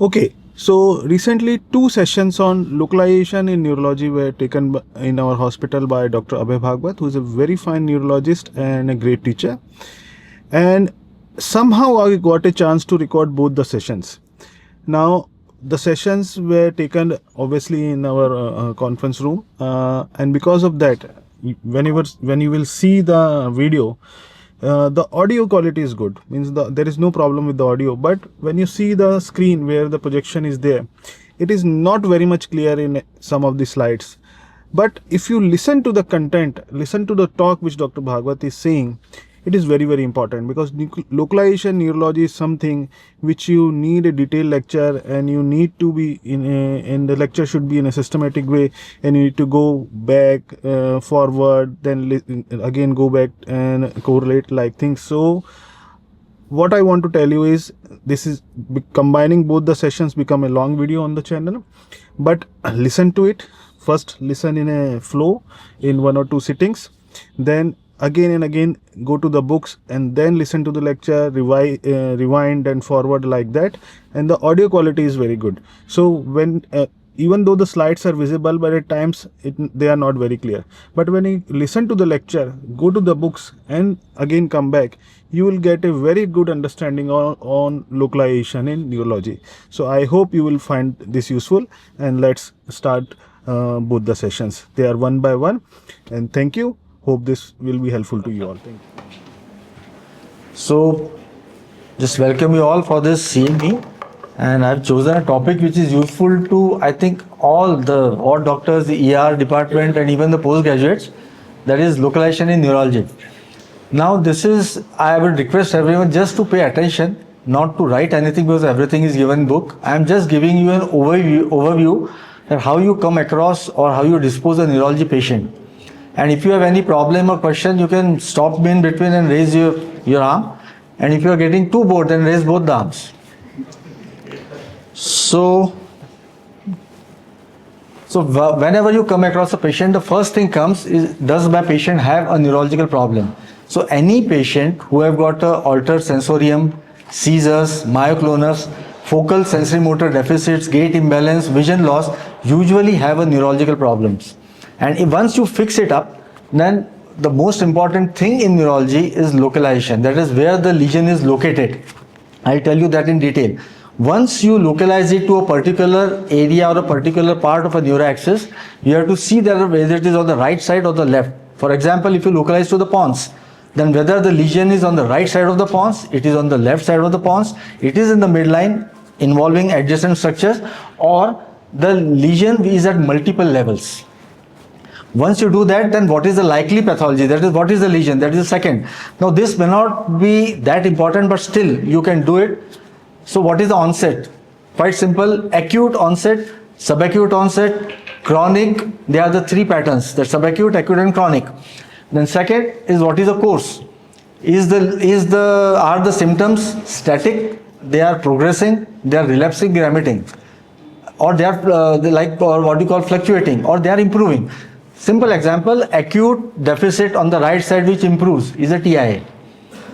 Okay, so recently 2 sessions on localization in neurology were taken in our hospital by Dr. Abhay Bhagwat, who is a very fine neurologist and a great teacher. And somehow I got a chance to record both the sessions. Now, the sessions were taken obviously in our conference room, and because of that, when you will see the video, the audio quality is good, means there is no problem with the audio. But when you see the screen where the projection is there, it is not very much clear in some of the slides. But if you listen to the content, listen to the talk which Dr. Bhagwat is saying, it is very, very important, because localization neurology is something which you need a detailed lecture, and you need to be in the lecture should be in a systematic way, and you need to go back, forward, then again go back and correlate like things. So what I want to tell you is, this is combining both the sessions become a long video on the channel, but listen to it. First listen in a flow in 1 or 2 sittings, then again and again go to the books, and then listen to the lecture, rewind and forward like that, and the audio quality is very good. So when even though the slides are visible, but at times they are not very clear. But when you listen to the lecture, go to the books and again come back, you will get a very good understanding on localization in neurology. So I hope you will find this useful, and let's start both the sessions. They are one by one, and thank you. Hope this will be helpful to you all. Thank you. So, just welcome you all for this seeing me, and I've chosen a topic which is useful to, I think, all doctors, the ER department, and even the postgraduates. That is localization in neurology. Now, I would request everyone just to pay attention, not to write anything, because everything is given in book. I am just giving you an overview of how you come across or how you dispose a neurology patient. And if you have any problem or question, you can stop me in between and raise your arm. And if you are getting too bored, then raise both the arms. So whenever you come across a patient, the first thing comes is, does my patient have a neurological problem? So any patient who have got altered sensorium, seizures, myoclonus, focal sensory motor deficits, gait imbalance, vision loss, usually have a neurological problems. And once you fix it up, then the most important thing in neurology is localization. That is where the lesion is located. I'll tell you that in detail. Once you localize it to a particular area or a particular part of a neuroaxis, you have to see that whether it is on the right side or the left. For example, if you localize to the pons, then whether the lesion is on the right side of the pons, it is on the left side of the pons, it is in the midline involving adjacent structures, or the lesion is at multiple levels. Once you do that, then what is the likely pathology? That is, what is the lesion? That is the second. Now, this may not be that important, but still you can do it. So what is the onset? Quite simple: acute onset, subacute onset, chronic. They are the 3 patterns: the subacute, acute, and chronic. Then second is, what is the course? Are the symptoms static? They are progressing, they are relapsing, remitting, or they are what you call fluctuating, or they are improving. Simple example: acute deficit on the right side which improves is a TIA.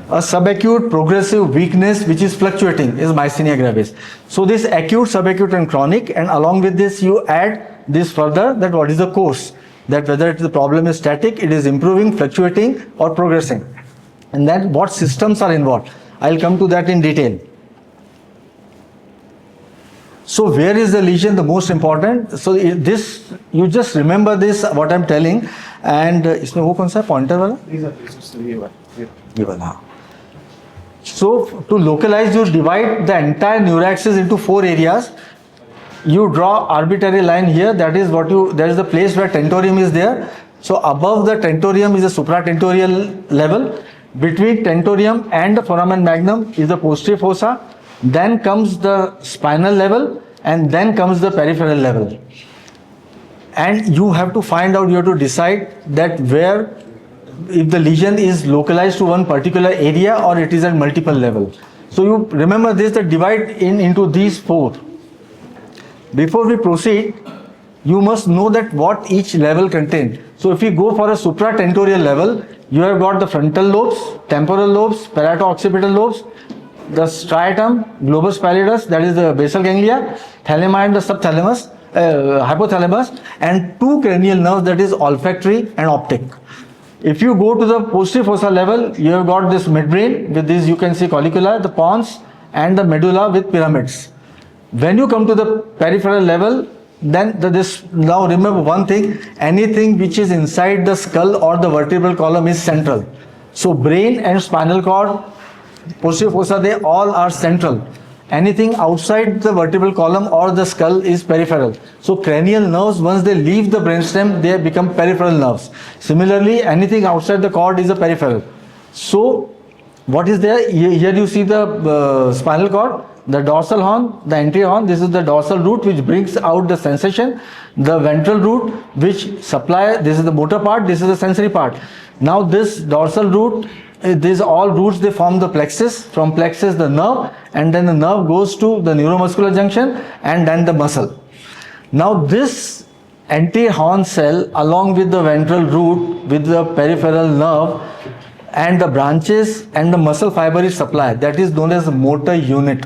A subacute progressive weakness which is fluctuating is myasthenia gravis. So this acute, subacute, and chronic, and along with this you add this further, that what is the course, that whether the problem is static, it is improving, fluctuating, or progressing, and then what systems are involved. I'll come to that in detail. So where is the lesion? The most important. So this, you just remember this, what I'm telling, and इसमें वो कौन सा pointer वाला? ये वाला. So to localize, you divide the entire neuraxis into 4 areas. You draw arbitrary line here. That is that is the place where tentorium is there. So above the tentorium is the supratentorial level. Between tentorium and the foramen magnum is the posterior fossa. Then comes the spinal level, and then comes the peripheral level. And you have to find out, you have to decide that where, if the lesion is localized to one particular area or it is at multiple levels. So you remember this, that divide into these 4. Before we proceed, you must know that what each level contains. So if you go for a supratentorial level, you have got the frontal lobes, temporal lobes, parieto-occipital lobes, the striatum, globus pallidus, that is the basal ganglia, thalami and the subthalamus, hypothalamus, and two cranial nerves, that is olfactory and optic. If you go to the posterior fossa level, you have got this midbrain with this, you can see collicula, the pons, and the medulla with pyramids. When you come to the peripheral level, then now remember one thing, anything which is inside the skull or the vertebral column is central. So brain and spinal cord, posterior fossa, they all are central. Anything outside the vertebral column or the skull is peripheral. So cranial nerves, once they leave the brainstem, they become peripheral nerves. Similarly, anything outside the cord is a peripheral. So what is there? Here you see the spinal cord, the dorsal horn, the anterior horn. This is the dorsal root which brings out the sensation. The ventral root which supply, this is the motor part, this is the sensory part. Now this dorsal root, these all roots, they form the plexus. From plexus the nerve, and then the nerve goes to the neuromuscular junction and then the muscle. Now this anterior horn cell along with the ventral root with the peripheral nerve and the branches and the muscle fiber is supplied, that is known as the motor unit.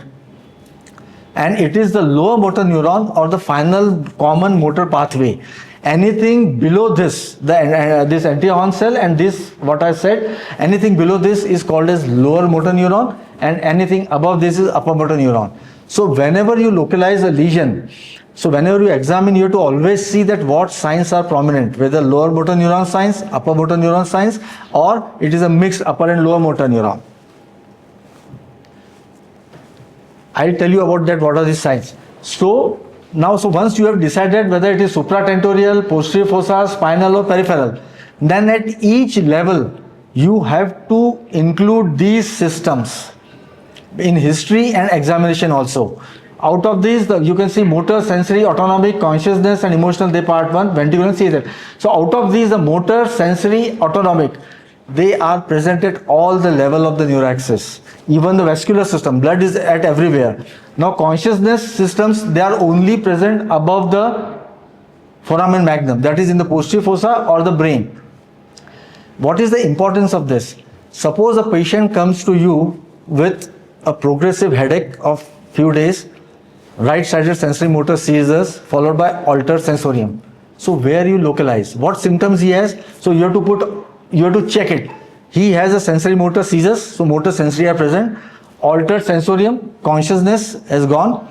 And it is the lower motor neuron or the final common motor pathway. Anything below this, this anterior horn cell and this, what I said, anything below this is called as lower motor neuron, and anything above this is upper motor neuron. So whenever you localize a lesion, so whenever you examine, you have to always see that what signs are prominent, whether lower motor neuron signs, upper motor neuron signs, or it is a mixed upper and lower motor neuron. I'll tell you about that, what are these signs. So once you have decided whether it is supratentorial, posterior fossa, spinal or peripheral, then at each level you have to include these systems in history and examination also. Out of these, you can see motor, sensory, autonomic, consciousness and emotional department, ventricular and cerebral. So out of these, the motor, sensory, autonomic, they are present at all the level of the neuroaxis. Even the vascular system, blood is at everywhere. Now consciousness systems, they are only present above the foramen magnum, that is in the posterior fossa or the brain. What is the importance of this? Suppose a patient comes to you with a progressive headache of few days, right-sided sensory motor seizures followed by altered sensorium. So where you localize, what symptoms he has? So you have to check it. He has a sensory motor seizures, so motor sensory are present, altered sensorium, consciousness has gone,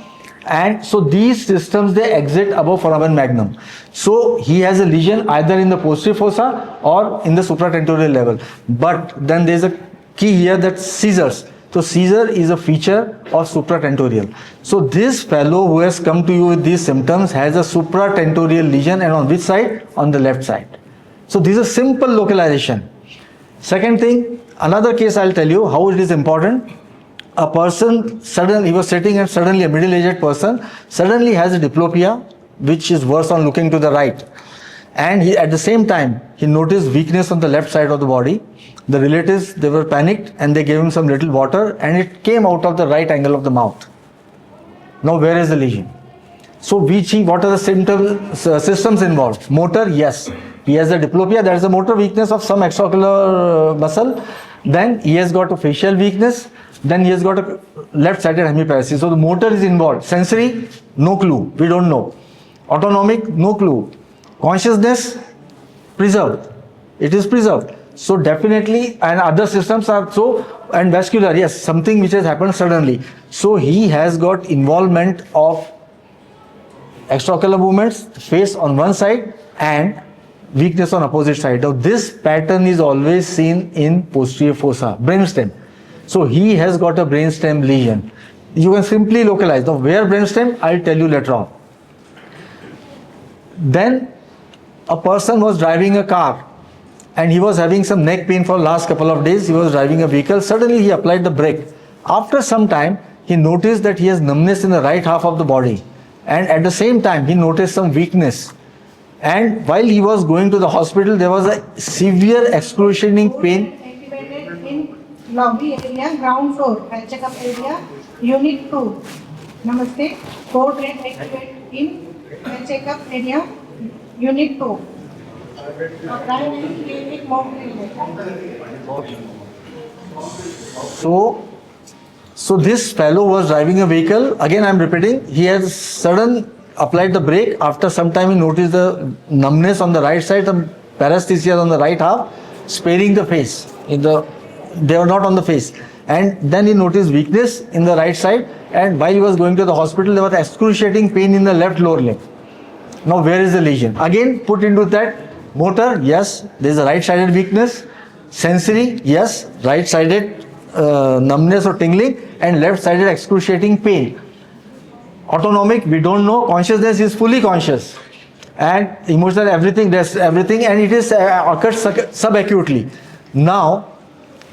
and so these systems, they exit above foramen magnum. So he has a lesion either in the posterior fossa or in the supratentorial level. But then there is a key here, that seizures. So seizure is a feature of supratentorial. So this fellow who has come to you with these symptoms has a supratentorial lesion, and on which side? On the left side. So this is a simple localization. Second thing, another case I'll tell you how it is important. A person suddenly, he was sitting and suddenly a middle-aged person suddenly has a diplopia which is worse on looking to the right. And at the same time, he noticed weakness on the left side of the body. The relatives, they were panicked and they gave him some little water and it came out of the right angle of the mouth. Now where is the lesion? So what are the systems involved? Motor, yes. He has a diplopia, that is a motor weakness of some extraocular muscle. Then he has got a facial weakness. Then he has got a left-sided hemiparesis. So the motor is involved. Sensory, no clue, we don't know. Autonomic, no clue. Consciousness, preserved. It is preserved. So definitely, and other systems are so, and vascular, yes, something which has happened suddenly. So he has got involvement of extraocular movements, face on one side and weakness on opposite side. Now this pattern is always seen in posterior fossa, brainstem. So he has got a brainstem lesion. You can simply localize. Now where brainstem, I'll tell you later on. Then a person was driving a car and he was having some neck pain for last couple of days. He was driving a vehicle. Suddenly he applied the brake. After some time, he noticed that he has numbness in the right half of the body. And at the same time, he noticed some weakness. And while he was going to the hospital, there was a severe excruciating pain. Activated in lobby area, ground floor, health checkup area, unit 2. Namaste. Code red activated in health checkup area, unit 2. So So this fellow was driving a vehicle. Again, I'm repeating. He has sudden applied the brake. After some time, he noticed the numbness on the right side, the paresthesia on the right half, sparing the face. They were not on the face. And then he noticed weakness in the right side. And while he was going to the hospital, there was excruciating pain in the left lower limb. Now, where is the lesion? Again, put into that motor. Yes, there is a right-sided weakness. Sensory, yes, right-sided numbness or tingling, and left-sided excruciating pain. Autonomic, we don't know. Consciousness is fully conscious, and emotional, everything, there's everything, and it is occurs subacutely. Now,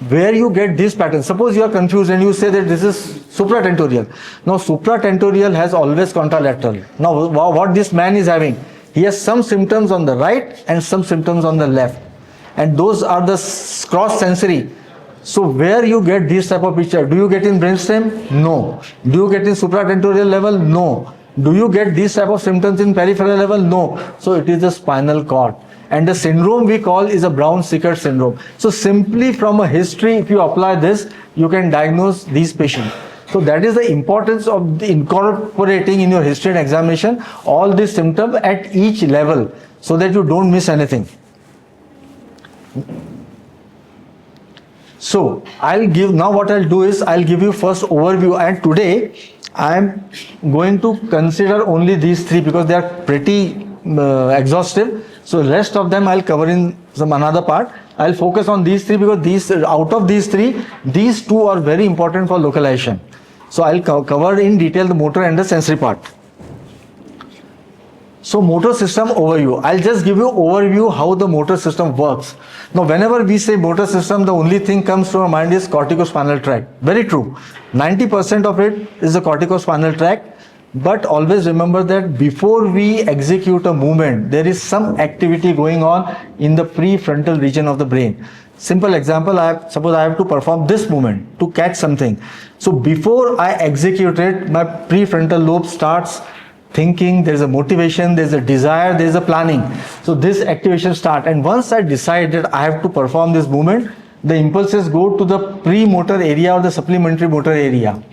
where you get this pattern, suppose you are confused and you say that this is supratentorial. Now, supratentorial has always contralateral. Now, what this man is having, he has some symptoms on the right and some symptoms on the left, and those are the cross sensory. So where you get this type of picture? Do you get in brainstem? No. Do you get in supratentorial level? No. Do you get these type of symptoms in peripheral level? No. So it is the spinal cord. And the syndrome we call is a Brown-Sequard syndrome. So simply from a history, if you apply this, you can diagnose these patients. So that is the importance of incorporating in your history and examination all these symptoms at each level so that you don't miss anything. So now what I'll do is I'll give you first overview, and today I am going to consider only these three because they are pretty exhaustive. So rest of them I'll cover in some another part. I'll focus on these three because out of these three, these two are very important for localization. So I'll cover in detail the motor and the sensory part. So motor system overview. I'll just give you overview how the motor system works. Now whenever we say motor system, the only thing comes to our mind is corticospinal tract. Very true. 90% of it is the corticospinal tract. But always remember that before we execute a movement, there is some activity going on in the prefrontal region of the brain. Simple example, suppose I have to perform this movement to catch something. So before I execute it, my prefrontal lobe starts thinking, there is a motivation, there is a desire, there is a planning. So this activation starts, and once I decide that I have to perform this movement, the impulses go to the premotor area or the supplementary motor area.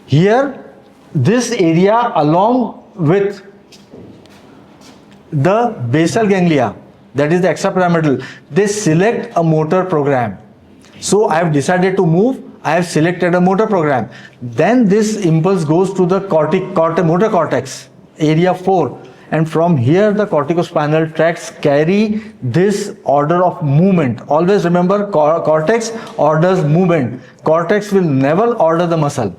Here, this area along with the basal ganglia, that is the extrapyramidal, they select a motor program. So I have decided to move, I have selected a motor program. Then this impulse goes to the motor cortex, area 4. And from here the corticospinal tracts carry this order of movement. Always remember, cortex orders movement. Cortex will never order the muscle.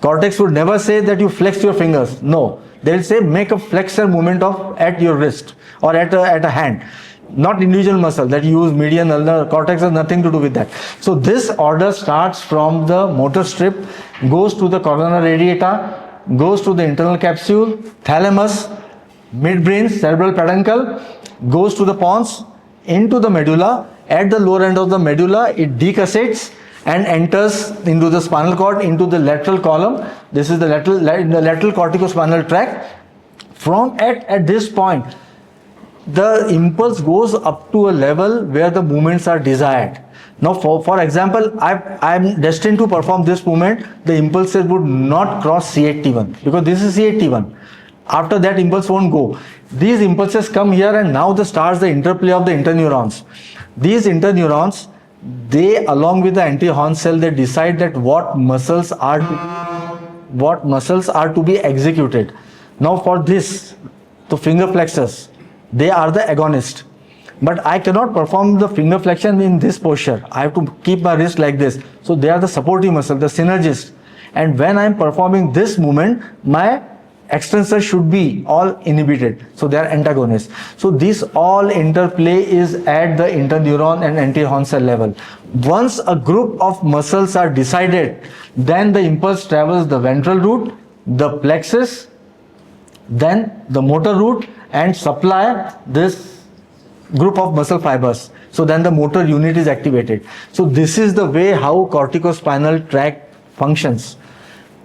Cortex would never say that you flex your fingers. No, they will say make a flexor movement at your wrist or at a hand. Not individual muscle that you use median, ulnar. Cortex has nothing to do with that. So this order starts from the motor strip, goes to the corona radiata, goes to the internal capsule, thalamus, midbrain, cerebral peduncle, goes to the pons, into the medulla. At the lower end of the medulla, it decussates and enters into the spinal cord, into the lateral column. This is the lateral corticospinal tract. From at this point, the impulse goes up to a level where the movements are desired. Now, for example, I am destined to perform this movement. The impulses would not cross C8T1 because this is C8T1. After that, impulse won't go. These impulses come here, and now starts the interplay of the interneurons. These interneurons, they along with the anti-horn cell, they decide that what muscles are to be executed. Now for this, the finger flexors, they are the agonist. But I cannot perform the finger flexion in this posture. I have to keep my wrist like this. So they are the supporting muscle, the synergist. And when I am performing this movement, my extensor should be all inhibited. So they are antagonists. So this all interplay is at the interneuron and anti-horn cell level. Once a group of muscles are decided, then the impulse travels the ventral route, the plexus, then the motor route, and supply this group of muscle fibers. So then the motor unit is activated. So this is the way how corticospinal tract functions.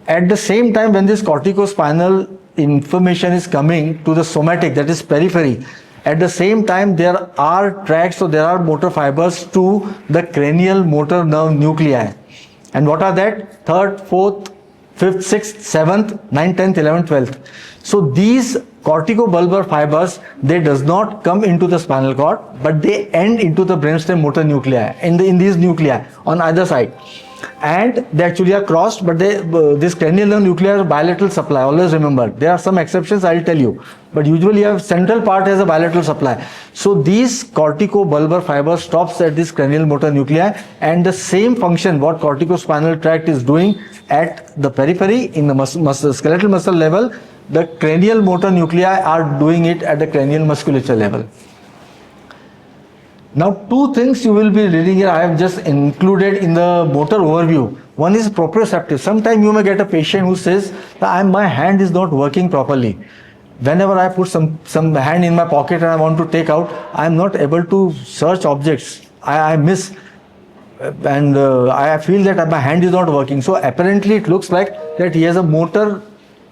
At the same time, when this corticospinal information is coming to the somatic, that is periphery, at the same time there are tracts, so there are motor fibers to the cranial motor nerve nuclei. And what are that? 3rd, 4th, 5th, 6th, 7th, 9th, 10th, 11th, 12th. So these corticobulbar fibers, they does not come into the spinal cord, but they end into the brainstem motor nuclei, in these nuclei on either side. And they actually are crossed, but this cranial nerve nuclei are bilateral supply. Always remember, there are some exceptions, I'll tell you, but usually your central part has a bilateral supply. So these corticobulbar fiber stops at this cranial motor nuclei, and the same function what corticospinal tract is doing at the periphery in the skeletal muscle level, the cranial motor nuclei are doing it at the cranial musculature level. Now, two things you will be reading here, I have just included in the motor overview. One is proprioceptive. Sometimes you may get a patient who says, my hand is not working properly. Whenever I put some hand in my pocket and I want to take out, I am not able to search objects. I miss, and I feel that my hand is not working. So apparently it looks like that he has a motor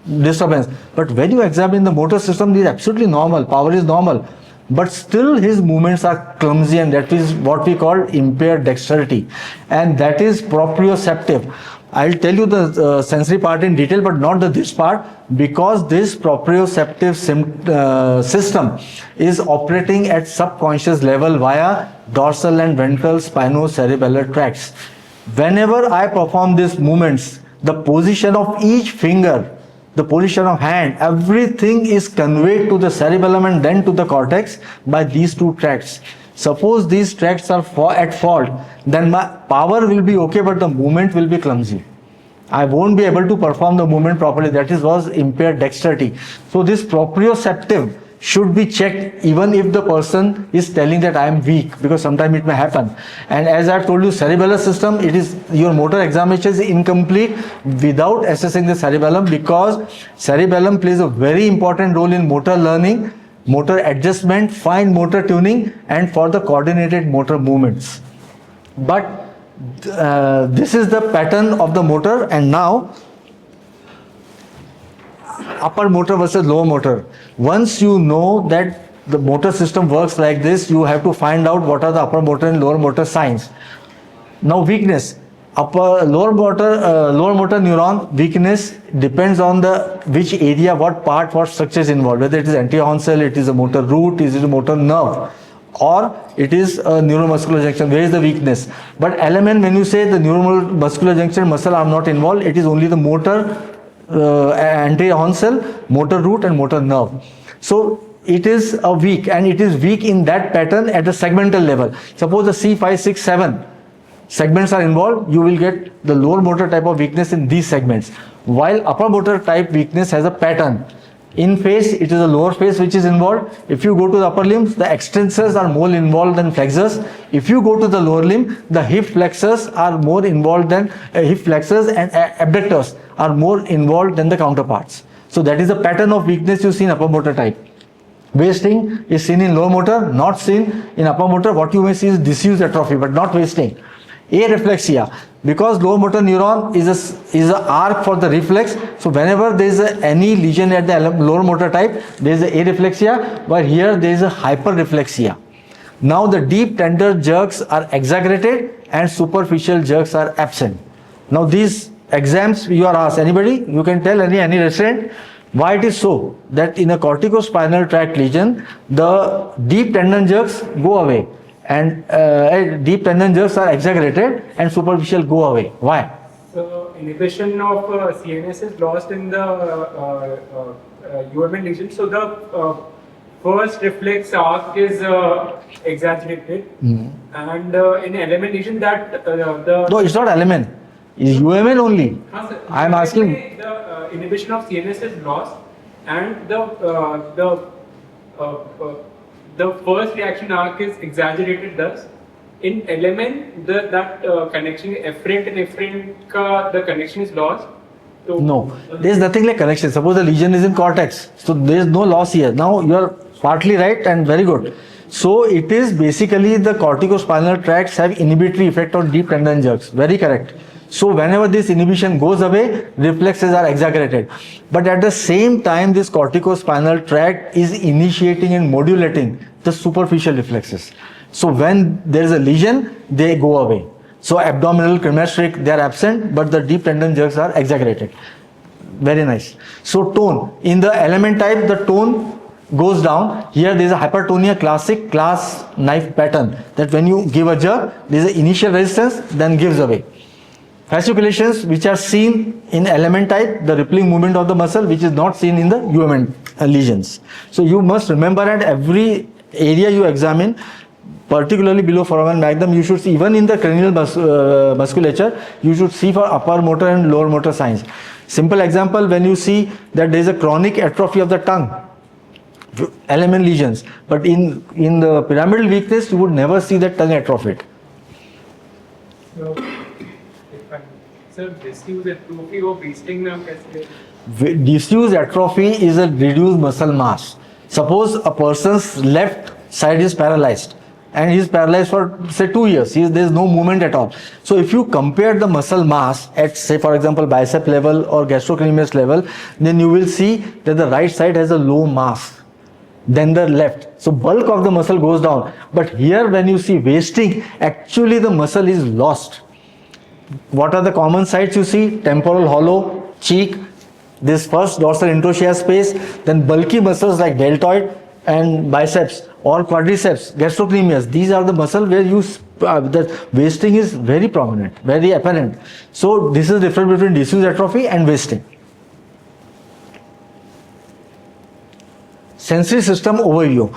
disturbance. But when you examine the motor system, it is absolutely normal, power is normal. But still his movements are clumsy, and that is what we call impaired dexterity, and that is proprioceptive. I'll tell you the sensory part in detail, but not this part, because this proprioceptive system is operating at subconscious level via dorsal and ventral spinocerebellar tracts. Whenever I perform these movements, the position of each finger, the position of hand, everything is conveyed to the cerebellum and then to the cortex by these two tracts. Suppose these tracts are at fault, then my power will be okay, but the movement will be clumsy. I won't be able to perform the movement properly. That was impaired dexterity. So this proprioceptive should be checked even if the person is telling that I am weak, because sometimes it may happen. And as I've told you, cerebellar system, it is your motor examination is incomplete without assessing the cerebellum, because cerebellum plays a very important role in motor learning, motor adjustment, fine motor tuning, and for the coordinated motor movements. But this is the pattern of the motor. And now upper motor versus lower motor. Once you know that the motor system works like this, you have to find out what are the upper motor and lower motor signs. Now weakness, lower motor neuron weakness depends on which area, what part, what structure is involved, whether it is anterior horn cell, it is a motor root, is it a motor nerve, or it is a neuromuscular junction. Where is the weakness? But LMN, when you say the neuromuscular junction muscle are not involved, it is only the motor anterior horn cell, motor root and motor nerve. So it is a weak, and it is weak in that pattern at the segmental level. Suppose the C5, 6, 7 segments are involved, you will get the lower motor type of weakness in these segments, while upper motor type weakness has a pattern. In face, it is the lower face which is involved. If you go to the upper limbs, the extensors are more involved than flexors. If you go to the lower limb, the hip flexors are more involved than hip flexors, and abductors are more involved than the counterparts. So that is the pattern of weakness you see in upper motor type. Wasting is seen in lower motor, not seen in upper motor. What you may see is disuse atrophy, but not wasting. Areflexia, because lower motor neuron is a arc for the reflex. So whenever there is any lesion at the lower motor type, there is a areflexia, but here there is a hyperreflexia. Now the deep tender jerks are exaggerated and superficial jerks are absent. Now these exams you are asked, anybody, you can tell any resident why it is so that in a corticospinal tract lesion, the deep tendon jerks go away, and deep tendon jerks are exaggerated and superficial go away. Why? So inhibition of CNS is lost in the UMN lesion. So the first reflex arc is exaggerated, and in LMN lesion that No, it's not LMN. It's UMN only. I am asking. The inhibition of CNS is lost, and the first reaction arc is exaggerated. Thus, in LMN, that connection efferent and efferent the connection is lost. So, no, there is nothing like connection. Suppose the lesion is in cortex, so there is no loss here. Now you are partly right and very good. So it is basically the corticospinal tracts have inhibitory effect on deep tendon jerks. Very correct. So whenever this inhibition goes away, reflexes are exaggerated. But at the same time, this corticospinal tract is initiating and modulating the superficial reflexes. So when there is a lesion, they go away. So abdominal, cremasteric, they are absent, but the deep tendon jerks are exaggerated. Very nice. So tone. In the element type, the tone goes down. Here there is a hypertonia, classic class knife pattern, that when you give a jerk, there is an initial resistance, then gives away. Fasciculations, which are seen in element type, the rippling movement of the muscle, which is not seen in the UMN lesions. So you must remember at every area you examine, particularly below foramen magnum, you should see, even in the cranial musculature, you should see for upper motor and lower motor signs. Simple example, when you see that there is a chronic atrophy of the tongue, LMN lesions, but in the pyramidal weakness, you would never see that tongue atrophied. So, disuse atrophy or wasting now कैसे? Disuse atrophy is a reduced muscle mass. Suppose a person's left side is paralyzed, and he is paralyzed for say 2 years. There is no movement at all. So if you compare the muscle mass at, say for example, bicep level or gastrocnemius level, then you will see that the right side has a low mass than the left. So bulk of the muscle goes down. But here when you see wasting, actually the muscle is lost. What are the common sites you see? Temporal hollow, cheek, this first dorsal interosseous space, then bulky muscles like deltoid and biceps or quadriceps, gastrocnemius. These are the muscles where you the wasting is very prominent, very apparent. So this is the difference between disuse atrophy and wasting. Sensory system overview.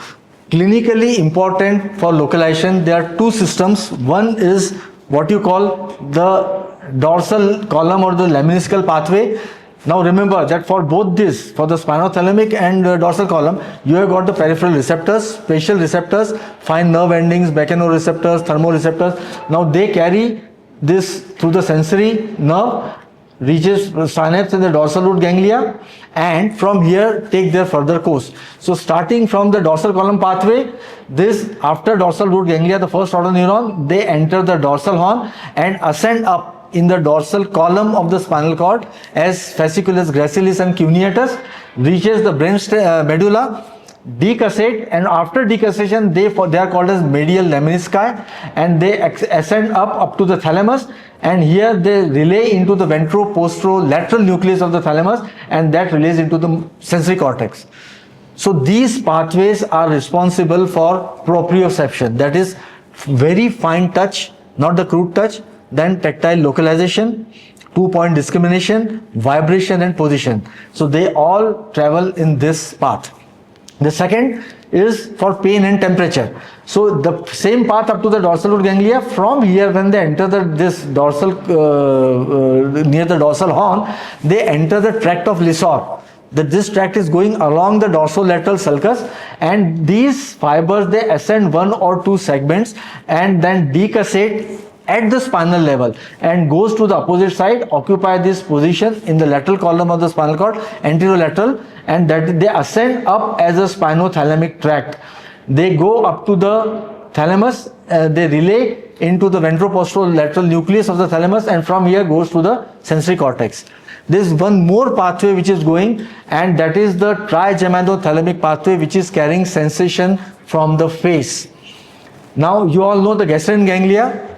Clinically important for localization, there are two systems. One is what you call the dorsal column or the lemniscal pathway. Now remember that for both this, for the spinothalamic and dorsal column, you have got the peripheral receptors, spatial receptors, fine nerve endings, mechanoreceptors, thermoreceptors. Now they carry this through the sensory nerve, reaches synapse in the dorsal root ganglia, and from here take their further course. So starting from the dorsal column pathway, this after dorsal root ganglia, the first order neuron, they enter the dorsal horn and ascend up in the dorsal column of the spinal cord as fasciculus gracilis and cuneatus, reaches the brainstem medulla, decussate, and after decussation they are called as medial lemnisci, and they ascend up to the thalamus, and here they relay into the ventro-posterolateral nucleus of the thalamus, and that relays into the sensory cortex. So these pathways are responsible for proprioception, that is very fine touch, not the crude touch, then tactile localization, 2-point discrimination, vibration and position. So they all travel in this path. The second is for pain and temperature. So the same path up to the dorsal root ganglia, from here when they enter this dorsal, near the dorsal horn, they enter the tract of Lissor. This tract is going along the dorsolateral sulcus, and these fibers, they ascend 1 or 2 segments and then decussate at the spinal level and goes to the opposite side, occupy this position in the lateral column of the spinal cord, anterolateral, and that they ascend up as a spinothalamic tract. They go up to the thalamus, they relay into the ventro-posterolateral nucleus of the thalamus, and from here goes to the sensory cortex. There is one more pathway which is going, and that is the trigeminothalamic pathway, which is carrying sensation from the face. Now you all know the gastrin ganglia,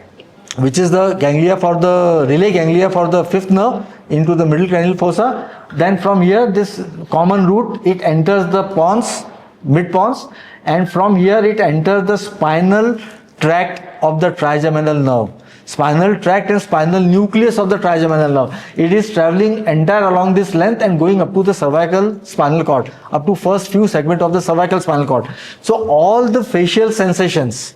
which is the ganglia for the relay ganglia for the fifth nerve into the middle cranial fossa. Then from here, this common route, it enters the pons, mid pons, and from here it enters the spinal tract of the trigeminal nerve. Spinal tract and spinal nucleus of the trigeminal nerve. It is traveling entire along this length and going up to the cervical spinal cord, up to first few segment of the cervical spinal cord. So all the facial sensations,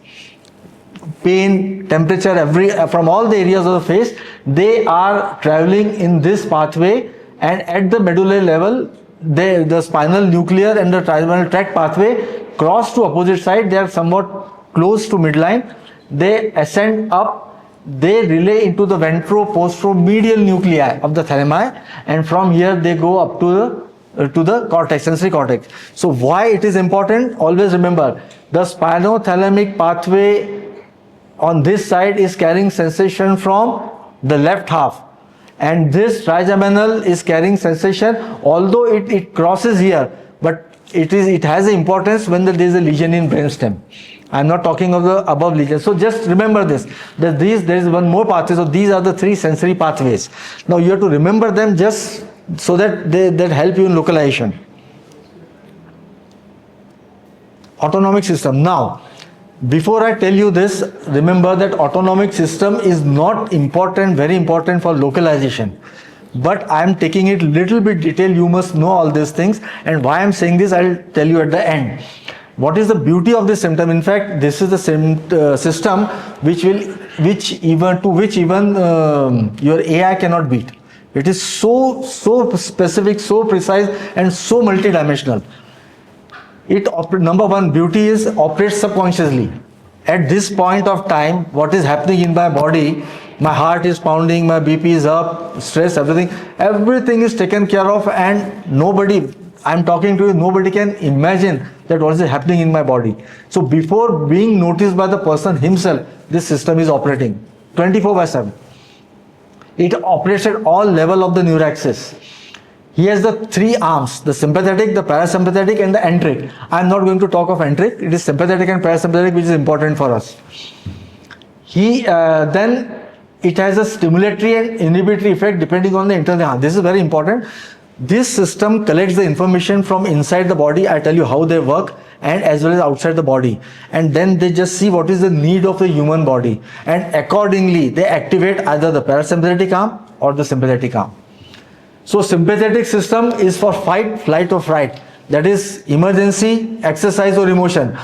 pain, temperature, from all the areas of the face, they are traveling in this pathway, and at the medullary level, the spinal nuclear and the trigeminal tract pathway cross to opposite side. They are somewhat close to midline. They ascend up, they relay into the ventro-posteromedial nuclei of the thalami, and from here they go up to the cortex, sensory cortex. So why it is important? Always remember, the spinothalamic pathway on this side is carrying sensation from the left half, and this trigeminal is carrying sensation, although it crosses here, but it has importance when there is a lesion in brainstem. I'm not talking of the above lesions. So just remember this, that there is one more pathway. So these are the 3 sensory pathways. Now you have to remember them just so that that help you in localization. Autonomic system. Now, before I tell you this, remember that autonomic system is not important, very important for localization. But I am taking it little bit detail. You must know all these things, and why I am saying this, I will tell you at the end. What is the beauty of this symptom? In fact, this is the system which even your AI cannot beat. It is so specific, so precise, and so multidimensional. Number one, beauty is operates subconsciously. At this point of time, what is happening in my body, my heart is pounding, my BP is up, stress, everything is taken care of, and nobody, I'm talking to you, nobody can imagine that what is happening in my body. So before being noticed by the person himself, this system is operating 24/7. It operates at all level of the neuraxis. He has the 3 arms, the sympathetic, the parasympathetic, and the enteric. I am not going to talk of enteric. It is sympathetic and parasympathetic which is important for us. Then it has a stimulatory and inhibitory effect depending on the internal. This is very important. This system collects the information from inside the body. I tell you how they work, and as well as outside the body. And then they just see what is the need of the human body. And accordingly, they activate either the parasympathetic arm or the sympathetic arm. So sympathetic system is for fight, flight or fright. That is emergency, exercise or emotion.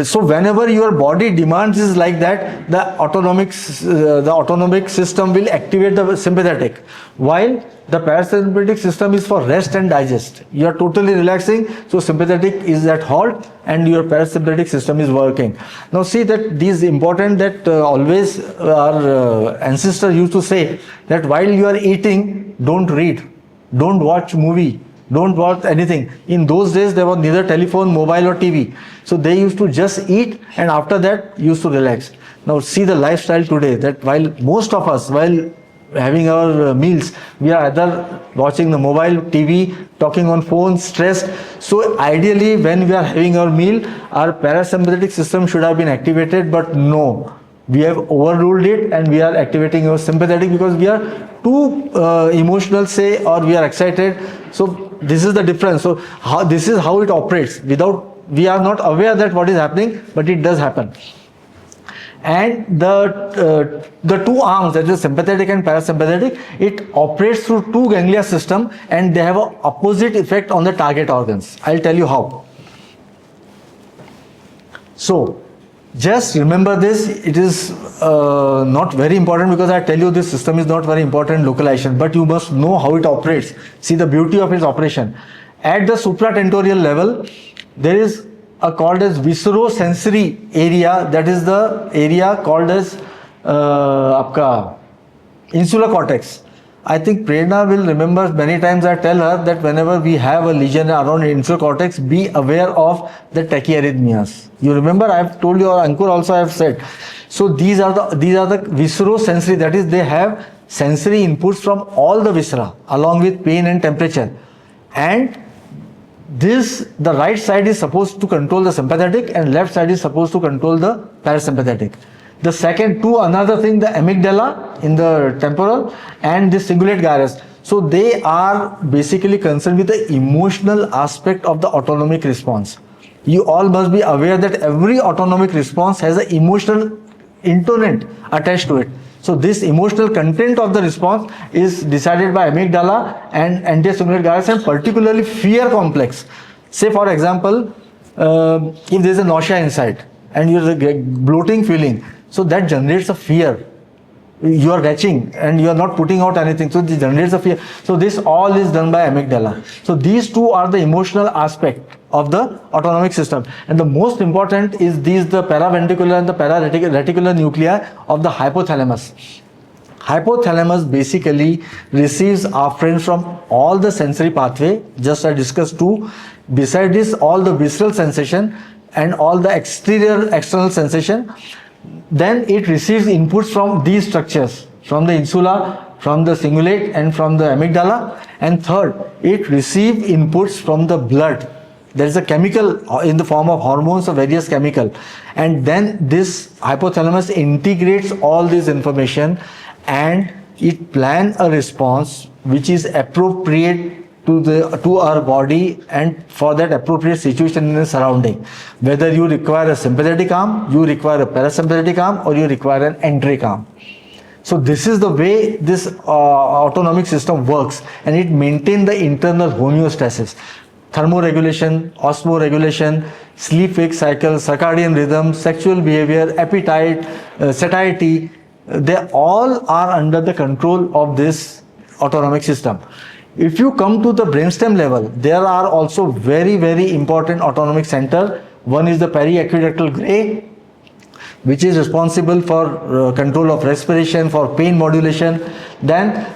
So whenever your body demands is like that, the autonomic system will activate the sympathetic, while the parasympathetic system is for rest and digest. You are totally relaxing, so sympathetic is at halt and your parasympathetic system is working. Now see that these important that always our ancestors used to say that while you are eating, don't read, don't watch movie, don't watch anything. In those days there was neither telephone, mobile or TV. So they used to just eat, and after that used to relax. Now see the lifestyle today, that while most of us, while having our meals, we are either watching the mobile, TV, talking on phone, stressed. So ideally when we are having our meal, our parasympathetic system should have been activated, but no. We have overruled it and we are activating our sympathetic because we are too emotional, say, or we are excited. So this is the difference. So this is how it operates. We are not aware that what is happening, but it does happen. And the 2 arms, that is sympathetic and parasympathetic, it operates through 2 ganglia system, and they have an opposite effect on the target organs. I'll tell you how. So just remember this. It is not very important because I tell you this system is not very important localization, but you must know how it operates. See the beauty of its operation. At the supratentorial level, there is a called as viscerosensory area, that is the area called as insular cortex. I think Prerna will remember many times I tell her that whenever we have a lesion around insular cortex, be aware of the tachyarrhythmias. You remember I have told you, or Ankur also I have said. So these are the viscerosensory, that is they have sensory inputs from all the viscera along with pain and temperature. And the right side is supposed to control the sympathetic and left side is supposed to control the parasympathetic. The second two, another thing, the amygdala in the temporal and the cingulate gyrus. So they are basically concerned with the emotional aspect of the autonomic response. You all must be aware that every autonomic response has an emotional intonant attached to it. So this emotional content of the response is decided by amygdala and anterior cingulate gyrus, and particularly fear complex. Say for example, if there is a nausea inside and you are bloating feeling, so that generates a fear. You are retching and you are not putting out anything, so this generates a fear. So this all is done by amygdala. So these two are the emotional aspect of the autonomic system, and the most important is the paraventricular and the parareticular nuclei of the hypothalamus. Hypothalamus basically receives afferent from all the sensory pathway, just I discussed two. Beside this, all the visceral sensation and all the external sensation. Then it receives inputs from these structures, from the insula, from the cingulate and from the amygdala. And third, it receives inputs from the blood. There is a chemical in the form of hormones or various chemical, and then this hypothalamus integrates all this information and it plans a response which is appropriate to our body and for that appropriate situation in the surrounding. Whether you require a sympathetic arm, you require a parasympathetic arm, or you require an enteric arm. So this is the way this autonomic system works, and it maintains the internal homeostasis. Thermoregulation, osmoregulation, sleep-wake cycle, circadian rhythm, sexual behavior, appetite, satiety, they all are under the control of this autonomic system. If you come to the brainstem level, there are also very, very important autonomic center. One is the periaqueductal gray, which is responsible for control of respiration, for pain modulation. Then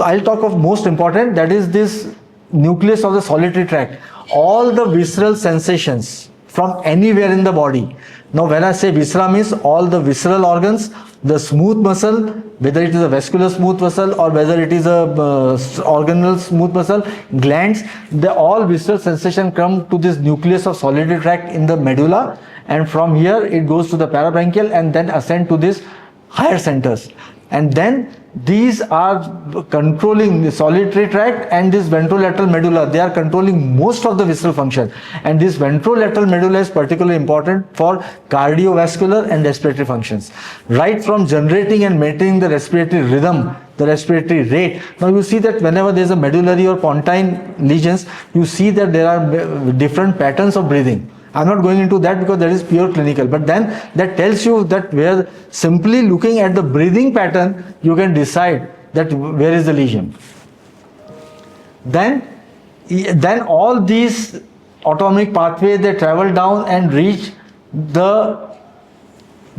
I'll talk of most important, that is this nucleus of the solitary tract. All the visceral sensations from anywhere in the body. Now when I say viscera means all the visceral organs, the smooth muscle, whether it is a vascular smooth muscle or whether it is a organal smooth muscle, glands, they all visceral sensation come to this nucleus of solitary tract in the medulla, and from here it goes to the parabronchial and then ascend to this higher centers. And then these are controlling the solitary tract and this ventrolateral medulla. They are controlling most of the visceral function, and this ventrolateral medulla is particularly important for cardiovascular and respiratory functions, right from generating and maintaining the respiratory rhythm, the respiratory rate. Now you see that whenever there is a medullary or pontine lesions, you see that there are different patterns of breathing. I'm not going into that because that is pure clinical, but then that tells you that where simply looking at the breathing pattern, you can decide that where is the lesion. Then all these autonomic pathways, they travel down and reach there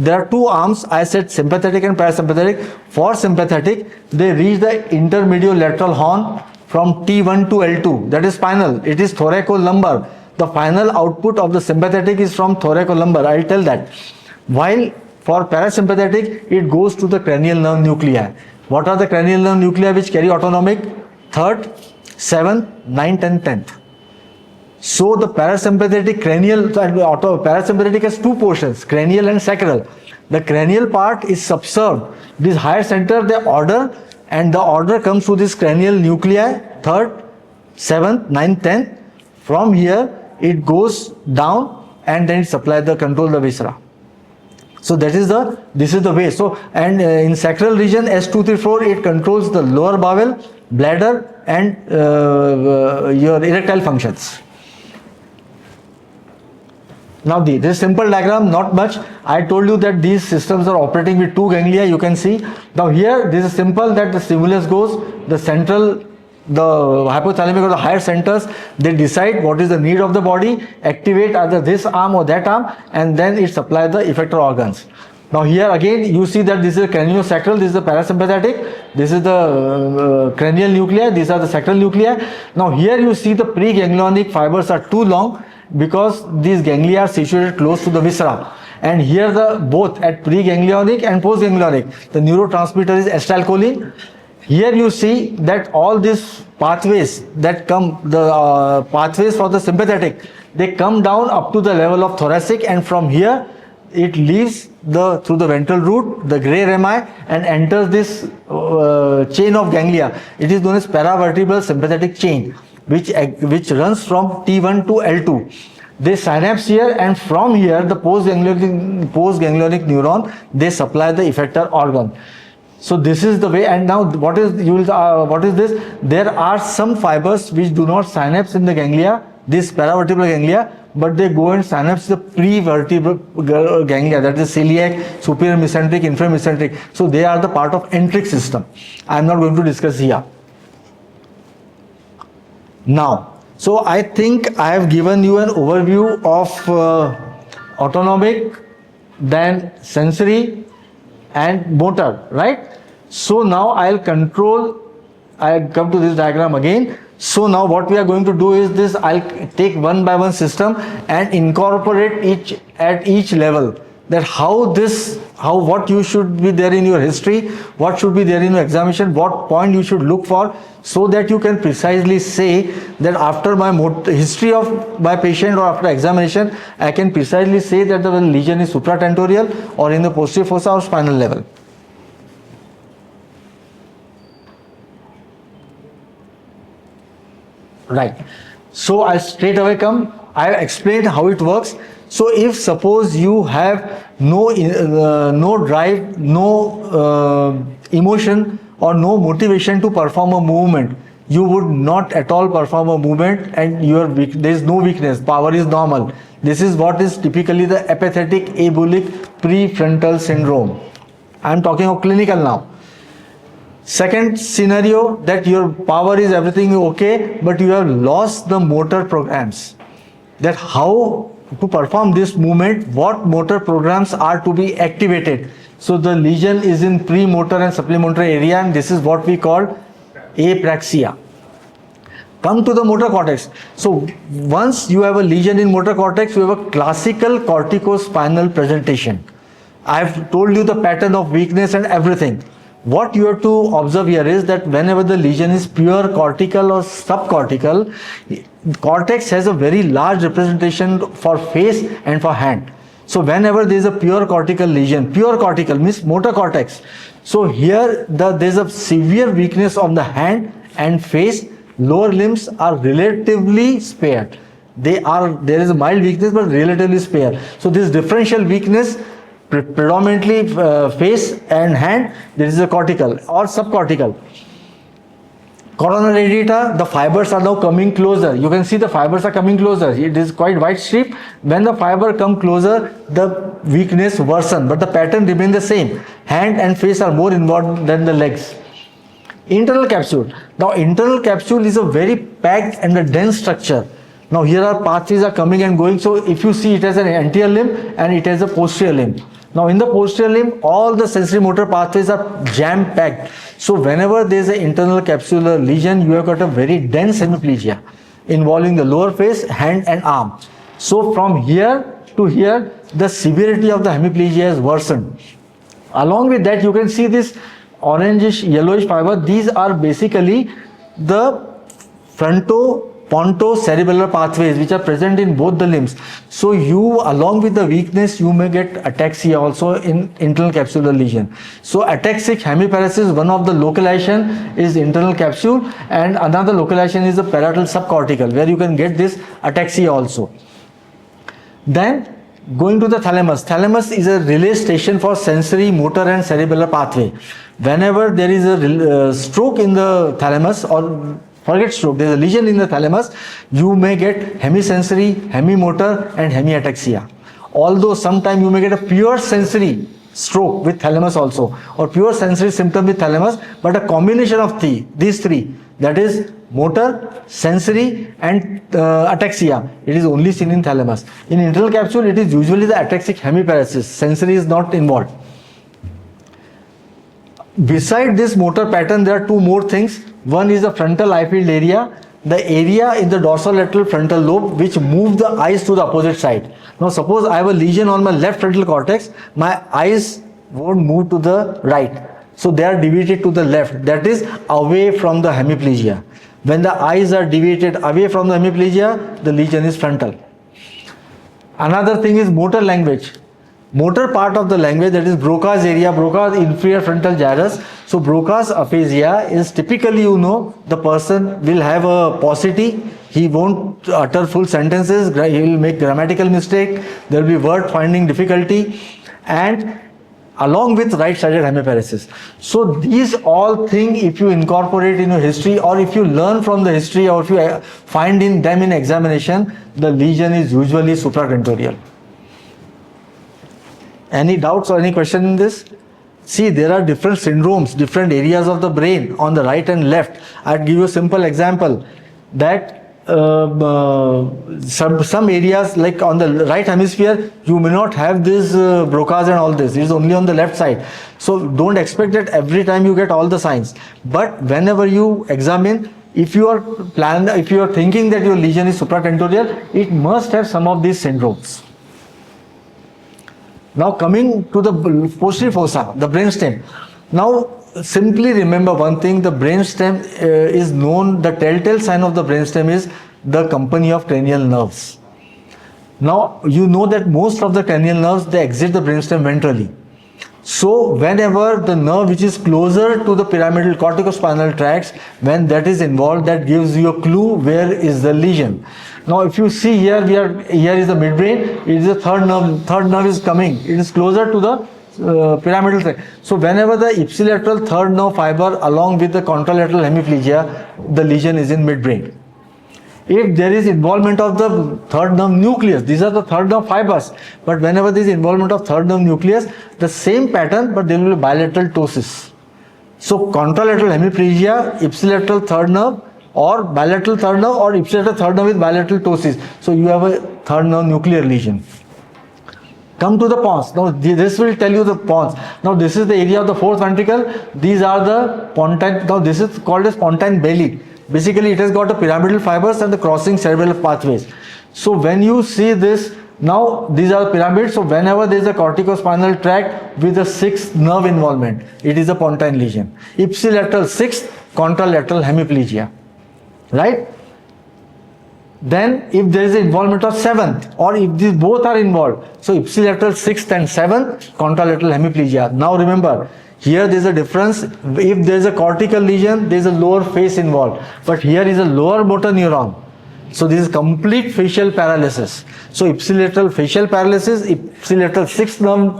are two arms, I said sympathetic and parasympathetic. For sympathetic, they reach the intermediolateral horn from T1 to L2, that is spinal, it is thoracolumbar. The final output of the sympathetic is from thoracolumbar, I'll tell that. While for parasympathetic, it goes to the cranial nerve nuclei. What are the cranial nerve nuclei which carry autonomic? 3rd, 7th, 9th and 10th. So the parasympathetic parasympathetic has two portions, cranial and sacral. The cranial part is subserved. This higher center, they order, and the order comes to this cranial nuclei, 3rd, 7th, 9th, 10th. From here, it goes down and then it supplies the control the viscera. So this is the way. So and in sacral region S234, it controls the lower bowel, bladder and your erectile functions. Now this simple diagram, not much. I told you that these systems are operating with two ganglia, you can see. Now here this is simple, that the stimulus goes, the hypothalamic or the higher centers, they decide what is the need of the body, activate either this arm or that arm, and then it supplies the effector organs. Now here again you see that this is craniosacral, this is the parasympathetic, this is the cranial nuclei, these are the sacral nuclei. Now here you see the preganglionic fibers are too long because these ganglia are situated close to the viscera. And here both at preganglionic and postganglionic, the neurotransmitter is acetylcholine. Here you see that all these pathways that come, the pathways for the sympathetic, they come down up to the level of thoracic, and from here it leaves through the ventral root, the gray rami, and enters this chain of ganglia. It is known as paravertebral sympathetic chain, which runs from T1 to L2. They synapse here, and from here the postganglionic neuron, they supply the effector organ. So this is the way. And now what is this? There are some fibers which do not synapse in the ganglia, this paravertebral ganglia, but they go and synapse the prevertebral ganglia, that is celiac, superior mesenteric, inferior mesenteric. So they are the part of enteric system. I am not going to discuss here. Now, so I think I have given you an overview of autonomic, then sensory and motor, right? So now I'll come to this diagram again. So now what we are going to do is this, I'll take one by one system and incorporate at each level, that how this what you should be there in your history, what should be there in your examination, what point you should look for, so that you can precisely say that after my history of my patient or after examination, I can precisely say that the lesion is supratentorial or in the posterior fossa or spinal level. Right. So I straight away come, I explained how it works. So if suppose you have no drive, no emotion or no motivation to perform a movement, you would not at all perform a movement, and there is no weakness, power is normal. This is what is typically the apathetic abolic prefrontal syndrome. I am talking of clinical now. Second scenario, that your power is everything okay, but you have lost the motor programs. That how to perform this movement, what motor programs are to be activated. So the lesion is in premotor and supplementary area, and this is what we call apraxia. Come to the motor cortex. So once you have a lesion in motor cortex, you have a classical corticospinal presentation. I have told you the pattern of weakness and everything. What you have to observe here is that whenever the lesion is pure cortical or subcortical, cortex has a very large representation for face and for hand. So whenever there is a pure cortical lesion, pure cortical means motor cortex. So here there is a severe weakness of the hand and face. Lower limbs are relatively spared. There is a mild weakness but relatively spared. So this differential weakness, predominantly face and hand, there is a cortical or subcortical. Coronary aorta, the fibers are now coming closer. You can see the fibers are coming closer. It is quite white strip. When the fiber come closer, the weakness worsen, but the pattern remains the same. Hand and face are more involved than the legs. Internal capsule. Now internal capsule is a very packed and a dense structure. Now here are pathways are coming and going. So if you see, it has an anterior limb and it has a posterior limb. Now in the posterior limb, all the sensory motor pathways are jam packed. So whenever there is an internal capsular lesion, you have got a very dense hemiplegia involving the lower face, hand and arm. So from here to here, the severity of the hemiplegia has worsened. Along with that, you can see this orangish yellowish fiber. These are basically the frontopontocerebellar pathways which are present in both the limbs. So you, along with the weakness, you may get ataxia also in internal capsular lesion. So ataxic hemiparesis, one of the localization is internal capsule, and another localization is the parietal subcortical, where you can get this ataxia also. Then going to the thalamus. Thalamus is a relay station for sensory, motor and cerebellar pathway. Whenever there is a stroke in the thalamus, or forget stroke, there is a lesion in the thalamus, you may get hemisensory, hemimotor and hemiataxia. Although sometimes you may get a pure sensory stroke with thalamus also, or pure sensory symptom with thalamus, but a combination of these three, that is motor, sensory and ataxia, it is only seen in thalamus. In internal capsule, it is usually the ataxic hemiparesis. Sensory is not involved. Beside this motor pattern, there are two more things. One is the frontal eye field area, the area in the dorsolateral frontal lobe which move the eyes to the opposite side. Now suppose I have a lesion on my left frontal cortex, my eyes won't move to the right. So they are deviated to the left, that is away from the hemiplegia. When the eyes are deviated away from the hemiplegia, the lesion is frontal. Another thing is motor language. Motor part of the language, that is Broca's area, Broca's inferior frontal gyrus. So Broca's aphasia is typically, the person will have a paucity. He won't utter full sentences. He will make grammatical mistake. There will be word finding difficulty, and along with right-sided hemiparesis. So these all things, if you incorporate in your history, or if you learn from the history, or if you find in them in examination, the lesion is usually supratentorial. Any doubts or any question in this? See, there are different syndromes, different areas of the brain on the right and left. I'll give you a simple example that some areas like on the right hemisphere, you may not have this Broca's and all this. It is only on the left side. So don't expect that every time you get all the signs. But whenever you examine, if you are thinking that your lesion is supratentorial, it must have some of these syndromes. Now coming to the posterior fossa, the brainstem. Now simply remember one thing, the brainstem is known, the telltale sign of the brainstem is the company of cranial nerves. Now you know that most of the cranial nerves, they exit the brainstem ventrally. So whenever the nerve which is closer to the pyramidal corticospinal tracts, when that is involved, that gives you a clue where is the lesion. Now if you see here, here is the midbrain, it is the third nerve is coming, it is closer to the pyramidal tract. So whenever the ipsilateral third nerve fiber along with the contralateral hemiplegia, the lesion is in midbrain. If there is involvement of the third nerve nucleus, these are the third nerve fibers, but whenever there is involvement of third nerve nucleus, the same pattern, but there will be bilateral ptosis. So contralateral hemiplegia, ipsilateral third nerve, or bilateral third nerve, or ipsilateral third nerve with bilateral ptosis. So you have a third nerve nuclear lesion. Come to the pons. Now this will tell you the pons. Now this is the area of the fourth ventricle. These are the pontine. Now this is called as pontine belly. Basically, it has got the pyramidal fibers and the crossing cerebral pathways. So when you see this, now these are pyramids. So whenever there is a corticospinal tract with a sixth nerve involvement, it is a pontine lesion. Ipsilateral sixth, contralateral hemiplegia, right? Then if there is involvement of seventh, or if these both are involved, so ipsilateral sixth and seventh, contralateral hemiplegia. Now remember, here there is a difference. If there is a cortical lesion, there is a lower face involved, but here is a lower motor neuron. So this is complete facial paralysis. So ipsilateral facial paralysis, ipsilateral sixth nerve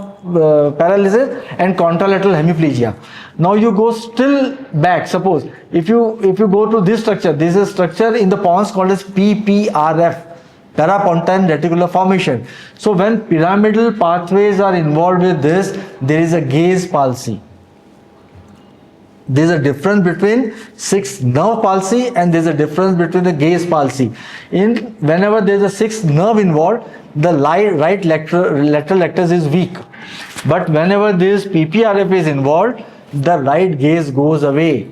paralysis, and contralateral hemiplegia. Now you go still back. Suppose if you go to this structure, this is a structure in the pons called as PPRF, parapontine reticular formation. So when pyramidal pathways are involved with this, there is a gaze palsy. There is a difference between sixth nerve palsy and there is a difference between the gaze palsy. Whenever there is a sixth nerve involved, the right lateral rectus is weak. But whenever this PPRF is involved, the right gaze goes away.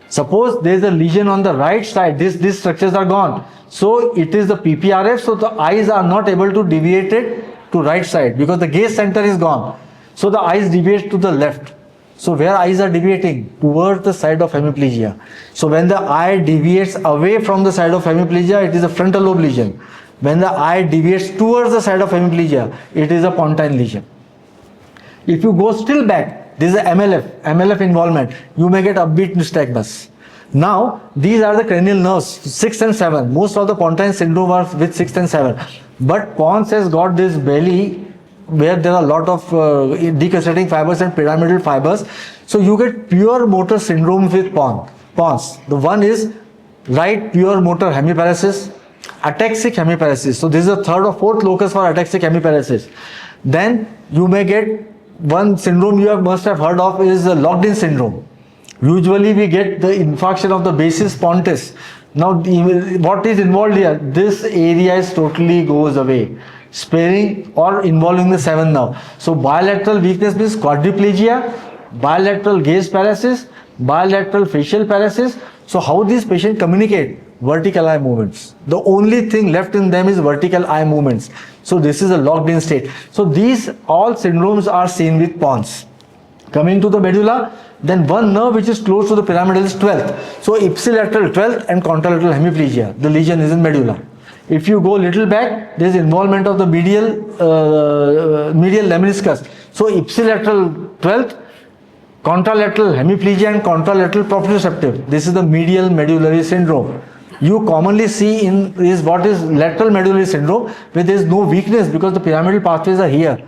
Suppose there is a lesion on the right side, these structures are gone. So it is the PPRF, so the eyes are not able to deviate it to right side because the gaze center is gone. So the eyes deviate to the left. So where eyes are deviating? Towards the side of hemiplegia. So when the eye deviates away from the side of hemiplegia, it is a frontal lobe lesion. When the eye deviates towards the side of hemiplegia, it is a pontine lesion. If you go still back, this is a MLF involvement. You may get upbeat nystagmus. Now, these are the cranial nerves, 6 and 7. Most of the pontine syndrome are with 6 and 7. But pons has got this belly where there are a lot of deconcentrating fibers and pyramidal fibers. So you get pure motor syndromes with pons. The one is right pure motor hemiparesis, ataxic hemiparesis. So this is the third or fourth locus for ataxic hemiparesis. Then you may get one syndrome you must have heard of is the locked-in syndrome. Usually we get the infarction of the basis pontis. Now what is involved here? This area is totally goes away, sparing or involving the seventh nerve. So bilateral weakness means quadriplegia, bilateral gaze paralysis, bilateral facial paralysis. So how these patients communicate? Vertical eye movements. The only thing left in them is vertical eye movements. So this is a locked-in state. So these all syndromes are seen with pons. Coming to the medulla, then one nerve which is close to the pyramidal is 12th. So ipsilateral 12th and contralateral hemiplegia. The lesion is in medulla. If you go little back, there is involvement of the medial lemniscus. So ipsilateral 12th, contralateral hemiplegia and contralateral proprioceptive. This is the medial medullary syndrome. You commonly see is what is lateral medullary syndrome, where there is no weakness because the pyramidal pathways are here,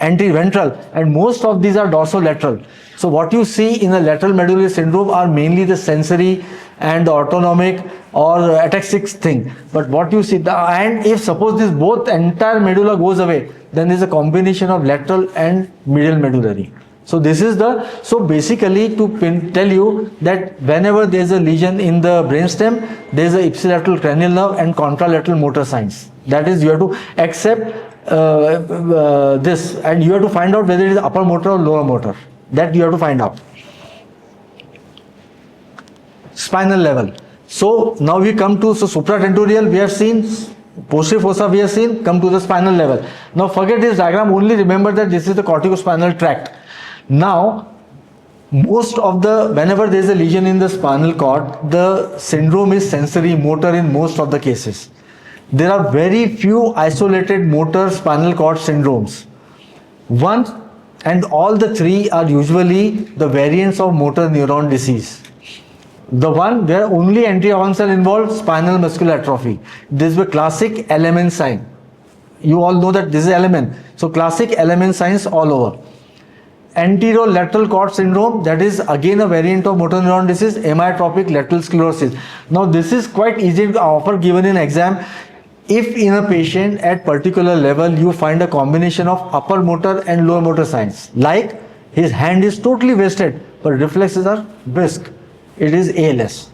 antereventral, and most of these are dorsolateral. So what you see in the lateral medullary syndrome are mainly the sensory and the autonomic or ataxic thing. But what you see, and if suppose this both entire medulla goes away, then there is a combination of lateral and medial medullary. So this is so basically to tell you that whenever there is a lesion in the brainstem, there is a ipsilateral cranial nerve and contralateral motor signs. That is, you have to accept this, and you have to find out whether it is upper motor or lower motor. That you have to find out. Spinal level. So now we come to supratentorial. We have seen Posterior fossa we have seen, come to the spinal level. Now forget this diagram, only remember that this is the corticospinal tract. Now, whenever there is a lesion in the spinal cord, the syndrome is sensory motor in most of the cases. There are very few isolated motor spinal cord syndromes. One and all the three are usually the variants of motor neuron disease. The one where only anterior horn cell involved, spinal muscular atrophy. This is the classic LMN sign. You all know that this is LMN. So classic LMN signs all over. Anterolateral cord syndrome, that is again a variant of motor neuron disease, amyotrophic lateral sclerosis. Now this is quite easy to offer given in exam. If in a patient at particular level you find a combination of upper motor and lower motor signs, like his hand is totally wasted but reflexes are brisk, it is ALS.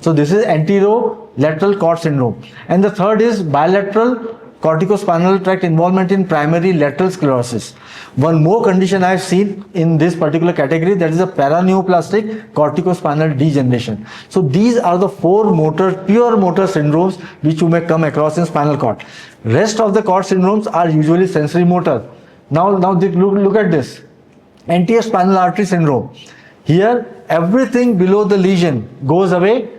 So this is anterolateral cord syndrome. And the third is bilateral corticospinal tract involvement in primary lateral sclerosis. One more condition I have seen in this particular category, that is a paraneoplastic corticospinal degeneration. So these are the four pure motor syndromes which you may come across in spinal cord. Rest of the cord syndromes are usually sensory motor. Now look at this. Anterior spinal artery syndrome. Here everything below the lesion goes away.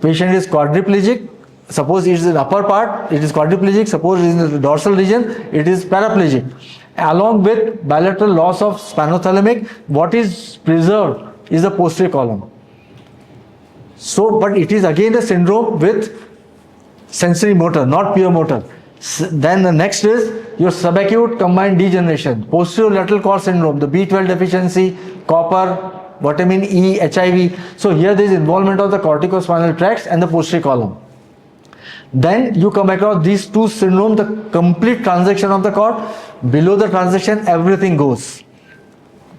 Patient is quadriplegic. Suppose it is in upper part, it is quadriplegic. Suppose it is in the dorsal region, it is paraplegic. Along with bilateral loss of spinothalamic, what is preserved is the posterior column. So, but it is again a syndrome with sensory motor, not pure motor. Then the next is your subacute combined degeneration, posterior lateral cord syndrome, the B12 deficiency, copper, vitamin E, HIV. So here there is involvement of the corticospinal tracts and the posterior column. Then you come across these two syndromes, the complete transaction of the cord. Below the transaction, everything goes.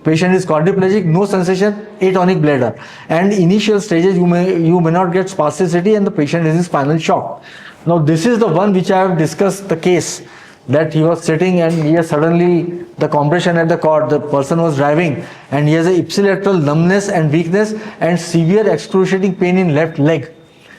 Patient is quadriplegic, no sensation, atonic bladder. And initial stages you may not get spasticity and the patient is in spinal shock. Now this is the one which I have discussed the case, that he was sitting and he has suddenly the compression at the cord, the person was driving and he has a ipsilateral numbness and weakness and severe excruciating pain in left leg.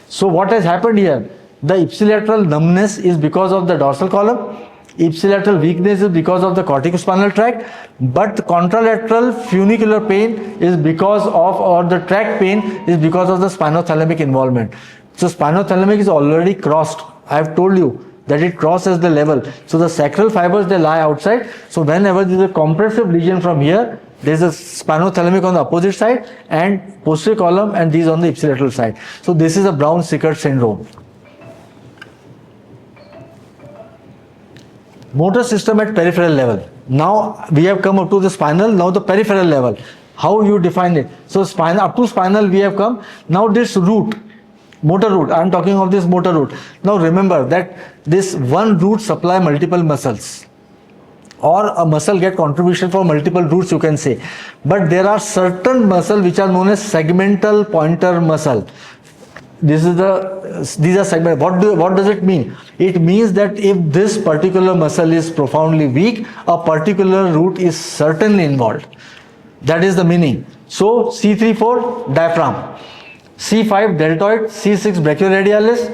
So what has happened here? The ipsilateral numbness is because of the dorsal column, ipsilateral weakness is because of the corticospinal tract, but the contralateral funicular pain is because of, or the tract pain is because of the spinothalamic involvement. So spinothalamic is already crossed. I have told you that it crosses the level. So the sacral fibers, they lie outside. So whenever there is a compressive lesion from here, there is a spinothalamic on the opposite side and posterior column, and these on the ipsilateral side. So this is a Brown-Sequard syndrome. Motor system at peripheral level. Now we have come up to the spinal, now the peripheral level. How you define it? So spinal, up to spinal we have come. Now this root, motor root, I am talking of this motor root. Now remember that this one root supply multiple muscles, or a muscle get contribution from multiple roots, you can say. But there are certain muscle which are known as segmental pointer muscle. These are segment. What does it mean? It means that if this particular muscle is profoundly weak, a particular root is certainly involved. That is the meaning. So C3-4 diaphragm, C5 deltoid, C6 brachioradialis,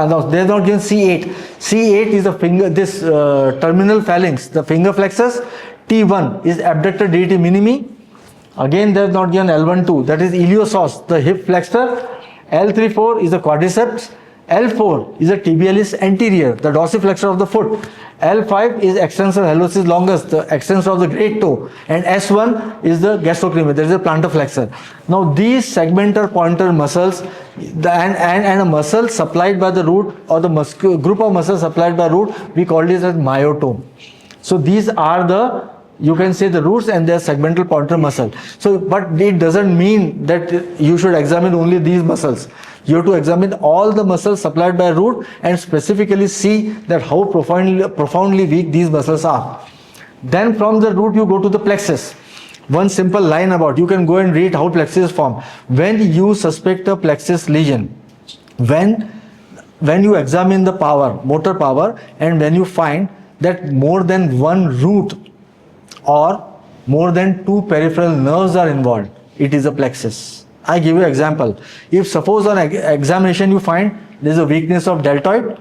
no, they are not given C8. C8 is the finger, this terminal phalanx, the finger flexus. T1 is abductor digiti minimi. Again, they are not given L1-2, that is iliopsoas, the hip flexor. L3-4 is the quadriceps. L4 is the tibialis anterior, the dorsiflexor of the foot. L5 is extensor hallucis longus, the extensor of the great toe. And S1 is the gastrocnemius, that is the plantar flexor. Now these segmental pointer muscles and a muscle supplied by the root, or the group of muscles supplied by root, we call this as myotome. So these are the, you can say, the roots and their segmental pointer muscle. So, but it doesn't mean that you should examine only these muscles. You have to examine all the muscles supplied by root and specifically see that how profoundly weak these muscles are. Then from the root you go to the plexus. One simple line about, you can go and read how plexus form. When you suspect a plexus lesion, when you examine the power, motor power, and when you find that more than one root or more than two peripheral nerves are involved, it is a plexus. I give you an example. If suppose on examination you find there is a weakness of deltoid,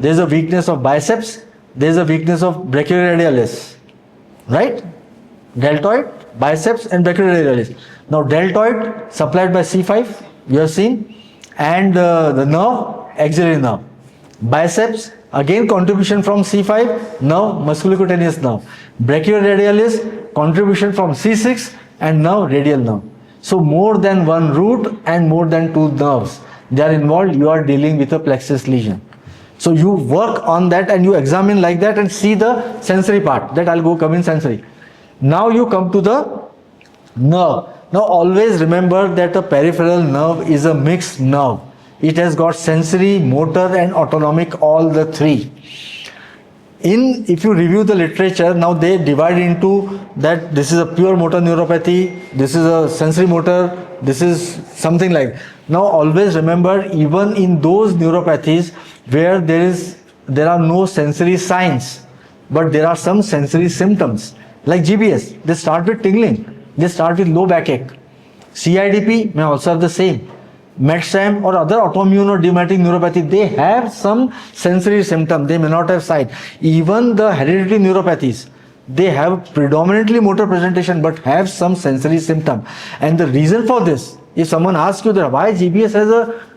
There is a weakness of biceps. There is a weakness of brachioradialis. Right? Deltoid, biceps and brachioradialis. Now deltoid supplied by C5, you have seen, and the nerve, axillary nerve. Biceps, again contribution from C5, nerve, musculocutaneous nerve. Brachioradialis, contribution from C6 and nerve, radial nerve. So more than one root and more than two nerves, they are involved. You are dealing with a plexus lesion. So you work on that and you examine like that and see the sensory part. That I'll come in sensory. Now you come to the nerve. Now always remember that a peripheral nerve is a mixed nerve. It has got sensory, motor and autonomic, all the three. If you review the literature, now they divide into that this is a pure motor neuropathy, this is a sensory motor, this is something like. Now always remember, even in those neuropathies where there are no sensory signs, but there are some sensory symptoms, like GBS, they start with tingling, they start with low backache. CIDP may also have the same. Brainstem or other autoimmune or rheumatic neuropathy, they have some sensory symptom, they may not have sight. Even the hereditary neuropathies, they have predominantly motor presentation but have some sensory symptom. And the reason for this, if someone asks you that why GBS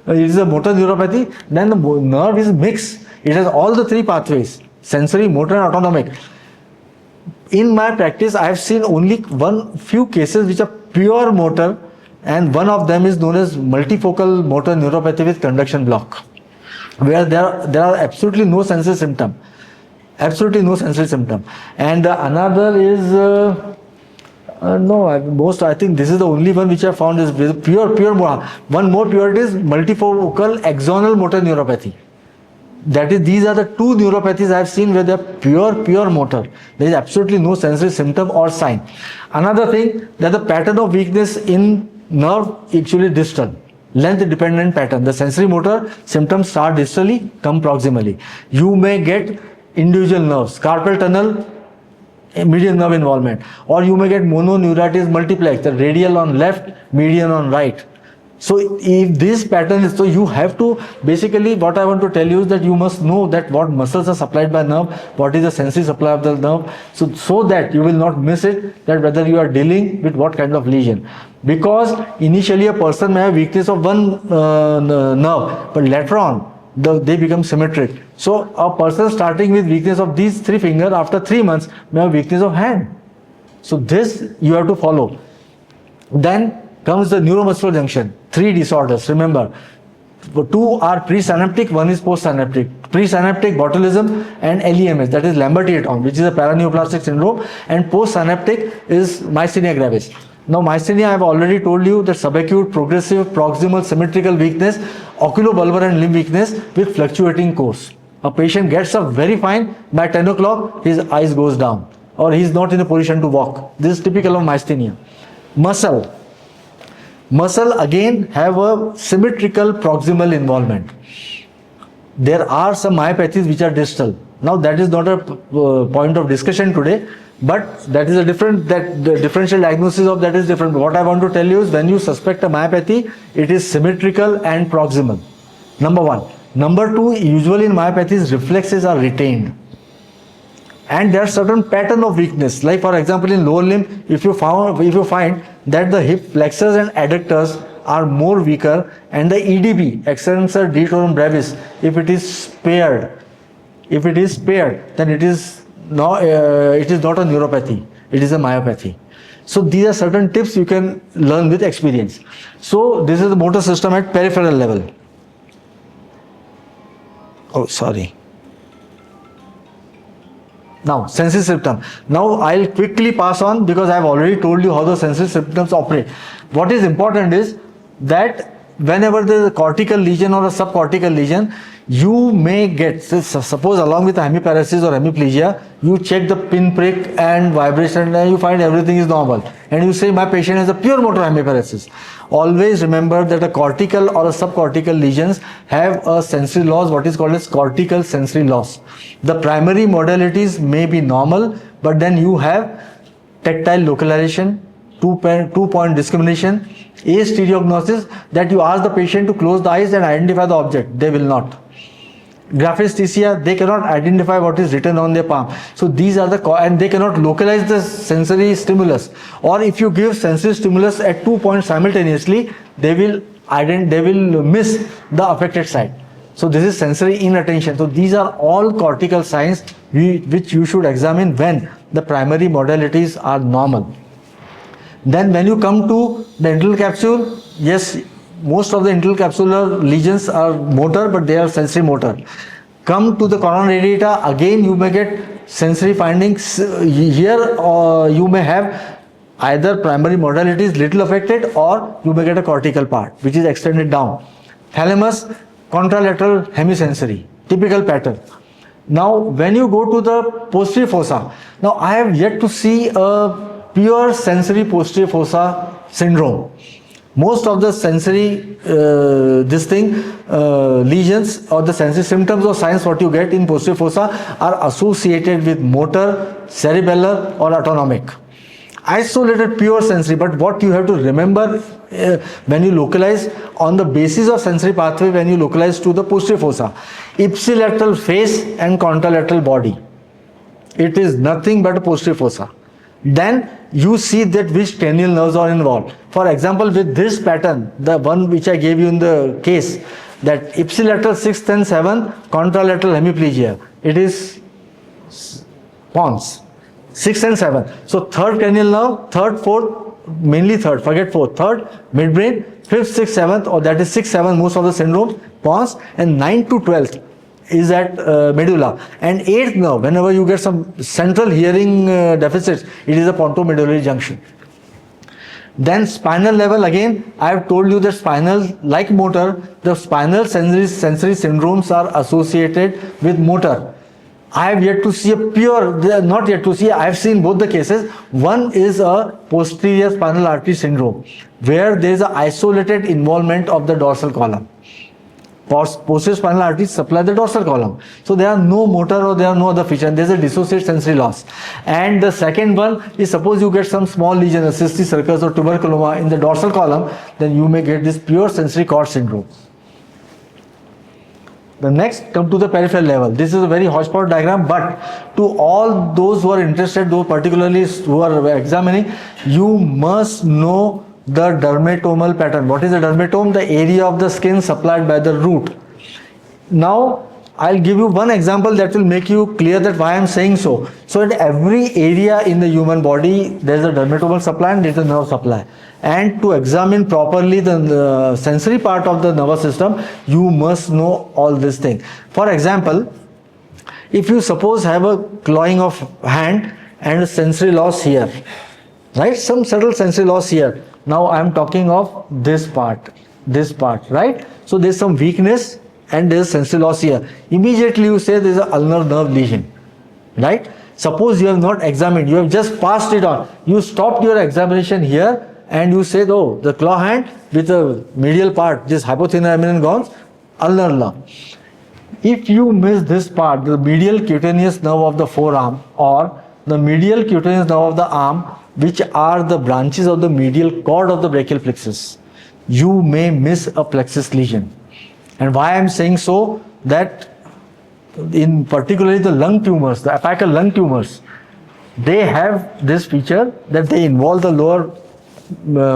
is a motor neuropathy, then the nerve is mixed. It has all the three pathways, sensory, motor and autonomic. In my practice, I have seen only few cases which are pure motor, and one of them is known as multifocal motor neuropathy with conduction block, where there are absolutely no sensory symptom. Absolutely no sensory symptom. And another is, I think this is the only one which I found is pure. One more pure, it is multifocal axonal motor neuropathy. That is, these are the two neuropathies I have seen where they are pure motor. There is absolutely no sensory symptom or sign. Another thing, that the pattern of weakness in nerve actually distal, length dependent pattern. The sensory motor symptoms start distally, come proximally. You may get individual nerves, carpal tunnel, median nerve involvement, or you may get mononeuritis multiplex, the radial on left, median on right. So if this pattern is, so you have to, basically what I want to tell you is that you must know that what muscles are supplied by nerve, what is the sensory supply of the nerve, so that you will not miss it, that whether you are dealing with what kind of lesion. Because initially a person may have weakness of one nerve, but later on they become symmetric. So a person starting with weakness of these three fingers, after 3 months may have weakness of hand. So this you have to follow. Then comes the neuromuscular junction. 3 disorders, remember. 2 are presynaptic, 1 is postsynaptic. Presynaptic, botulism, and LEMS, that is Lambert-Eaton, which is a paraneoplastic syndrome, and postsynaptic is myasthenia gravis. Now myasthenia, I have already told you that subacute, progressive, proximal, symmetrical weakness, oculobulbar and limb weakness with fluctuating course. A patient gets up very fine, by 10 o'clock his eyes goes down, or he is not in a position to walk. This is typical of myasthenia. Muscle again have a symmetrical proximal involvement. There are some myopathies which are distal. Now that is not a point of discussion today, but that is a different, that the differential diagnosis of that is different. What I want to tell you is, when you suspect a myopathy, it is symmetrical and proximal. Number 1. Number 2, usually in myopathies reflexes are retained. And there are certain pattern of weakness, like for example in lower limb, if you find that the hip flexors and adductors are more weaker, and the EDB, extensor digitorum brevis, if it is spared, then it is not a neuropathy, it is a myopathy. So these are certain tips you can learn with experience. So this is the motor system at peripheral level. Oh, sorry. Now, sensory symptom. Now, I'll quickly pass on because I've already told you how the sensory symptoms operate. What is important is that whenever there is a cortical lesion or a subcortical lesion, you may get, suppose along with hemiparesis or hemiplegia, you check the pinprick and vibration and you find everything is normal. And you say, my patient has a pure motor hemiparesis. Always remember that a cortical or a subcortical lesions have a sensory loss, what is called as cortical sensory loss. The primary modalities may be normal, but then you have tactile localization, two-point discrimination, astereognosis, that you ask the patient to close the eyes and identify the object. They will not. Graphesthesia, they cannot identify what is written on their palm. So these are and they cannot localize the sensory stimulus. Or if you give sensory stimulus at 2 points simultaneously, they will miss the affected side. So this is sensory inattention. So these are all cortical signs which you should examine when the primary modalities are normal. Then when you come to the internal capsule, yes, most of the intercapsular lesions are motor, but they are sensory motor. Come to the coronary radiata, again you may get sensory findings. Here you may have either primary modalities little affected, or you may get a cortical part which is extended down. Thalamus, contralateral hemisensory, typical pattern. Now when you go to the posterior fossa, now I have yet to see a pure sensory posterior fossa syndrome. Most of the sensory lesions or the sensory symptoms or signs what you get in posterior fossa are associated with motor, cerebellar or autonomic. Isolated pure sensory, but what you have to remember when you localize on the basis of sensory pathway, when you localize to the posterior fossa, ipsilateral face and contralateral body. It is nothing but a posterior fossa. Then you see that which cranial nerves are involved. For example, with this pattern, the one which I gave you in the case, that ipsilateral 6th and 7th, contralateral hemiplegia, it is pons, 6th and 7th. So third cranial nerve, third, fourth, mainly third, forget fourth, third, midbrain, 5th, 6th, 7th, or that is 6th, 7th, most of the syndromes, pons, and 9th to 12th is at medulla, and 8th nerve, whenever you get some central hearing deficits, it is a pontomedullary junction. Then spinal level, again I have told you that spinal, like motor, the spinal sensory syndromes are associated with motor. I have yet to see a pure, not yet to see, I have seen both the cases. One is a posterior spinal artery syndrome, where there is an isolated involvement of the dorsal column. Posterior spinal arteries supply the dorsal column. So there are no motor or there are no other feature. There is a dissociated sensory loss. And the second one is, suppose you get some small lesion, a cystic circus or tuberculoma in the dorsal column, then you may get this pure sensory cord syndrome. The next, come to the peripheral level. This is a very hodgepodge diagram, but to all those who are interested, those particularly who are examining, you must know the dermatomal pattern. What is a dermatome? The area of the skin supplied by the root. Now I'll give you one example that will make you clear that why I'm saying so. So in every area in the human body, there is a dermatomal supply and there is a nerve supply. And to examine properly the sensory part of the nervous system, you must know all these things. For example, if you suppose have a clawing of hand and a sensory loss here, right? Some subtle sensory loss here. Now I am talking of this part, right? So there is some weakness and there is sensory loss here. Immediately you say there is an ulnar nerve lesion, right? Suppose you have not examined, you have just passed it on. You stopped your examination here and you said, oh, the claw hand with the medial part, this hypothenar eminent gons, ulnar nerve. If you miss this part, the medial cutaneous nerve of the forearm or the medial cutaneous nerve of the arm, which are the branches of the medial cord of the brachial plexus, you may miss a plexus lesion. And why I am saying so, that in particularly the lung tumors, the apical lung tumors, they have this feature that they involve the lower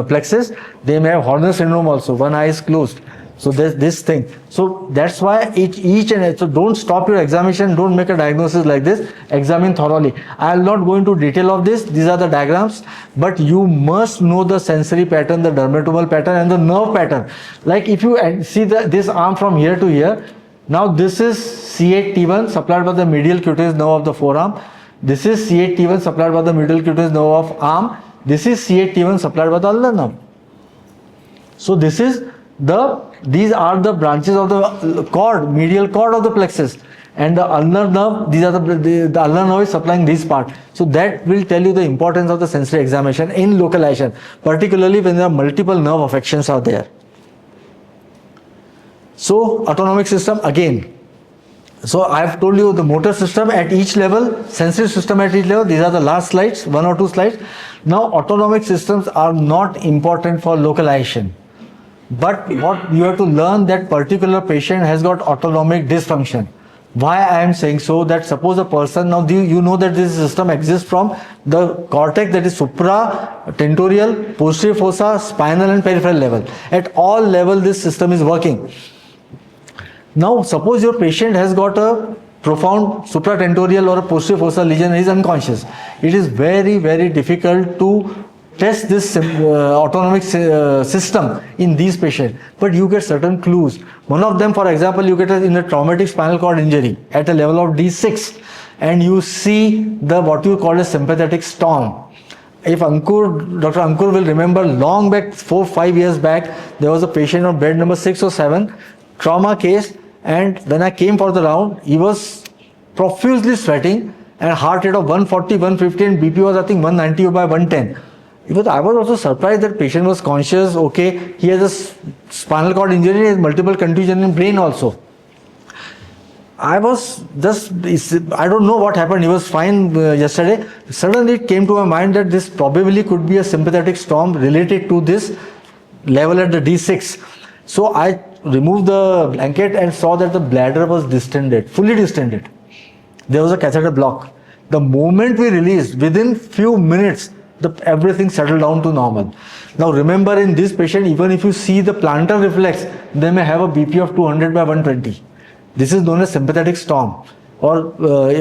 plexus. They may have Horner syndrome also, one eye is closed. So there's this thing. So that's why each and so don't stop your examination, don't make a diagnosis like this, examine thoroughly. I will not go into detail of this, these are the diagrams, but you must know the sensory pattern, the dermatomal pattern and the nerve pattern. Like if you see this arm from here to here, now this is C8T1 supplied by the medial cutaneous nerve of the forearm, this is C8T1 supplied by the medial cutaneous nerve of arm, this is C8T1 supplied by the ulnar nerve. So these are the branches of the cord, medial cord of the plexus, and the ulnar nerve, these are the ulnar nerve is supplying this part. So that will tell you the importance of the sensory examination in localization, particularly when there are multiple nerve affections are there. So autonomic system again. So I have told you the motor system at each level, sensory system at each level. These are the last slides, 1 or 2 slides. Now autonomic systems are not important for localization. But what you have to learn, that particular patient has got autonomic dysfunction. Why I am saying so? That suppose a person, now you know that this system exists from the cortex, that is supratentorial, posterior fossa, spinal and peripheral level. At all level this system is working. Now suppose your patient has got a profound supratentorial or a posterior fossa lesion and is unconscious. It is very, very difficult to test this autonomic system in these patients, but you get certain clues. One of them, for example, you get in a traumatic spinal cord injury at a level of D6, and you see the what you call a sympathetic storm. If Dr. Ankur will remember, long back, 4-5 years back, there was a patient on bed number 6 or 7, trauma case, and when I came for the round, he was profusely sweating and heart rate of 140, 150, and BP was I think 190 by 110. I was also surprised that patient was conscious, okay, he has a spinal cord injury, he has multiple contusion in brain also. I was just, I don't know what happened, he was fine yesterday. Suddenly it came to my mind that this probably could be a sympathetic storm related to this level at the D6. So I removed the blanket and saw that the bladder was distended, fully distended. There was a catheter block. The moment we released, within few minutes, everything settled down to normal. Now remember, in this patient, even if you see the plantar reflex, they may have a BP of 200 by 120. This is known as sympathetic storm. Or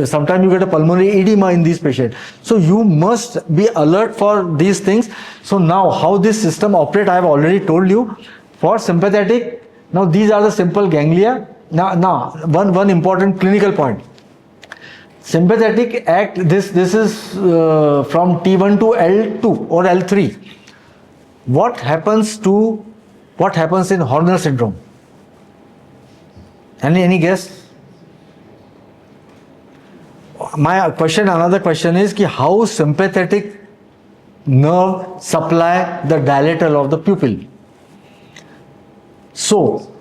sometimes you get a pulmonary edema in these patients. So you must be alert for these things. So now how this system operates, I have already told you. For sympathetic, now these are the simple ganglia. Now one important clinical point. Sympathetic act, this is from T1 to L2 or L3. What happens in Horner syndrome? Any guess? Another question is how sympathetic nerve supply the dilatal of the pupil. So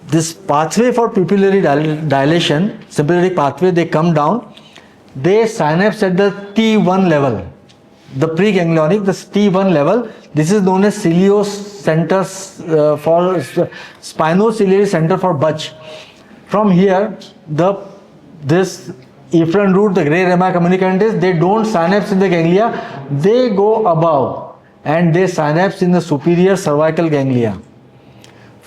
this pathway for pupillary dilation, sympathetic pathway, they come down, they synapse at the T1 level, the preganglionic, the T1 level. This is known as ciliary center for spinociliary center for Butch. From here, this efferent root, the gray rama communicantis, they don't synapse in the ganglia, they go above and they synapse in the superior cervical ganglia.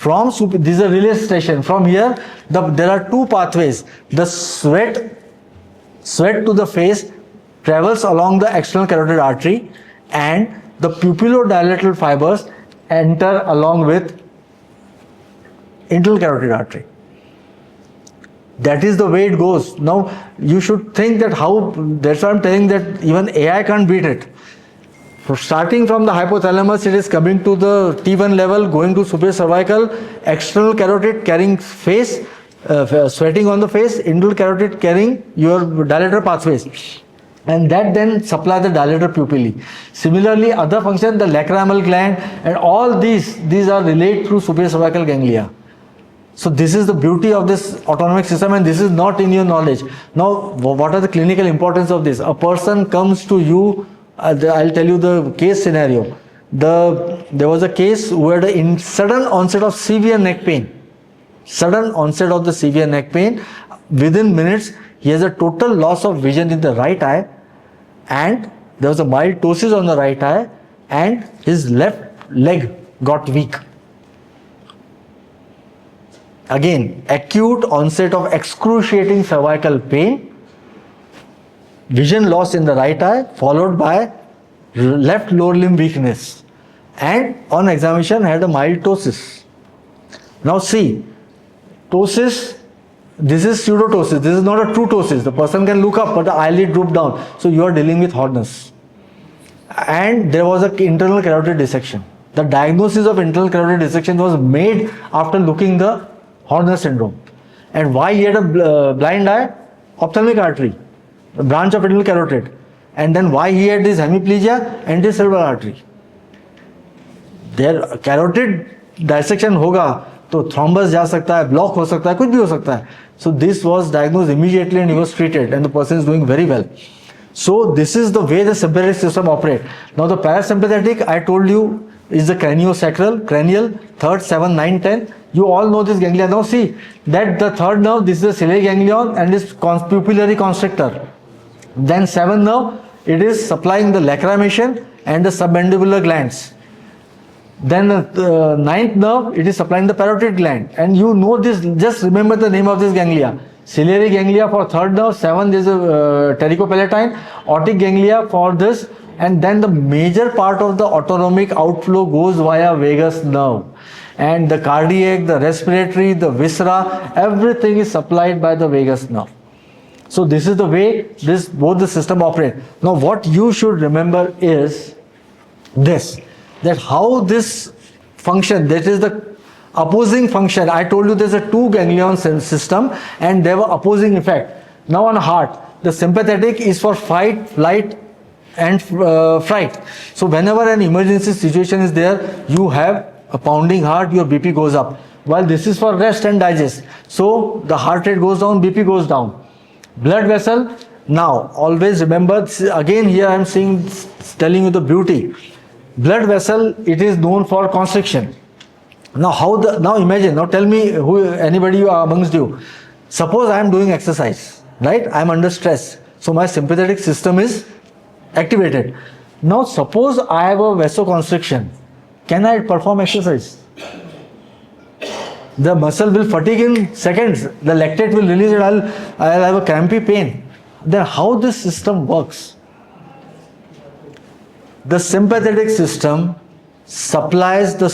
This is a relay station. From here, there are two pathways. The sweat to the face travels along the external carotid artery, and the pupillodilateral fibers enter along with internal carotid artery. That is the way it goes. Now, you should think that that's why I'm telling that even AI can't beat it. Starting from the hypothalamus, it is coming to the T1 level, going to superior cervical, external carotid carrying face, sweating on the face, internal carotid carrying your dilator pathways, and that then supply the dilator pupillae. Similarly, other functions, the lacrimal gland and all these are relayed through superior cervical ganglia. So this is the beauty of this autonomic system, and this is not in your knowledge. Now, what are the clinical importance of this? A person comes to you, I'll tell you the case scenario. There was a case where the sudden onset of severe neck pain. Sudden onset of the severe neck pain. Within minutes, he has a total loss of vision in the right eye, and there was a mild ptosis on the right eye, and his left leg got weak. Again, acute onset of excruciating cervical pain, vision loss in the right eye, followed by left lower limb weakness, and on examination had a mild ptosis. Now see, ptosis, this is pseudotosis, this is not a true ptosis. The person can look up but the eyelid drooped down, so you are dealing with Horner's. And there was an internal carotid dissection. The diagnosis of internal carotid dissection was made after looking the Horner syndrome. And why he had a blind eye? Ophthalmic artery, the branch of internal carotid. And then why he had this hemiplegia? Antecerebral artery. There carotid dissection होगा तो thrombus जा सकता है, block हो सकता है, कुछ भी हो सकता है. So this was diagnosed immediately and he was treated, and the person is doing very well. So this is the way the sympathetic system operates. Now the parasympathetic, I told you, is the craniosacral, cranial, third, 7, 9, 10. You all know this ganglia. Now see that the third nerve, this is the ciliary ganglion and this pupillary constrictor. Then 7th nerve, it is supplying the lacrimation and the submandibular glands. Then the 9th nerve, it is supplying the parotid gland. And you know this, just remember the name of this ganglia. Ciliary ganglia for third nerve, 7th is a pterygopalatine, otic ganglia for this, and then the major part of the autonomic outflow goes via vagus nerve. And the cardiac, the respiratory, the viscera, everything is supplied by the vagus nerve. So this is the way both the system operate. Now what you should remember is this, that how this function, that is the opposing function. I told you there's a two ganglion system and they have an opposing effect. Now on heart, the sympathetic is for fight, flight and fright. So whenever an emergency situation is there, you have a pounding heart, your BP goes up. While this is for rest and digest. So the heart rate goes down, BP goes down. Blood vessel, now always remember, again here I am telling you the beauty. Blood vessel, it is known for constriction. Now imagine, now tell me anybody amongst you. Suppose I am doing exercise, right? I am under stress. So my sympathetic system is activated. Now suppose I have a vasoconstriction. Can I perform exercise? The muscle will fatigue in seconds. The lactate will release it. I'll have a crampy pain. Then how this system works? The sympathetic system supplies the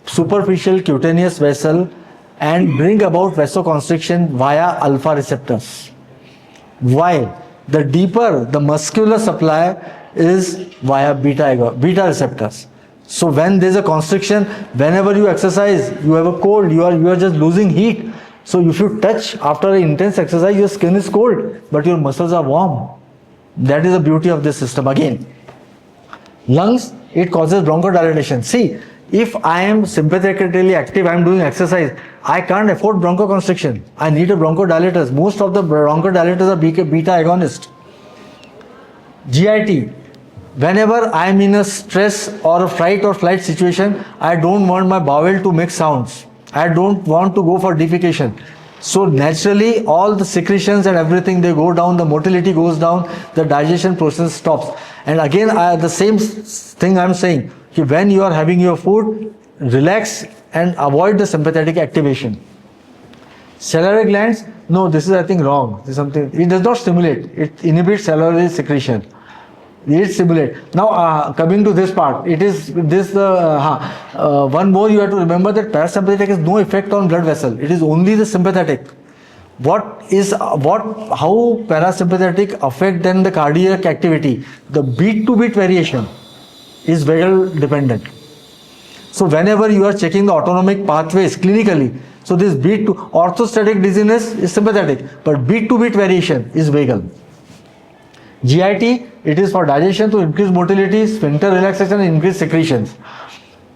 superficial cutaneous vessel and bring about vasoconstriction via alpha receptors. While the deeper the muscular supply is via beta receptors. So when there is a constriction, whenever you exercise, you have a cold, you are just losing heat. So if you touch after an intense exercise, your skin is cold, but your muscles are warm. That is the beauty of this system again. Lungs, it causes bronchodilation. See, if I am sympathetically active, I am doing exercise, I can't afford bronchoconstriction. I need a bronchodilators. Most of the bronchodilators are beta agonist. GIT, whenever I am in a stress or a fright or flight situation, I don't want my bowel to make sounds. I don't want to go for defecation. So naturally all the secretions and everything, they go down, the motility goes down, the digestion process stops. And again, the same thing I am saying, when you are having your food, relax and avoid the sympathetic activation. Salivary glands, no, this is I think wrong. This is something, it does not stimulate, it inhibits salivary secretion. It stimulates. Now coming to this part, it is this one more you have to remember, that parasympathetic has no effect on blood vessel. It is only the sympathetic. How parasympathetic affect then the cardiac activity? The beat to beat variation is vagal dependent. So whenever you are checking the autonomic pathways clinically, so this beat to orthostatic dizziness is sympathetic, but beat to beat variation is vagal. GIT, it is for digestion to increase motility, sphincter relaxation and increase secretions.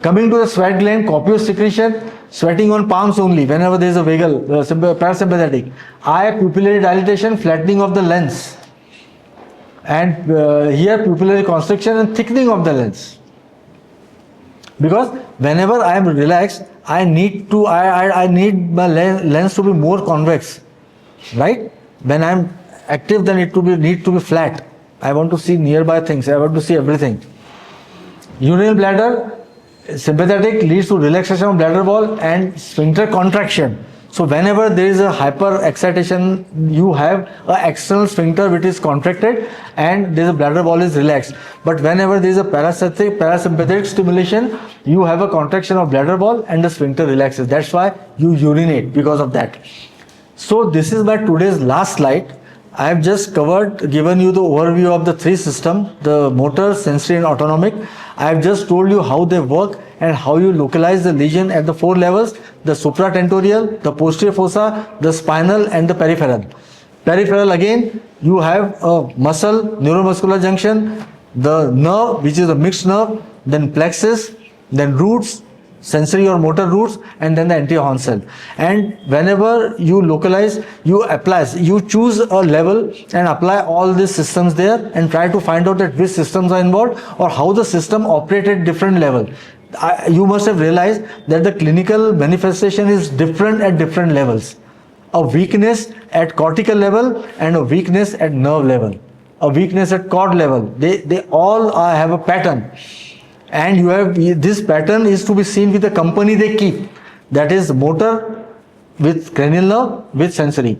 Coming to the sweat gland, copious secretion, sweating on palms only whenever there is a vagal, parasympathetic. Eye, pupillary dilatation, flattening of the lens. And here pupillary constriction and thickening of the lens. Because whenever I am relaxed, I need my lens to be more convex, right? When I am active, then it need to be flat. I want to see nearby things. I want to see everything. Urinary bladder, sympathetic leads to relaxation of bladder wall and sphincter contraction. So whenever there is a hyper excitation, you have an external sphincter which is contracted and there is a bladder wall is relaxed. But whenever there is a parasympathetic stimulation, you have a contraction of bladder wall and the sphincter relaxes. That's why you urinate, because of that. So this is my today's last slide. I have just given you the overview of the three systems, the motor, sensory and autonomic. I have just told you how they work and how you localize the lesion at the 4 levels, the supratentorial, the posterior fossa, the spinal and the peripheral. Peripheral again, you have a muscle, neuromuscular junction, the nerve which is a mixed nerve, then plexus, then roots, sensory or motor roots, and then the anterior horn cell. And whenever you localize, you choose a level and apply all these systems there and try to find out that which systems are involved or how the system operates at different level. You must have realized that the clinical manifestation is different at different levels. A weakness at cortical level and a weakness at nerve level. A weakness at cord level. They all have a pattern. And you have this pattern is to be seen with the company they keep. That is motor with cranial nerve with sensory.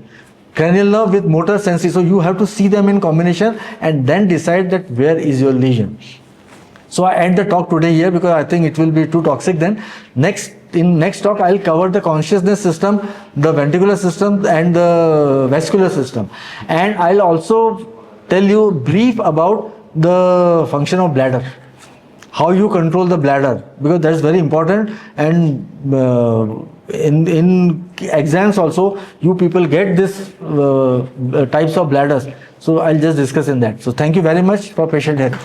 Cranial nerve with motor sensory. So you have to see them in combination and then decide that where is your lesion. So I end the talk today here because I think it will be too toxic then. In next talk I'll cover the consciousness system, the ventricular system and the vascular system. And I'll also tell you brief about the function of bladder. How you control the bladder, because that's very important. And in exams also you people get this types of bladders. So I'll just discuss in that. So thank you very much for patient hearing.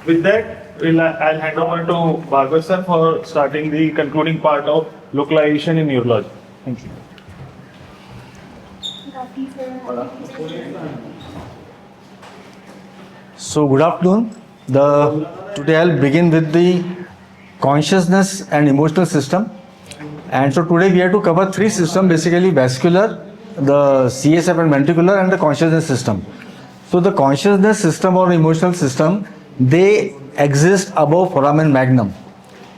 With that, I'll hand over to Bhagwat sir for starting the concluding part of localization in neurology. Thank you. So good afternoon. Today I'll begin with the consciousness and emotional system. And so today we have to cover three systems, basically vascular, the CSF and ventricular, and the consciousness system. So the consciousness system or emotional system, they exist above foramen magnum.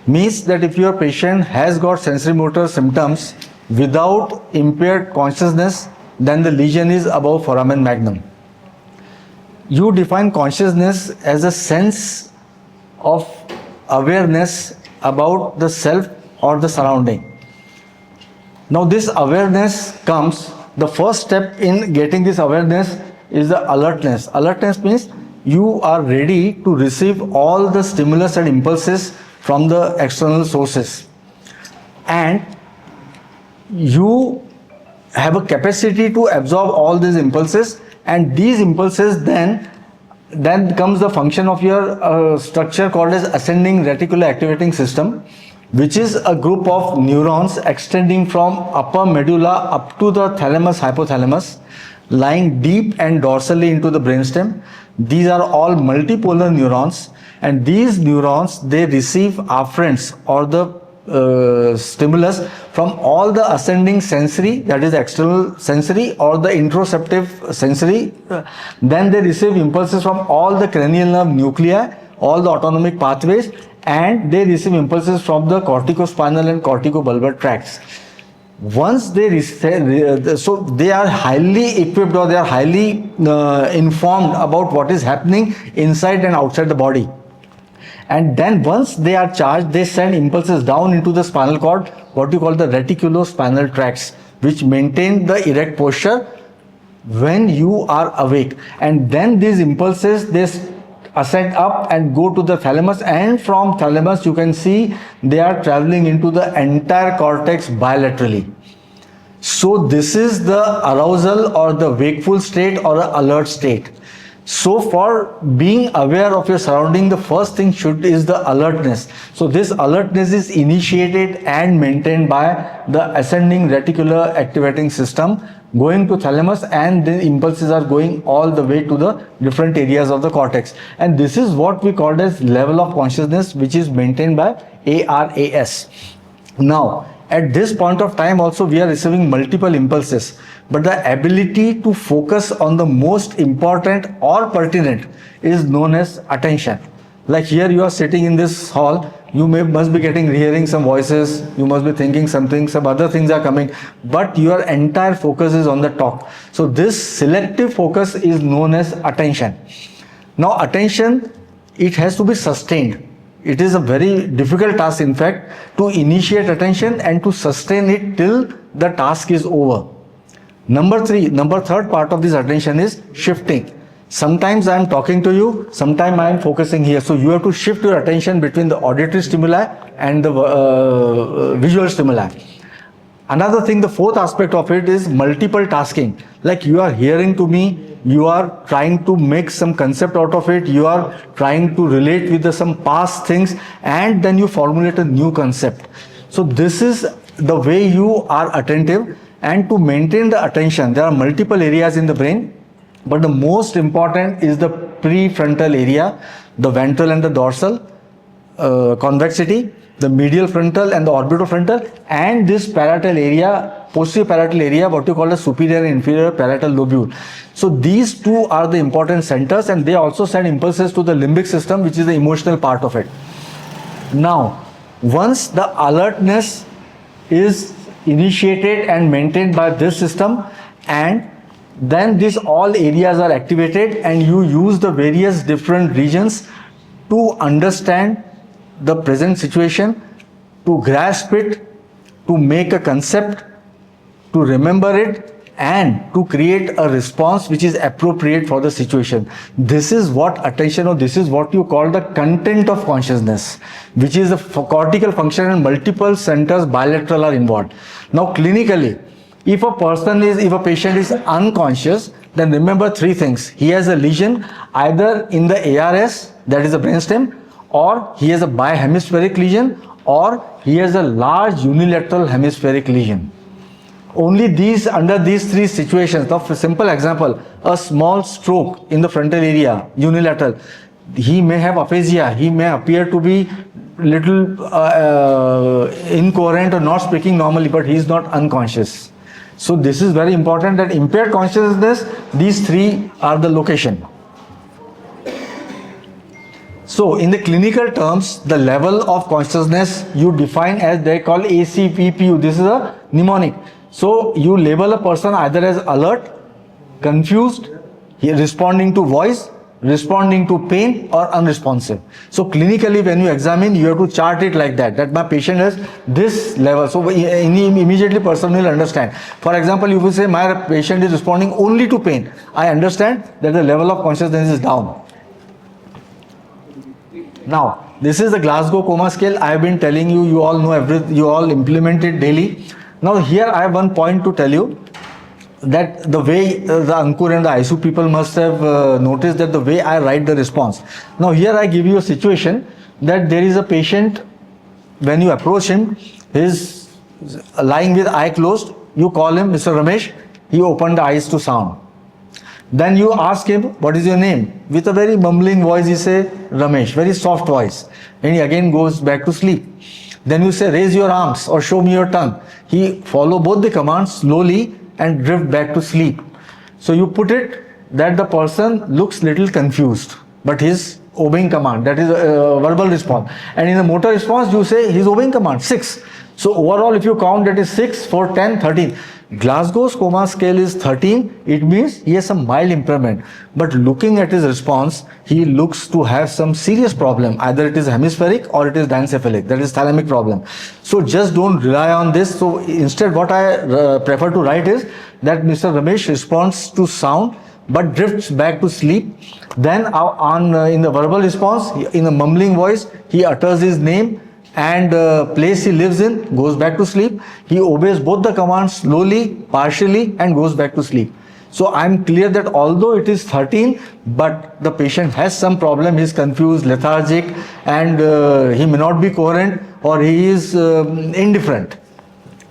Means that if your patient has got sensory motor symptoms without impaired consciousness, then the lesion is above foramen magnum. You define consciousness as a sense of awareness about the self or the surrounding. Now this awareness comes, the first step in getting this awareness is the alertness. Alertness means you are ready to receive all the stimulus and impulses from the external sources. And you have a capacity to absorb all these impulses, and these impulses then comes the function of your structure called as ascending reticular activating system, which is a group of neurons extending from upper medulla up to the thalamus hypothalamus, lying deep and dorsally into the brainstem. These are all multipolar neurons, and these neurons, they receive afferents or the stimulus from all the ascending sensory, that is external sensory, or the interoceptive sensory. Then they receive impulses from all the cranial nerve nuclei, all the autonomic pathways, and they receive impulses from the corticospinal and corticobulbar tracts. Once they receive, so they are highly equipped, or they are highly informed about what is happening inside and outside the body. And then once they are charged, they send impulses down into the spinal cord, what you call the reticulospinal tracts, which maintain the erect posture when you are awake. And then these impulses, they ascend up and go to the thalamus, and from thalamus you can see they are traveling into the entire cortex bilaterally. So this is the arousal or the wakeful state or the alert state. So for being aware of your surrounding, the first thing is the alertness. So this alertness is initiated and maintained by the ascending reticular activating system going to thalamus, and the impulses are going all the way to the different areas of the cortex. And this is what we call as level of consciousness, which is maintained by ARAS. Now, at this point of time also we are receiving multiple impulses, but the ability to focus on the most important or pertinent is known as attention. Like here you are sitting in this hall, you must be hearing some voices, you must be thinking something, some other things are coming, but your entire focus is on the talk. So this selective focus is known as attention. Now attention, it has to be sustained. It is a very difficult task, in fact, to initiate attention and to sustain it till the task is over. Third part of this attention is shifting. Sometimes I am talking to you, sometimes I am focusing here. So you have to shift your attention between the auditory stimuli and the visual stimuli. Another thing, the fourth aspect of it is multiple tasking. Like you are hearing to me, you are trying to make some concept out of it, you are trying to relate with some past things, and then you formulate a new concept. So this is the way you are attentive. And to maintain the attention, there are multiple areas in the brain, but the most important is the prefrontal area, the ventral and the dorsal. convexity, the medial frontal and the orbitofrontal, and this parietal area, posterior parietal area, what you call the superior and inferior parietal lobule. So these two are the important centers, and they also send impulses to the limbic system, which is the emotional part of it. Now, once the alertness is initiated and maintained by this system, and then these all areas are activated, and you use the various different regions to understand the present situation, to grasp it, to make a concept, to remember it, and to create a response which is appropriate for the situation. This is what attention, or this is what you call the content of consciousness, which is the cortical function, and multiple centers bilateral are involved. Now clinically, if a patient is unconscious, then remember three things. He has a lesion either in the ARS, that is the brainstem, or he has a bihemispheric lesion, or he has a large unilateral hemispheric lesion. Only these, under these three situations, the simple example, a small stroke in the frontal area, unilateral, he may have aphasia, he may appear to be little incoherent or not speaking normally, but he is not unconscious. So this is very important, that impaired consciousness, these three are the location. So in the clinical terms, the level of consciousness you define as, they call ACPPU. This is a mnemonic. So you label a person either as alert, confused, he is responding to voice, responding to pain, or unresponsive. So clinically, when you examine, you have to chart it like that, that my patient has this level. So immediately person will understand. For example, you will say my patient is responding only to pain. I understand that the level of consciousness is down. Now, this is the Glasgow Coma Scale. I have been telling you, you all know you all implement it daily. Now here I have one point to tell you, that the way the Ankur and the ICU people must have noticed that the way I write the response. Now here I give you a situation that there is a patient, when you approach him, he is lying with eye closed, you call him Mr. Ramesh, he opened the eyes to sound. Then you ask him, what is your name? With a very mumbling voice, he say, Ramesh, very soft voice. And he again goes back to sleep. Then you say, raise your arms or show me your tongue. He follow both the commands slowly and drift back to sleep. So you put it that the person looks little confused, but he's obeying command. That is a verbal response. And in the motor response, you say he's obeying command, 6. So overall, if you count, that is 6, 4, 10, 13. Glasgow's coma scale is 13. It means he has some mild impairment. But looking at his response, he looks to have some serious problem. Either it is hemispheric or it is diencephalic. That is thalamic problem. So just don't rely on this. So instead, what I prefer to write is that Mr. Ramesh responds to sound but drifts back to sleep. Then in the verbal response, in a mumbling voice, he utters his name and place he lives in, goes back to sleep. He obeys both the commands slowly, partially, and goes back to sleep. So I'm clear that although it is 13, but the patient has some problem, he is confused, lethargic, and he may not be coherent, or he is indifferent.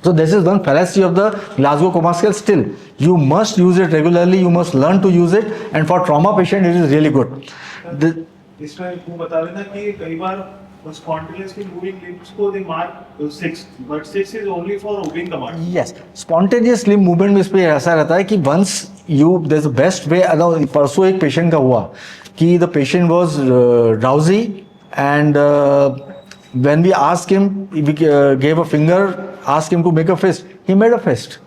So this is one fallacy of the Glasgow Coma Scale. Still, you must use it regularly, you must learn to use it, and for trauma patient it is really good. इसमें वो बता देना कि कई बार spontaneously moving limbs को they mark 6, but 6 is only for obeying command. Yes, spontaneous limb movement में इस पे ऐसा रहता है कि once you, there's the best way. परसों एक patient का हुआ कि the patient was drowsy, and when we asked him, we gave a finger, asked him to make a fist, he made a fist.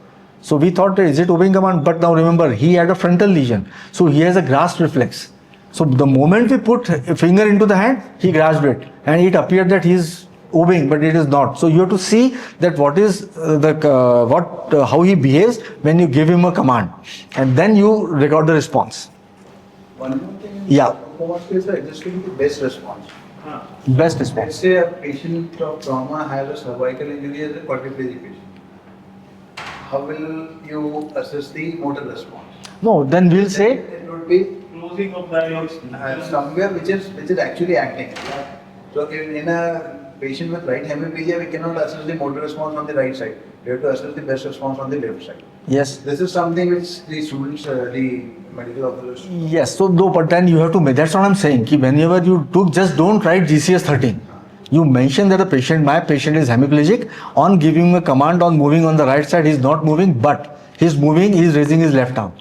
So we thought, is it obeying command? But now remember, he had a frontal lesion, so he has a grasp reflex. So the moment we put a finger into the hand, he grasped it, and it appeared that he is obeying, but it is not. So you have to see that what is how he behaves when you give him a command, and then you record the response. One more thing. Yeah. What is the existing best response? Best response. Let's say a patient of trauma has a cervical injury as a quadriplegic patient. How will you assess the motor response? No, then we'll say It would be Closing of the eyes. somewhere which is actually acting. So in a patient with right hemiplegia, we cannot assess the motor response on the right side. We have to assess the best response on the left side. yes. This is something which the students, the medical officers. Yes, so though, but then you have to make, that's what I'm saying, कि whenever you do, just don't write GCS 13. You mention that my patient is hemiplegic. On giving him a command on moving on the right side, he's not moving, but he's moving, he's raising his left arm.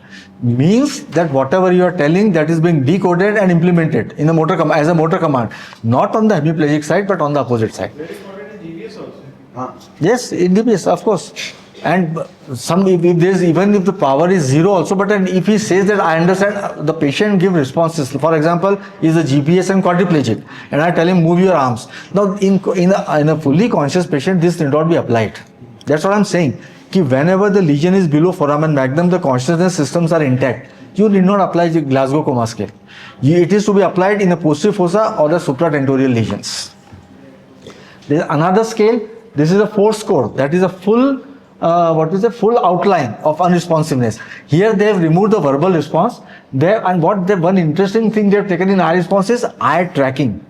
Means that whatever you are telling, that is being decoded and implemented in a as a motor command, not on the hemiplegic side, but on the opposite side. Yes, in DBS, of course. And if there's, even if the power is 0 also, but if he says that I understand, the patient give responses. For example, is a GPS and quadriplegic, and I tell him move your arms. Now in a fully conscious patient, this need not be applied. That's what I'm saying. Whenever the lesion is below foramen magnum, the consciousness systems are intact. You need not apply the Glasgow Coma Scale. It is to be applied in the posterior fossa or the supratentorial lesions. There is another scale. This is a 4 score. That is a full full outline of unresponsiveness. Here they have removed the verbal response. One interesting thing they have taken in eye response is eye tracking.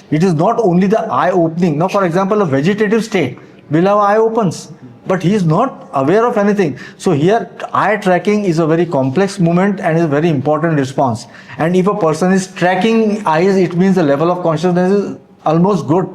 It is not only the eye opening. Now, for example, a vegetative state will have eye opens, but he is not aware of anything. So here eye tracking is a very complex movement and is a very important response. And if a person is tracking eyes, it means the level of consciousness is almost good.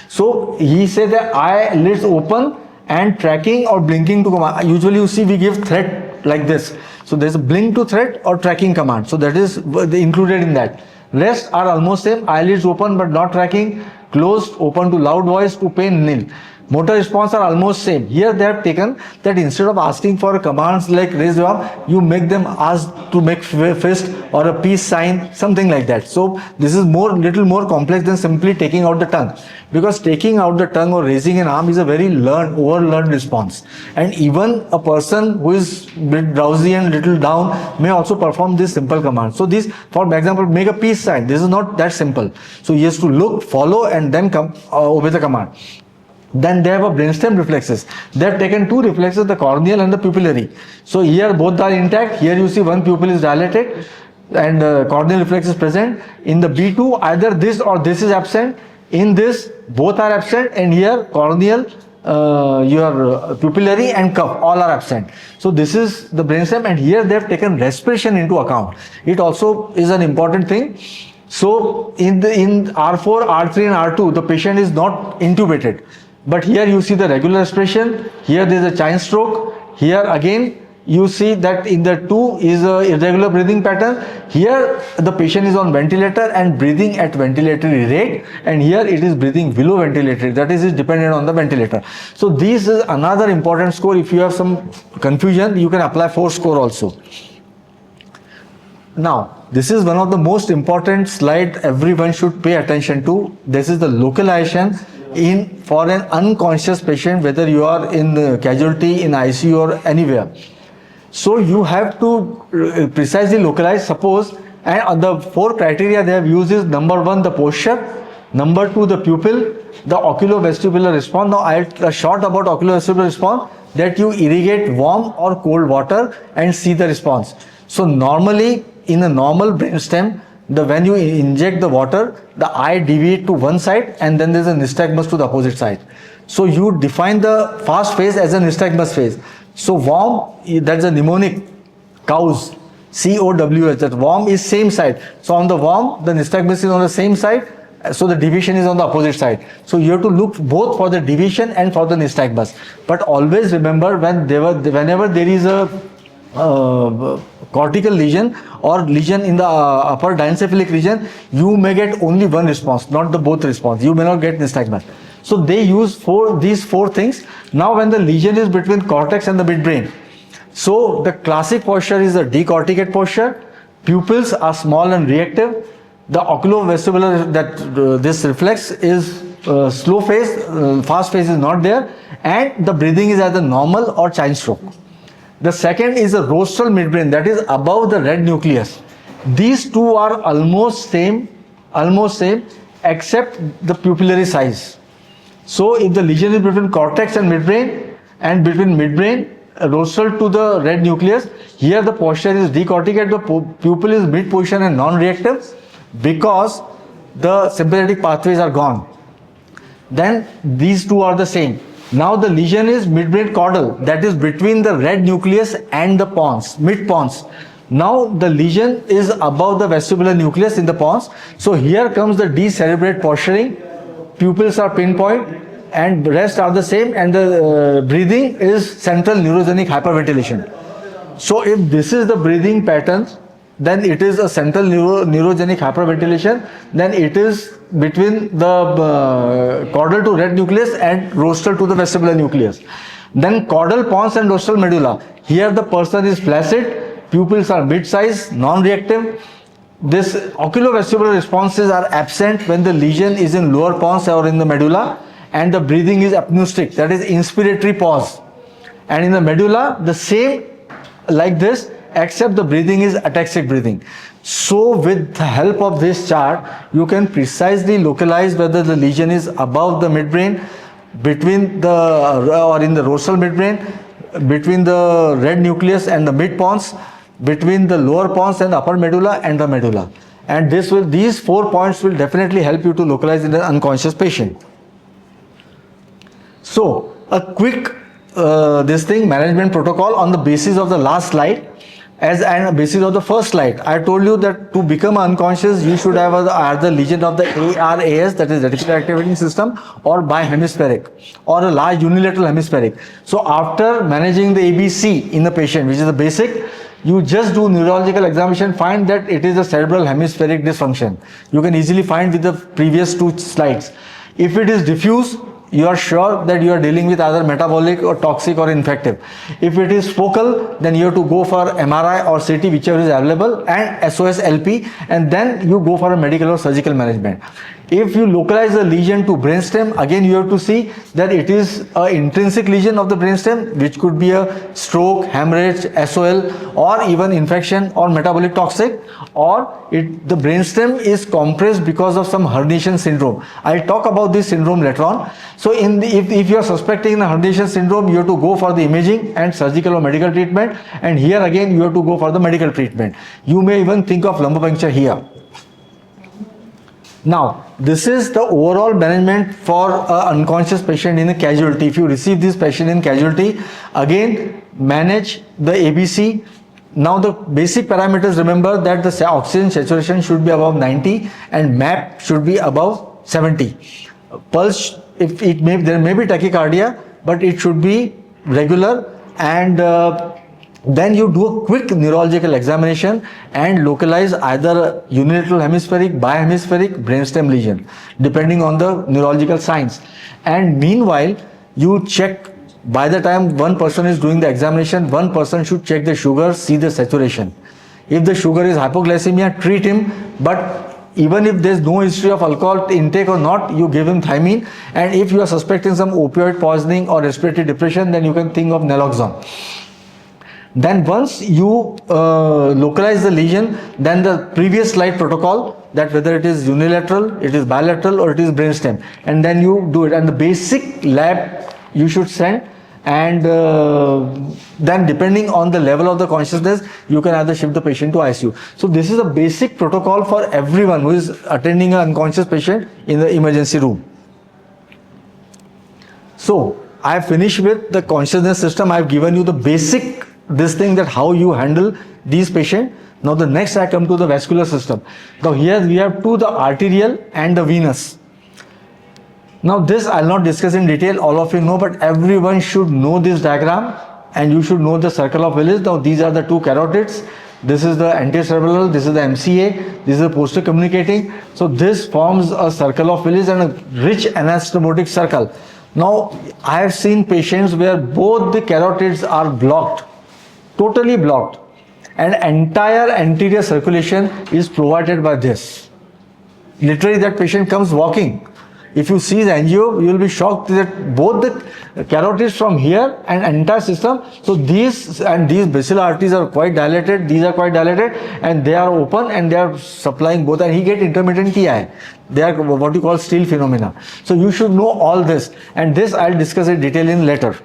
So he said that eyelids open and tracking or blinking to command. Usually you see we give threat like this. So there's a blink to threat or tracking command. So that is included in that. Rest are almost same. Eyelids open but not tracking. Closed, open to loud voice, to pain, nil. Motor response are almost same. Here they have taken that instead of asking for commands like raise your arm, you make them ask to make fist or a peace sign, something like that. So this is little more complex than simply taking out the tongue, because taking out the tongue or raising an arm is a very overlearned response. And even a person who is a bit drowsy and little down may also perform this simple command. So this, for example, make a peace sign. This is not that simple. So he has to look, follow, and then obey the command. Then they have a brainstem reflexes. They have taken 2 reflexes, the corneal and the pupillary. So here both are intact. Here you see one pupil is dilated and corneal reflex is present. In the B2, either this or this is absent. In this, both are absent, and here corneal, your pupillary and cuff, all are absent. So this is the brainstem, and here they have taken respiration into account. It also is an important thing. So in R4, R3 and R2, the patient is not intubated. But here you see the regular respiration, here there is a chain stroke, here again you see that in the 2 is a irregular breathing pattern. Here the patient is on ventilator and breathing at ventilatory rate, and here it is breathing below ventilatory, that is dependent on the ventilator. So this is another important score. If you have some confusion, you can apply 4 score also. Now, this is one of the most important slide everyone should pay attention to. This is the localization for an unconscious patient, whether you are in the casualty, in ICU or anywhere. So you have to precisely localize. Suppose, and the 4 criteria they have used is: number 1, the posture; number 2, the pupil; the oculovestibular response. Now I'll short about oculovestibular response, that you irrigate warm or cold water and see the response. So normally in a normal brainstem, when you inject the water, the eye deviates to one side and then there's a nystagmus to the opposite side. So you define the fast phase as a nystagmus phase. So warm, that's a mnemonic, cows, COWS, that warm is same side. So on the warm, the nystagmus is on the same side, so the deviation is on the opposite side. So you have to look both for the deviation and for the nystagmus. But always remember, whenever there is a cortical lesion or lesion in the upper diencephalic region, you may get only one response, not the both response. You may not get nystagmus. So they use these 4 things. Now when the lesion is between cortex and the midbrain, so the classic posture is a decorticate posture. Pupils are small and reactive. The oculovestibular, this reflex is slow phase, fast phase is not there, and the breathing is either normal or chain stroke. The second is a rostral midbrain, that is above the red nucleus. These 2 are almost same, except the pupillary size. So if the lesion is between cortex and between midbrain, rostral to the red nucleus, here the posture is decorticate, the pupil is mid position and non-reactive because the sympathetic pathways are gone. Then these 2 are the same. Now the lesion is midbrain caudal, that is between the red nucleus and the pons, mid pons. Now the lesion is above the vestibular nucleus in the pons. So here comes the decerebrate posturing. pupils are pinpoint and the rest are the same, and the breathing is central neurogenic hyperventilation. So if this is the breathing pattern, then it is a central neurogenic hyperventilation, then it is between the caudal to red nucleus and rostral to the vestibular nucleus. Then caudal pons and rostral medulla. Here the person is flaccid, pupils are mid-size, non-reactive. This oculovestibular responses are absent when the lesion is in lower pons or in the medulla, and the breathing is apneustic, that is inspiratory pause. And in the medulla, the same like this, except the breathing is ataxic breathing. So with the help of this chart, you can precisely localize whether the lesion is above the midbrain, between the or in the rostral midbrain, between the red nucleus and the mid pons, between the lower pons and upper medulla and the medulla. And these 4 points will definitely help you to localize in an unconscious patient. So a quick management protocol on the basis of the last slide. As and a basis of the first slide, I told you that to become unconscious, you should have either lesion of the ARAS, that is reticular activating system, or bihemispheric, or a large unilateral hemispheric. So after managing the ABC in the patient, which is the basic, you just do neurological examination, find that it is a cerebral hemispheric dysfunction. You can easily find with the previous 2 slides. If it is diffuse, you are sure that you are dealing with either metabolic or toxic or infective. If it is focal, then you have to go for MRI or CT, whichever is available, and SOS LP, and then you go for a medical or surgical management. If you localize the lesion to brainstem, again you have to see that it is an intrinsic lesion of the brainstem, which could be a stroke, hemorrhage, SOL, or even infection or metabolic toxic, or the brainstem is compressed because of some herniation syndrome. I'll talk about this syndrome later on. So if you are suspecting a herniation syndrome, you have to go for the imaging and surgical or medical treatment, and here again you have to go for the medical treatment. You may even think of lumbar puncture here. Now, this is the overall management for an unconscious patient in a casualty. If you receive this patient in casualty, again manage the ABC. Now the basic parameters, remember that the oxygen saturation should be above 90 and MAP should be above 70. Pulse, there may be tachycardia, but it should be regular, and then you do a quick neurological examination and localize either unilateral hemispheric, bihemispheric, brainstem lesion, depending on the neurological signs. And meanwhile, you check, by the time one person is doing the examination, one person should check the sugar, see the saturation. If the sugar is hypoglycemia, treat him, but even if there is no history of alcohol intake or not, you give him thiamine. And if you are suspecting some opioid poisoning or respiratory depression, then you can think of naloxone. Then once you localize the lesion, then the previous slide protocol, that whether it is unilateral, it is bilateral, or it is brainstem, and then you do it. And the basic lab you should send, and then depending on the level of the consciousness, you can either shift the patient to ICU. So this is a basic protocol for everyone who is attending an unconscious patient in the emergency room. So I have finished with the consciousness system. I have given you the basic that how you handle these patients. Now the next I come to the vascular system. Now here we have the arterial and the venous. Now this I will not discuss in detail, all of you know, but everyone should know this diagram, and you should know the circle of Willis. Now these are the 2 carotids. This is the anterocerebral, this is the MCA, this is the posterior communicating. So this forms a circle of Willis and a rich anastomotic circle. Now I have seen patients where both the carotids are blocked, totally blocked, and entire anterior circulation is provided by this. Literally that patient comes walking. If you see the angio, you will be shocked that both the carotids from here and entire system, so these basilar arteries are quite dilated, these are quite dilated, and they are open and they are supplying both, and he get intermittent TI. They are what you call steal phenomena. So you should know all this, and this I will discuss in detail in later.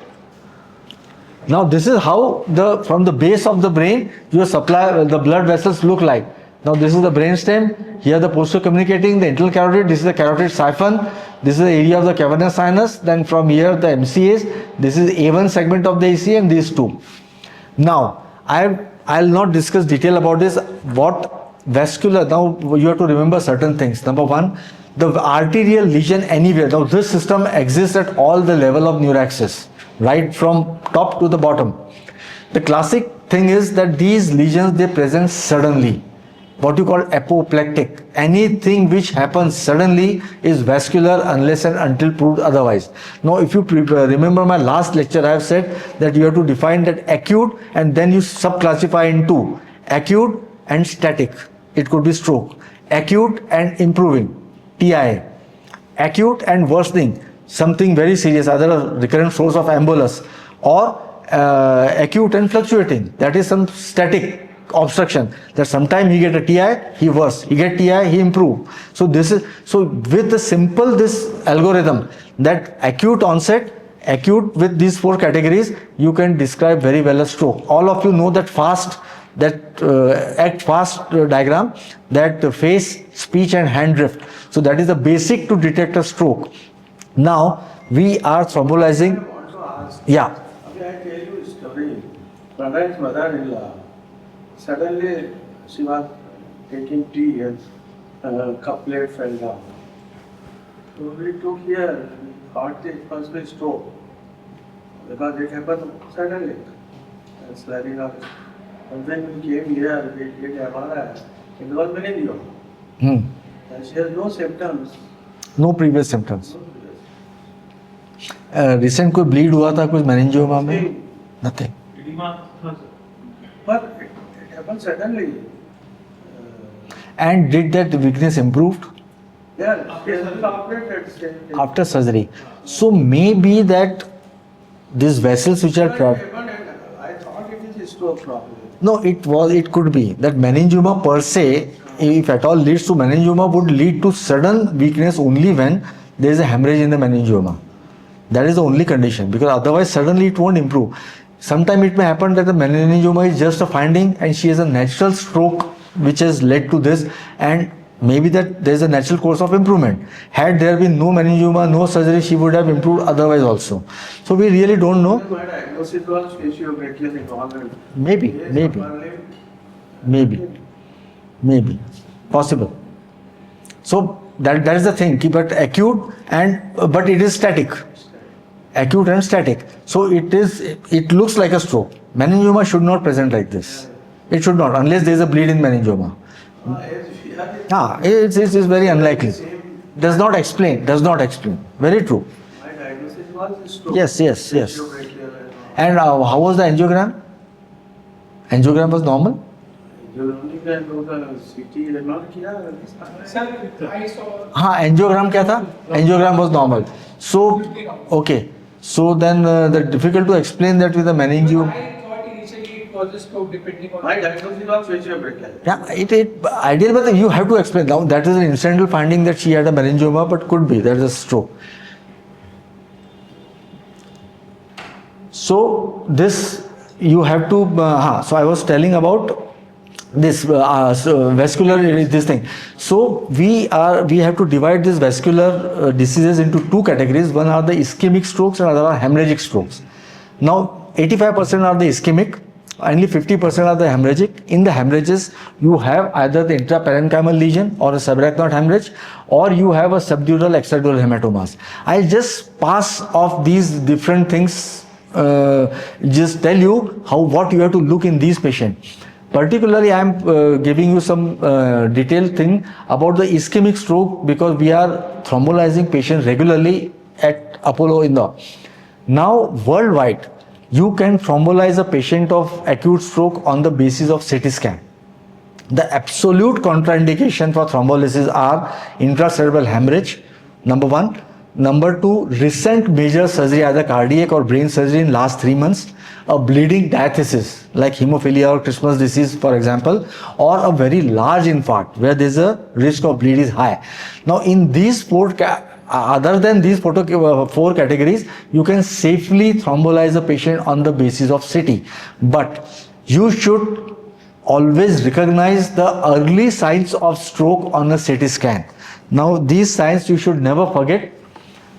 Now this is how from the base of the brain your supply, the blood vessels look like. Now this is the brainstem, here the posterior communicating, the internal carotid, this is the carotid siphon, this is the area of the cavernous sinus, then from here the MCAs, this is A1 segment of the AC, and these 2. Now I'll not discuss detail about this. What vascular, now you have to remember certain things. Number 1, the arterial lesion anywhere. Now this system exists at all the level of neuraxis, right from top to the bottom. The classic thing is that these lesions, they present suddenly, what you call apoplectic. Anything which happens suddenly is vascular unless and until proved otherwise. Now if you remember my last lecture, I have said that you have to define that acute and then you subclassify into acute and static. It could be stroke. Acute and improving, TI. Acute and worsening, something very serious, either a recurrent source of embolus, or acute and fluctuating, that is some static obstruction, that sometime he get a TI, he worse, he get TI, he improve. So this is, so with the simple this algorithm, that acute onset, acute with these 4 categories, you can describe very well a stroke. All of you know that fast, that act fast diagram, that face, speech and hand drift. So that is the basic to detect a stroke. Now we are thrombolizing. I want to ask. Yeah. Okay, I tell you a story. Pranay's mother-in-law, suddenly she was taking tea and cup plate fell down. So we took here, thought it must be stroke because it happened suddenly. Slurring of. And then we came here, we did MRI. It was meningioma. And she has no symptoms. No previous symptoms. Recent कोई bleed हुआ था कुछ meningioma में? Nothing. But it happened suddenly. And did that weakness improved? Yeah, she has been operated. After surgery. So maybe that these vessels which are trapped. I thought it is a stroke problem. No, it could be that meningioma per se, if at all leads to meningioma, would lead to sudden weakness only when there is a hemorrhage in the meningioma. That is the only condition, because otherwise suddenly it won't improve. Sometimes it may happen that the meningioma is just a finding and she has a natural stroke which has led to this, and maybe that there is a natural course of improvement. Had there been no meningioma, no surgery, she would have improved otherwise also. So we really don't know. My diagnosis was faciobrachial involvement. Maybe, possible. So that is the thing. But acute but it is static. Acute and static. So it looks like a stroke. Meningioma should not present like this. It should not, unless there is a bleed in meningioma. It's very unlikely. Does not explain. Very true. My diagnosis was stroke. Yes. Faciobrachial And how was the angiogram? Angiogram was normal? हाँ, angiogram क्या था? Angiogram was normal. So, okay. So then the difficult to explain that with the meningioma. I thought initially it was a stroke depending on. My diagnosis was faciobrachial. Yeah, it ideal, but you have to explain. Now that is an incidental finding that she had a meningioma, but could be that is a stroke. So this you have to. So I was telling about this vascular this thing. So we have to divide these vascular diseases into 2 categories. One are the ischemic strokes and other are hemorrhagic strokes. Now 85% are the ischemic, only 50% are the hemorrhagic. In the hemorrhages, you have either the intraparenchymal lesion or a subarachnoid hemorrhage, or you have a subdural extradural hematomas. I'll just pass off these different things, just tell you what you have to look in these patients. Particularly, I am giving you some detailed thing about the ischemic stroke, because we are thrombolizing patients regularly at Apollo Indore. Now, worldwide, you can thrombolize a patient of acute stroke on the basis of CT scan. The absolute contraindication for thrombolysis are intracerebral hemorrhage, number 1. Number 2, recent major surgery, either cardiac or brain surgery in last 3 months, a bleeding diathesis like hemophilia or Christmas disease, for example, or a very large infarct where there is a risk of bleed is high. Now, in these 4 other than these 4 categories, you can safely thrombolize a patient on the basis of CT. But you should always recognize the early signs of stroke on a CT scan. Now, these signs you should never forget.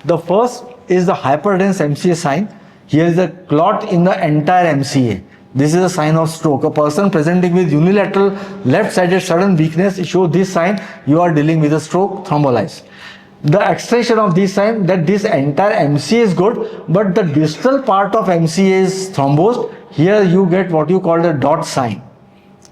The first is the hyperdense MCA sign. Here is a clot in the entire MCA. This is a sign of stroke. A person presenting with unilateral left-sided sudden weakness shows this sign, you are dealing with a stroke, thrombolize. the extension of this sign, that this entire MCA is good, but the distal part of MCA is thrombosed. Here you get what you call the dot sign.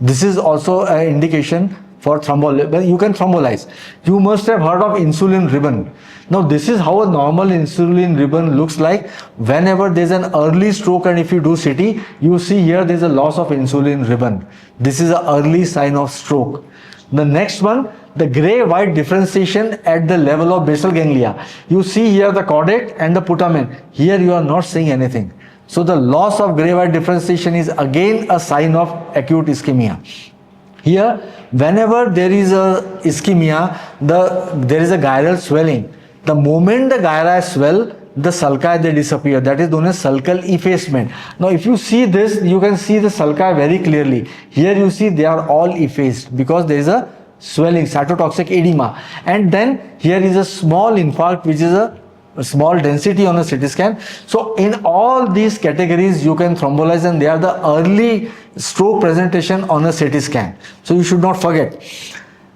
This is also an indication for you can thrombolize. You must have heard of insulin ribbon. Now this is how a normal insulin ribbon looks like whenever there is an early stroke, and if you do CT, you see here there is a loss of insulin ribbon. This is an early sign of stroke. The next one, the gray-white differentiation at the level of basal ganglia. You see here the caudate and the putamen. Here you are not seeing anything. So the loss of gray-white differentiation is again a sign of acute ischemia. Here, whenever there is a ischemia, there is a gyral swelling. The moment the gyri swell, the sulci they disappear. That is known as sulcal effacement. Now, if you see this, you can see the sulci very clearly. Here you see they are all effaced because there is a swelling, cytotoxic edema. And then here is a small infarct, which is a small density on a CT scan. So in all these categories you can thrombolize, and they are the early stroke presentation on a CT scan. So you should not forget.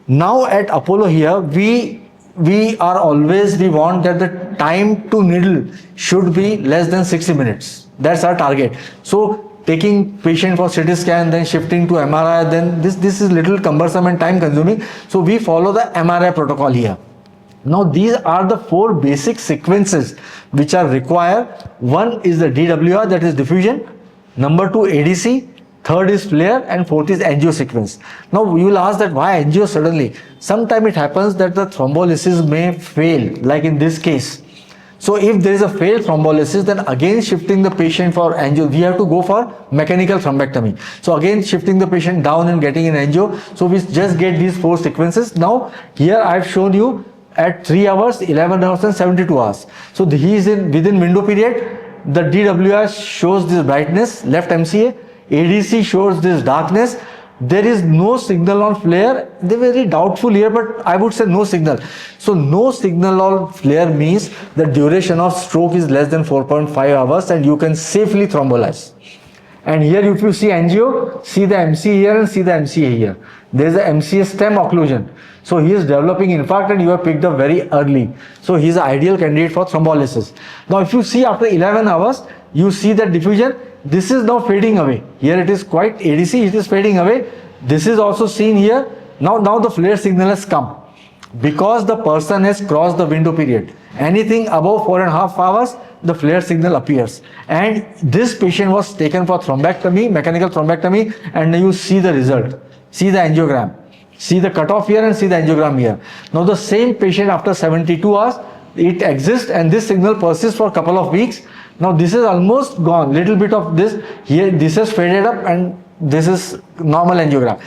Now at Apollo here, we want that the time to needle should be less than 60 minutes. That's our target. So taking patient for CT scan, then shifting to MRI, then this is little cumbersome and time consuming. So we follow the MRI protocol here. Now these are the 4 basic sequences which are required. One is the DWR, that is diffusion. Number 2, ADC. Third is flare, and fourth is angio sequence. Now you will ask that why angio suddenly? Sometimes it happens that the thrombolysis may fail, like in this case. So if there is a failed thrombolysis, then again shifting the patient for angio, we have to go for mechanical thrombectomy. So again shifting the patient down and getting an angio. So we just get these 4 sequences. Now here I have shown you at 3 hours, 11 hours and 72 hours. So he is within window period. The DWR shows this brightness, left MCA. ADC shows this darkness. There is no signal on flare. They are very doubtful here, but I would say no signal. So no signal on flare means the duration of stroke is less than 4.5 hours and you can safely thrombolize. And here if you see angio, see the MCA here and see the MCA here. There is a MCA stem occlusion. So he is developing infarct and you have picked up very early. So he is an ideal candidate for thrombolysis. Now if you see after 11 hours, you see that diffusion. This is now fading away. Here it is quite ADC, it is fading away. This is also seen here. Now the flare signal has come because the person has crossed the window period. Anything above 4.5 hours, the flare signal appears. And this patient was taken for thrombectomy, mechanical thrombectomy, and you see the result. See the angiogram. See the cutoff here and see the angiogram here. Now the same patient after 72 hours, it exists and this signal persists for a couple of weeks. Now this is almost gone, little bit of this here, this has faded up and this is normal angiogram.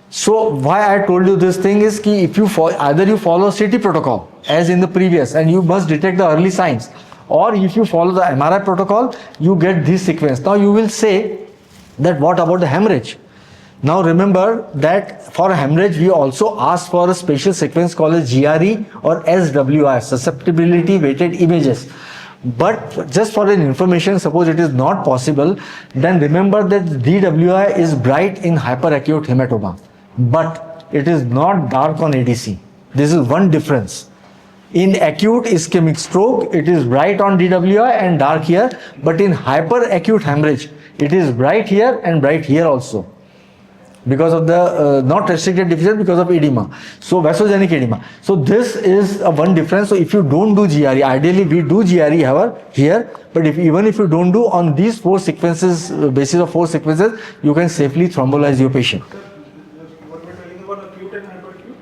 So why I told you this thing is ki if you either you follow CT protocol as in the previous and you must detect the early signs, or if you follow the MRI protocol, you get this sequence. Now you will say that what about the hemorrhage? Now remember that for hemorrhage we also ask for a special sequence called as GRE or SWI, susceptibility weighted images. But just for an information, suppose it is not possible, then remember that DWI is bright in hyperacute hematoma, but it is not dark on ADC. This is one difference. In acute ischemic stroke, it is bright on DWI and dark here, but in hyperacute hemorrhage, it is bright here and bright here also, because of the not restricted diffusion, because of edema, so vasogenic edema. So this is one difference. So if you don't do GRE, ideally we do GRE however here, but even if you don't do, on these 4 sequences, basis of 4 sequences, you can safely thrombolize your patient. What we are telling about acute and hyperacute?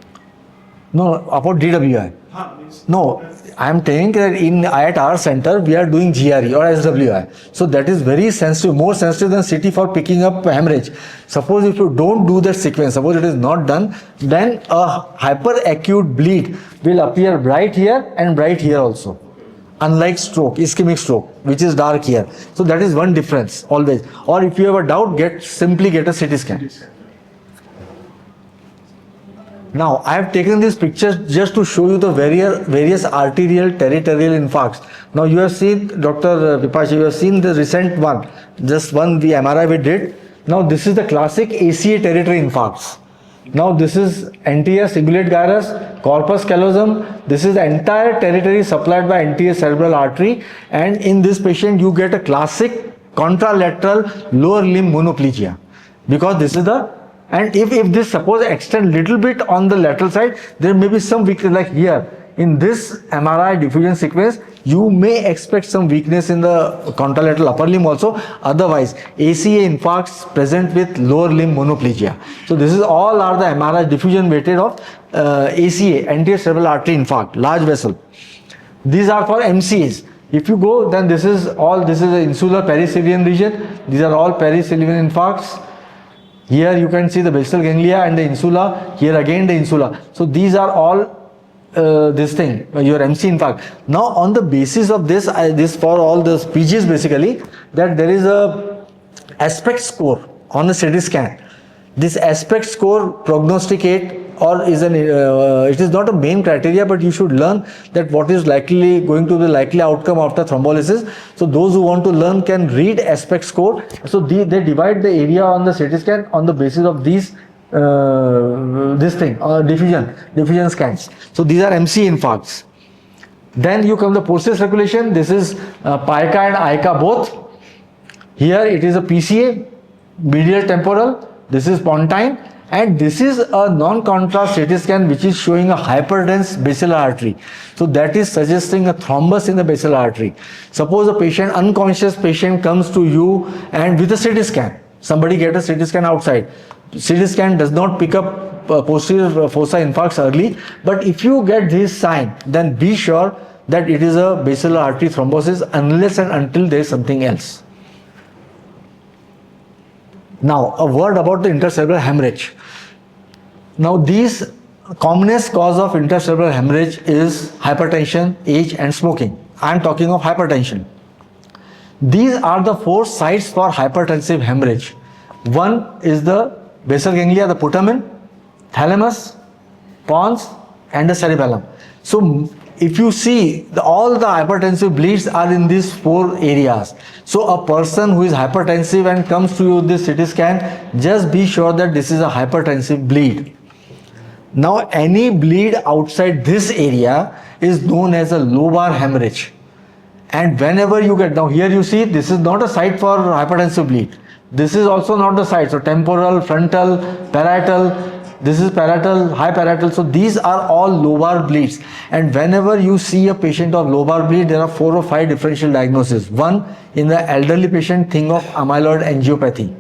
No, about DWI. No, I am telling that at our center we are doing GRE or SWI. So that is very sensitive, more sensitive than CT for picking up hemorrhage. Suppose if you don't do that sequence, suppose it is not done, then a hyperacute bleed will appear bright here and bright here also. Unlike stroke, ischemic stroke, which is dark here. So that is one difference always. Or if you have a doubt, simply get a CT scan. Now, I have taken these pictures just to show you the various arterial territorial infarcts. Now, you have seen, Dr. Vipash, you have seen the recent one, just one, the MRI we did. Now, this is the classic ACA territory infarcts. Now this is anterior cingulate gyrus, corpus callosum. This is the entire territory supplied by anterior cerebral artery, and in this patient you get a classic contralateral lower limb monoplegia, because this is the, and if this suppose extend little bit on the lateral side, there may be some weakness, like here in this MRI diffusion sequence you may expect some weakness in the contralateral upper limb also. Otherwise ACA infarcts present with lower limb monoplegia. So this is all are the MRI diffusion weighted of ACA, anterior cerebral artery infarct, large vessel. These are for MCAs. If you go, then this is all, this is the insular perisylvian region. These are all perisylvian infarcts. Here you can see the basal ganglia and the insula. Here again the insula. So these are all this thing, your MC infarct. Now on the basis of this, this for all the PGs basically, that there is a aspect score on the CT scan. This aspect score prognosticate, or is an it is not a main criteria, but you should learn that what is likely going to be likely outcome after thrombolysis. So those who want to learn can read aspect score. So they divide the area on the CT scan on the basis of these this thing, diffusion scans. So these are MC infarcts. Then you come the posterior circulation. This is pica and ICA both. Here it is a PCA, medial temporal. This is pontine, and this is a non-contrast CT scan which is showing a hyperdense basilar artery. So that is suggesting a thrombus in the basilar artery. Suppose a patient, unconscious patient comes to you and with a CT scan, somebody get a CT scan outside. CT scan does not pick up posterior fossa infarcts early, but if you get this sign, then be sure that it is a basilar artery thrombosis unless and until there is something else. Now a word about the intracerebral hemorrhage. Now these commonest cause of intracerebral hemorrhage is hypertension, age and smoking. I am talking of hypertension. These are the 4 sites for hypertensive hemorrhage. One is the basal ganglia, the putamen, thalamus, pons and the cerebellum. So if you see, all the hypertensive bleeds are in these 4 areas. So a person who is hypertensive and comes to you with this CT scan, just be sure that this is a hypertensive bleed. Now any bleed outside this area is known as a lobar hemorrhage. And whenever you get, now here you see, this is not a site for hypertensive bleed. This is also not the site. So temporal, frontal, parietal, this is parietal, high parietal. So these are all lobar bleeds. And whenever you see a patient of lobar bleed, there are 4 or 5 differential diagnoses. One, in the elderly patient, think of amyloid angiopathy.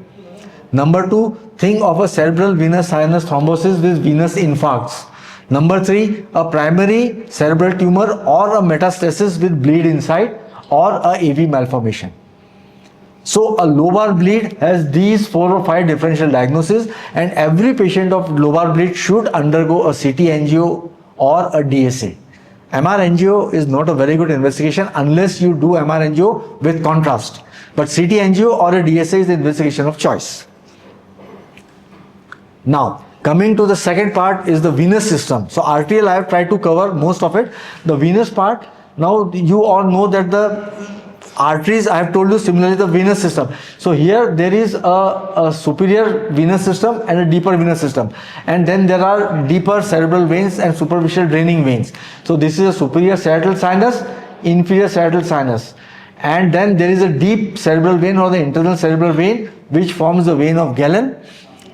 Number 2, think of a cerebral venous sinus thrombosis with venous infarcts. Number 3, a primary cerebral tumor or a metastasis with bleed inside or a AV malformation. So a lobar bleed has these 4 or 5 differential diagnoses, and every patient of lobar bleed should undergo a CT angio or a DSA. MR angio is not a very good investigation unless you do MR angio with contrast. But CT angio or a DSA is the investigation of choice. Now, coming to the second part is the venous system. So arterial I have tried to cover most of it. The venous part, now you all know that the arteries, I have told you similarly the venous system. So here there is a superior venous system and a deeper venous system, and then there are deeper cerebral veins and superficial draining veins. So this is a superior parietal sinus, inferior parietal sinus, and then there is a deep cerebral vein or the internal cerebral vein which forms the vein of Galen,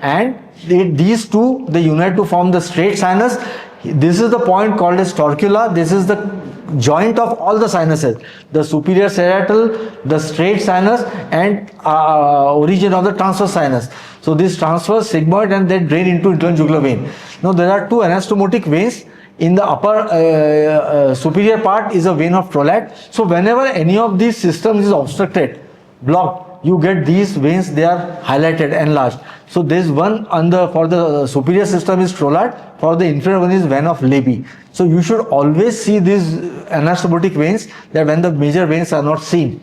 and these two, they unite to form the straight sinus. This is the point called as torcula. This is the joint of all the sinuses, the superior parietal, the straight sinus, and origin of the transverse sinus. So this transverse sigmoid, and they drain into internal jugular vein. Now there are 2 anastomotic veins. In the upper superior part is a vein of Trolat. So whenever any of these systems is obstructed, blocked, you get these veins, they are highlighted, enlarged. So there is one on the, for the superior system is Trolat, for the inferior one is vein of Levy. So you should always see these anastomotic veins, that when the major veins are not seen.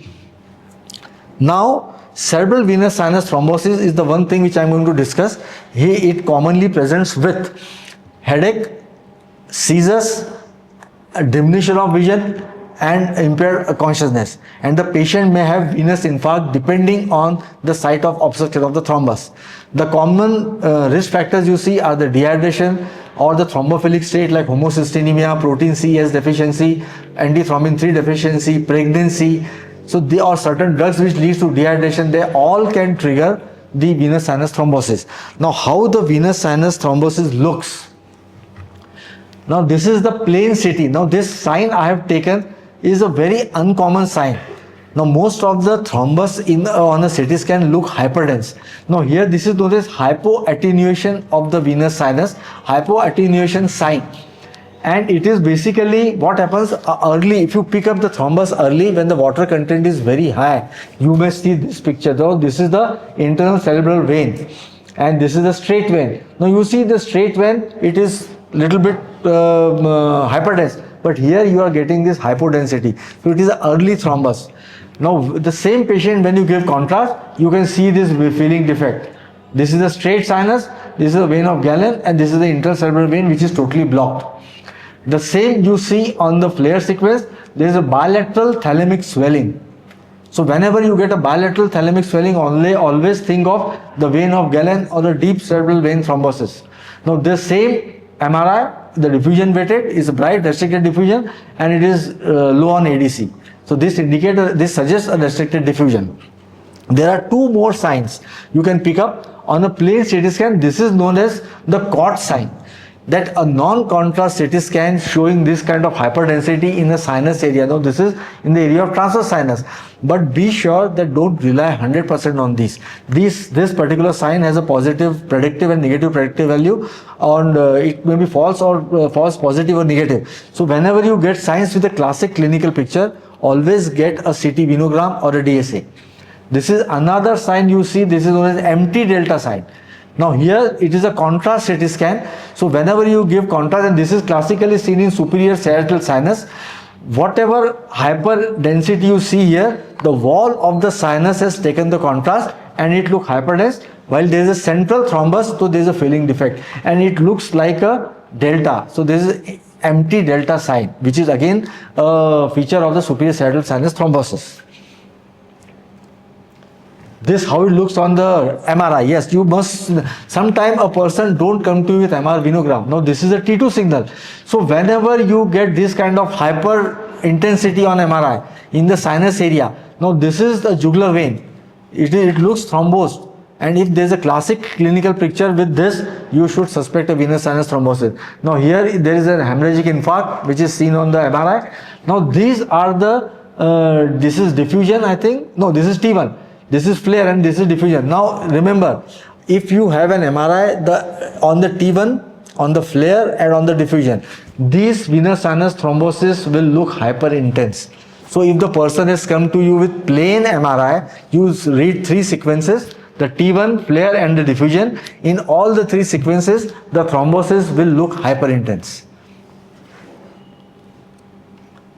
Now cerebral venous sinus thrombosis is the one thing which I am going to discuss. Here it commonly presents with headache, seizures, a diminution of vision, and impaired consciousness, and the patient may have venous infarct depending on the site of obstruction of the thrombus. The common risk factors you see are the dehydration or the thrombophilic state like homocystinemia, protein C(S) deficiency, antithrombin 3 deficiency, pregnancy. So there are certain drugs which leads to dehydration. They all can trigger the venous sinus thrombosis. Now, how the venous sinus thrombosis looks? Now, this is the plain CT. Now, this sign I have taken is a very uncommon sign. Now, most of the thrombus on a CT scan look hyperdense. Now, here this is known as hypoattenuation of the venous sinus, hypoattenuation sign. And it is basically what happens early. If you pick up the thrombus early when the water content is very high, you may see this picture. Though this is the internal cerebral vein and this is the straight vein. Now you see the straight vein, it is little bit hyperdense, but here you are getting this hypodensity. So it is an early thrombus. Now the same patient, when you give contrast, you can see this filling defect. This is the straight sinus, this is the vein of Galen, and this is the internal cerebral vein which is totally blocked. The same you see on the flare sequence, there is a bilateral thalamic swelling. So whenever you get a bilateral thalamic swelling, always think of the vein of Galen or the deep cerebral vein thrombosis. Now the same MRI, the diffusion weighted is a bright restricted diffusion and it is low on ADC. So this suggests a restricted diffusion. There are two more signs you can pick up on a plain CT scan. This is known as the COT sign. That a non-contrast CT scan showing this kind of hyperdensity in the sinus area. Now this is in the area of transverse sinus, but be sure that don't rely 100% on these. This particular sign has a positive predictive and negative predictive value, and it may be false or false positive or negative. So whenever you get signs with a classic clinical picture, always get a CT venogram or a DSA. This is another sign you see. This is known as empty delta sign. Now here it is a contrast CT scan. So whenever you give contrast, and this is classically seen in superior sagittal sinus, whatever hyperdensity you see here, the wall of the sinus has taken the contrast and it looks hyperdense, while there is a central thrombus, so there is a filling defect and it looks like a delta. So this is empty delta sign, which is again a feature of the superior sagittal sinus thrombosis. This how it looks on the MRI. Yes, you must, sometime a person don't come to you with MR venogram. Now this is a T2 signal. So whenever you get this kind of hyper intensity on MRI in the sinus area, now this is the jugular vein. It looks thrombosed. And if there is a classic clinical picture with this, you should suspect a venous sinus thrombosis. Now here there is a hemorrhagic infarct which is seen on the MRI. Now these are the, this is diffusion I think. No, this is T1. This is flare and this is diffusion. Now remember, if you have an MRI on the T1, on the flare and on the diffusion, these venous sinus thrombosis will look hyper intense. So if the person has come to you with plain MRI, you read 3 sequences, the T1, flare and the diffusion. In all the 3 sequences, the thrombosis will look hyper intense.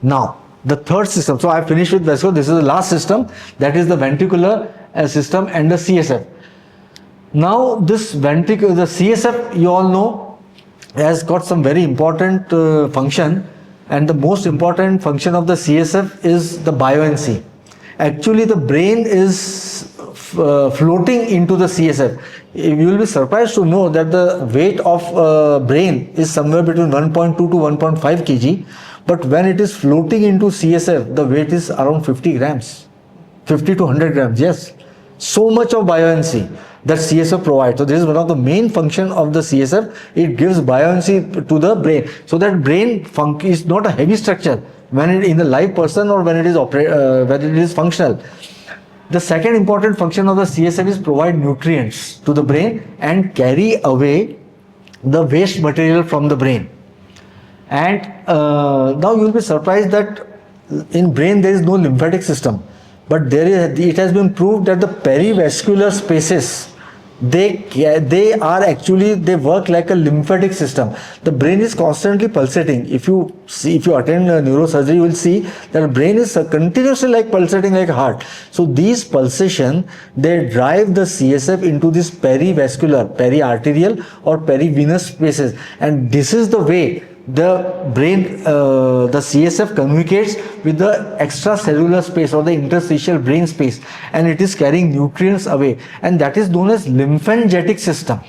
Now, the third system, so I finished with vascular. This is the last system, that is the ventricular system and the CSF. Now this the CSF, you all know, has got some very important function, and the most important function of the CSF is the buoyancy. Actually the brain is floating into the CSF. You will be surprised to know that the weight of brain is somewhere between 1.2 to 1.5 kg. But when it is floating into CSF, the weight is around 50 grams, 50 to 100 grams, yes. So much of buoyancy that CSF provides. So this is one of the main function of the CSF. It gives buoyancy to the brain. So that brain is not a heavy structure when it in the live person or when it is functional. The second important function of the CSF is provide nutrients to the brain and carry away the waste material from the brain. And now you will be surprised that in brain there is no lymphatic system, but it has been proved that the perivascular spaces, they work like a lymphatic system. The brain is constantly pulsating. If you attend neurosurgery, you will see that the brain is continuously like pulsating like a heart. So these pulsation, they drive the CSF into this perivascular, periarterial or perivenous spaces, and this is the way the brain, the CSF communicates with the extracellular space or the interstitial brain space, and it is carrying nutrients away, and that is known as lymphangetic system.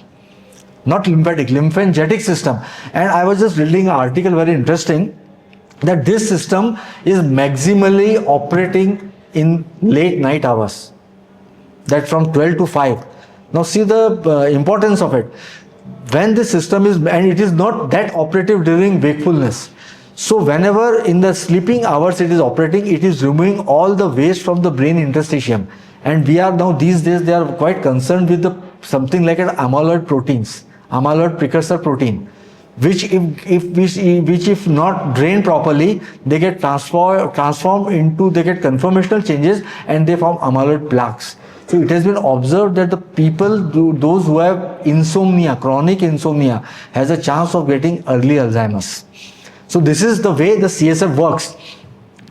Not lymphatic, lymphangetic system. And I was just reading an article, very interesting, that this system is maximally operating in late night hours, that from 12 to 5. Now see the importance of it. When the system is, and it is not that operative during wakefulness. So whenever in the sleeping hours it is operating, it is removing all the waste from the brain interstitium. And we are now, these days, they are quite concerned with the something like an amyloid proteins, amyloid precursor protein, which if not drained properly, they get transformed into, they get conformational changes and they form amyloid plaques. So it has been observed that the people, those who have insomnia, chronic insomnia, has a chance of getting early Alzheimer's. So this is the way the CSF works.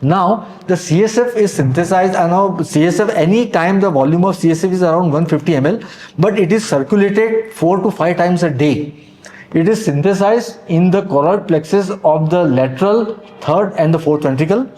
Now the CSF is synthesized, and now CSF, any time the volume of CSF is around 150 ml, but it is circulated 4 to 5 times a day. It is synthesized in the choroid plexus of the lateral, third and the fourth ventricle,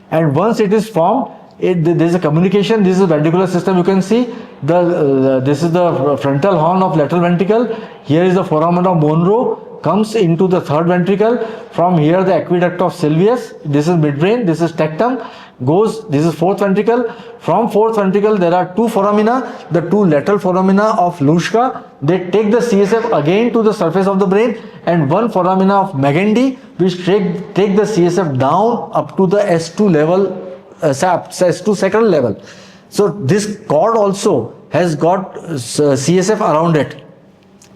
and once it is formed, there is a communication. This is a ventricular system. You can see this is the frontal horn of lateral ventricle. Here is the foramen of Monro, comes into the third ventricle. From here the aqueduct of Sylvius, this is midbrain, this is tectum, goes, this is fourth ventricle. From fourth ventricle there are two foramina, the two lateral foramina of Luschka. They take the CSF again to the surface of the brain, and one foramina of Magendie, which take the CSF down up to the S2 level, S2 sacral level. So this cord also has got CSF around it.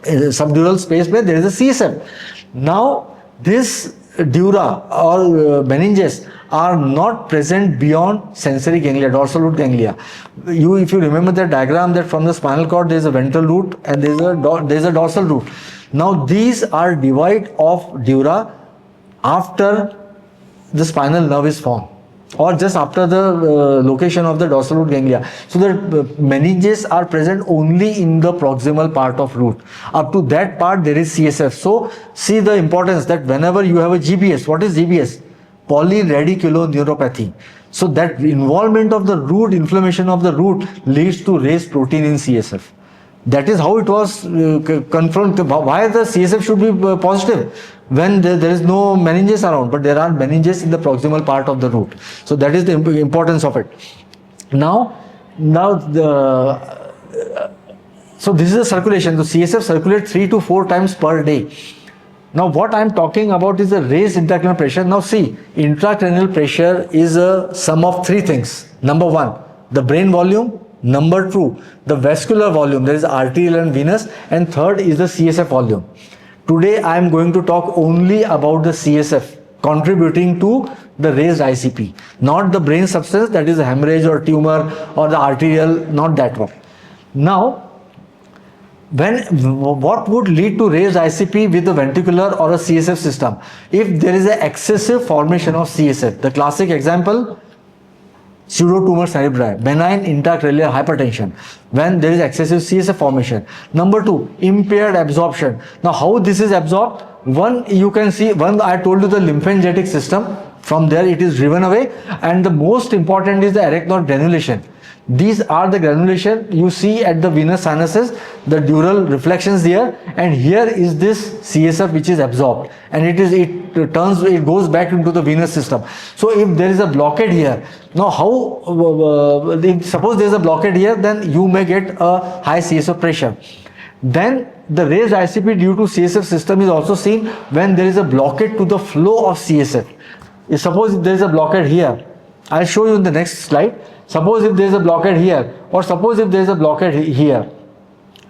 In the subdural space where there is a CSF. Now this dura or meninges are not present beyond sensory ganglia, dorsal root ganglia. If you remember the diagram, that from the spinal cord there is a ventral root and there is a dorsal root. Now these are devoid of dura after the spinal nerve is formed, or just after the location of the dorsal root ganglia. So the meninges are present only in the proximal part of root. Up to that part there is CSF. So see the importance that whenever you have a GBS, what is GBS? Polyradiculoneuropathy. So that involvement of the root, inflammation of the root, leads to raised protein in CSF. That is how it was confirmed. Why the CSF should be positive when there is no meninges around, but there are meninges in the proximal part of the root. So that is the importance of it. So this is the circulation. The CSF circulates 3 to 4 times per day. Now what I am talking about is the raised intracranial pressure. Now see, intracranial pressure is a sum of 3 things. Number 1, the brain volume. Number 2, the vascular volume, there is arterial and venous, and third is the CSF volume. Today I am going to talk only about the CSF contributing to the raised ICP, not the brain substance, that is a hemorrhage or tumor or the arterial, not that one. Now, what would lead to raised ICP with the ventricular or a CSF system? If there is an excessive formation of CSF, the classic example, pseudotumor cerebri, benign intracranial hypertension, when there is excessive CSF formation. Number 2, impaired absorption. Now how this is absorbed? One, you can see, one I told you the lymphangetic system, from there it is driven away, and the most important is the arachnoid granulation. These are the granulation you see at the venous sinuses, the dural reflections there, and here is this CSF which is absorbed, and it goes back into the venous system. So if there is a blockade here, now suppose there is a blockade here, then you may get a high CSF pressure. Then the raised ICP due to CSF system is also seen when there is a blockade to the flow of CSF. Suppose if there is a blockade here, I'll show you in the next slide. Suppose if there is a blockade here, or suppose if there is a blockade here.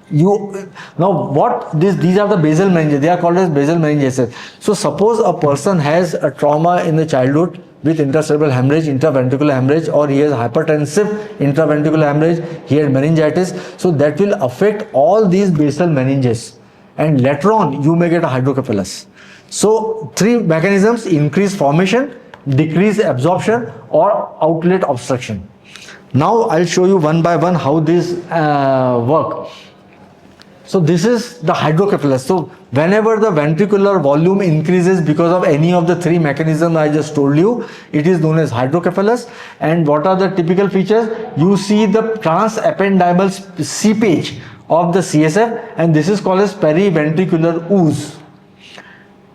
These are the basal meninges. They are called as basal meninges. So suppose a person has a trauma in the childhood with intracerebral hemorrhage, intraventricular hemorrhage, or he has hypertensive intraventricular hemorrhage, he has meningitis. So that will affect all these basal meninges, and later on you may get a hydrocephalus. So 3 mechanisms: increase formation, decrease absorption, or outlet obstruction. Now I'll show you one by one how these work. So this is the hydrocephalus. So whenever the ventricular volume increases because of any of the three mechanisms I just told you, it is known as hydrocephalus. And what are the typical features? You see the transependymal seepage of the CSF, and this is called as periventricular ooze.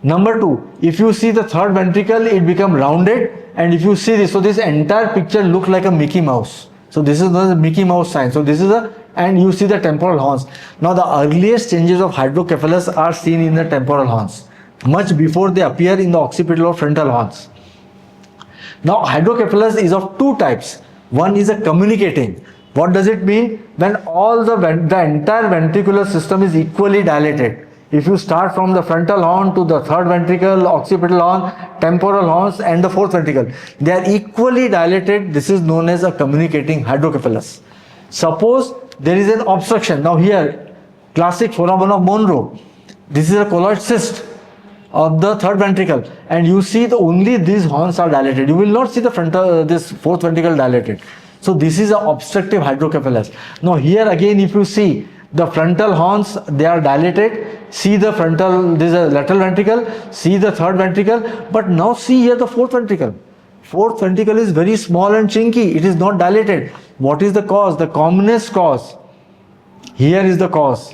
Number two, if you see the third ventricle, it becomes rounded, and if you see this, so this entire picture looks like a Mickey Mouse. So this is known as Mickey Mouse sign. So this is and you see the temporal horns. Now the earliest changes of hydrocephalus are seen in the temporal horns, much before they appear in the occipital or frontal horns. Now hydrocephalus is of two types. One is a communicating. What does it mean? When all the entire ventricular system is equally dilated. If you start from the frontal horn to the third ventricle, occipital horn, temporal horns and the fourth ventricle, they are equally dilated. This is known as a communicating hydrocephalus. Suppose there is an obstruction. Now here, classic phenomenon of Monro. This is a colloid cyst of the third ventricle, and you see only these horns are dilated. You will not see the frontal, this fourth ventricle dilated. So this is an obstructive hydrocephalus. Now here again, if you see the frontal horns, they are dilated. See the frontal, this is a lateral ventricle. See the third ventricle. But now see here the fourth ventricle. Fourth ventricle is very small and chinky. It is not dilated. What is the cause? The commonest cause. Here is the cause.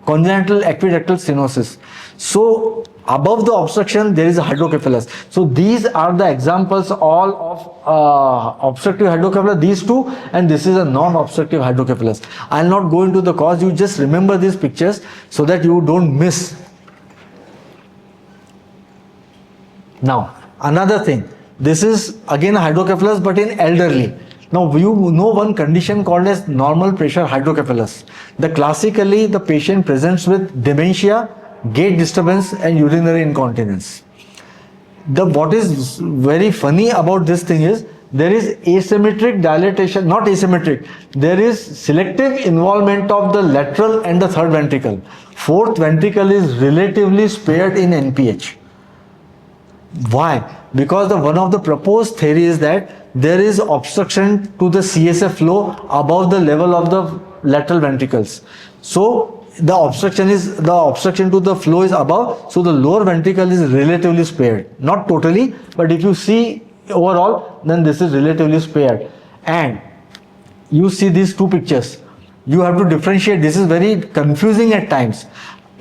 Congenital aqueductal stenosis. So above the obstruction, there is a hydrocephalus. So these are the examples all of obstructive hydrocephalus, these two, and this is a non-obstructive hydrocephalus. I will not go into the cause, you just remember these pictures so that you don't miss. Now, another thing, this is again a hydrocephalus but in elderly. Now you know one condition called as normal pressure hydrocephalus. Classically the patient presents with dementia, gait disturbance and urinary incontinence. What is very funny about this thing is there is asymmetric dilatation, not asymmetric, there is selective involvement of the lateral and the third ventricle. Fourth ventricle is relatively spared in NPH. Why? Because one of the proposed theory is that there is obstruction to the CSF flow above the level of the lateral ventricles. So the obstruction to the flow is above, so the lower ventricle is relatively spared. Not totally, but if you see overall, then this is relatively spared. And you see these two pictures. You have to differentiate. This is very confusing at times.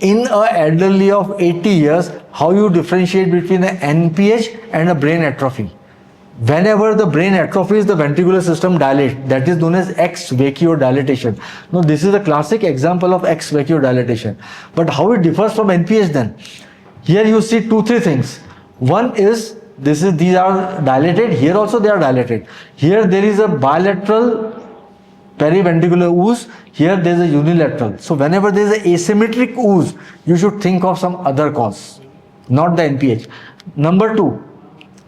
In an elderly of 80 years, how you differentiate between an NPH and a brain atrophy? Whenever the brain atrophies, the ventricular system dilates. That is known as ex vacuo dilatation. Now, this is a classic example of ex vacuo dilatation. But how it differs from NPH then? Here you see three things. One is, these are dilated. Here also they are dilated. Here there is a bilateral periventricular ooze. Here there is a unilateral. So whenever there is an asymmetric ooze, you should think of some other cause, not the NPH. Number two,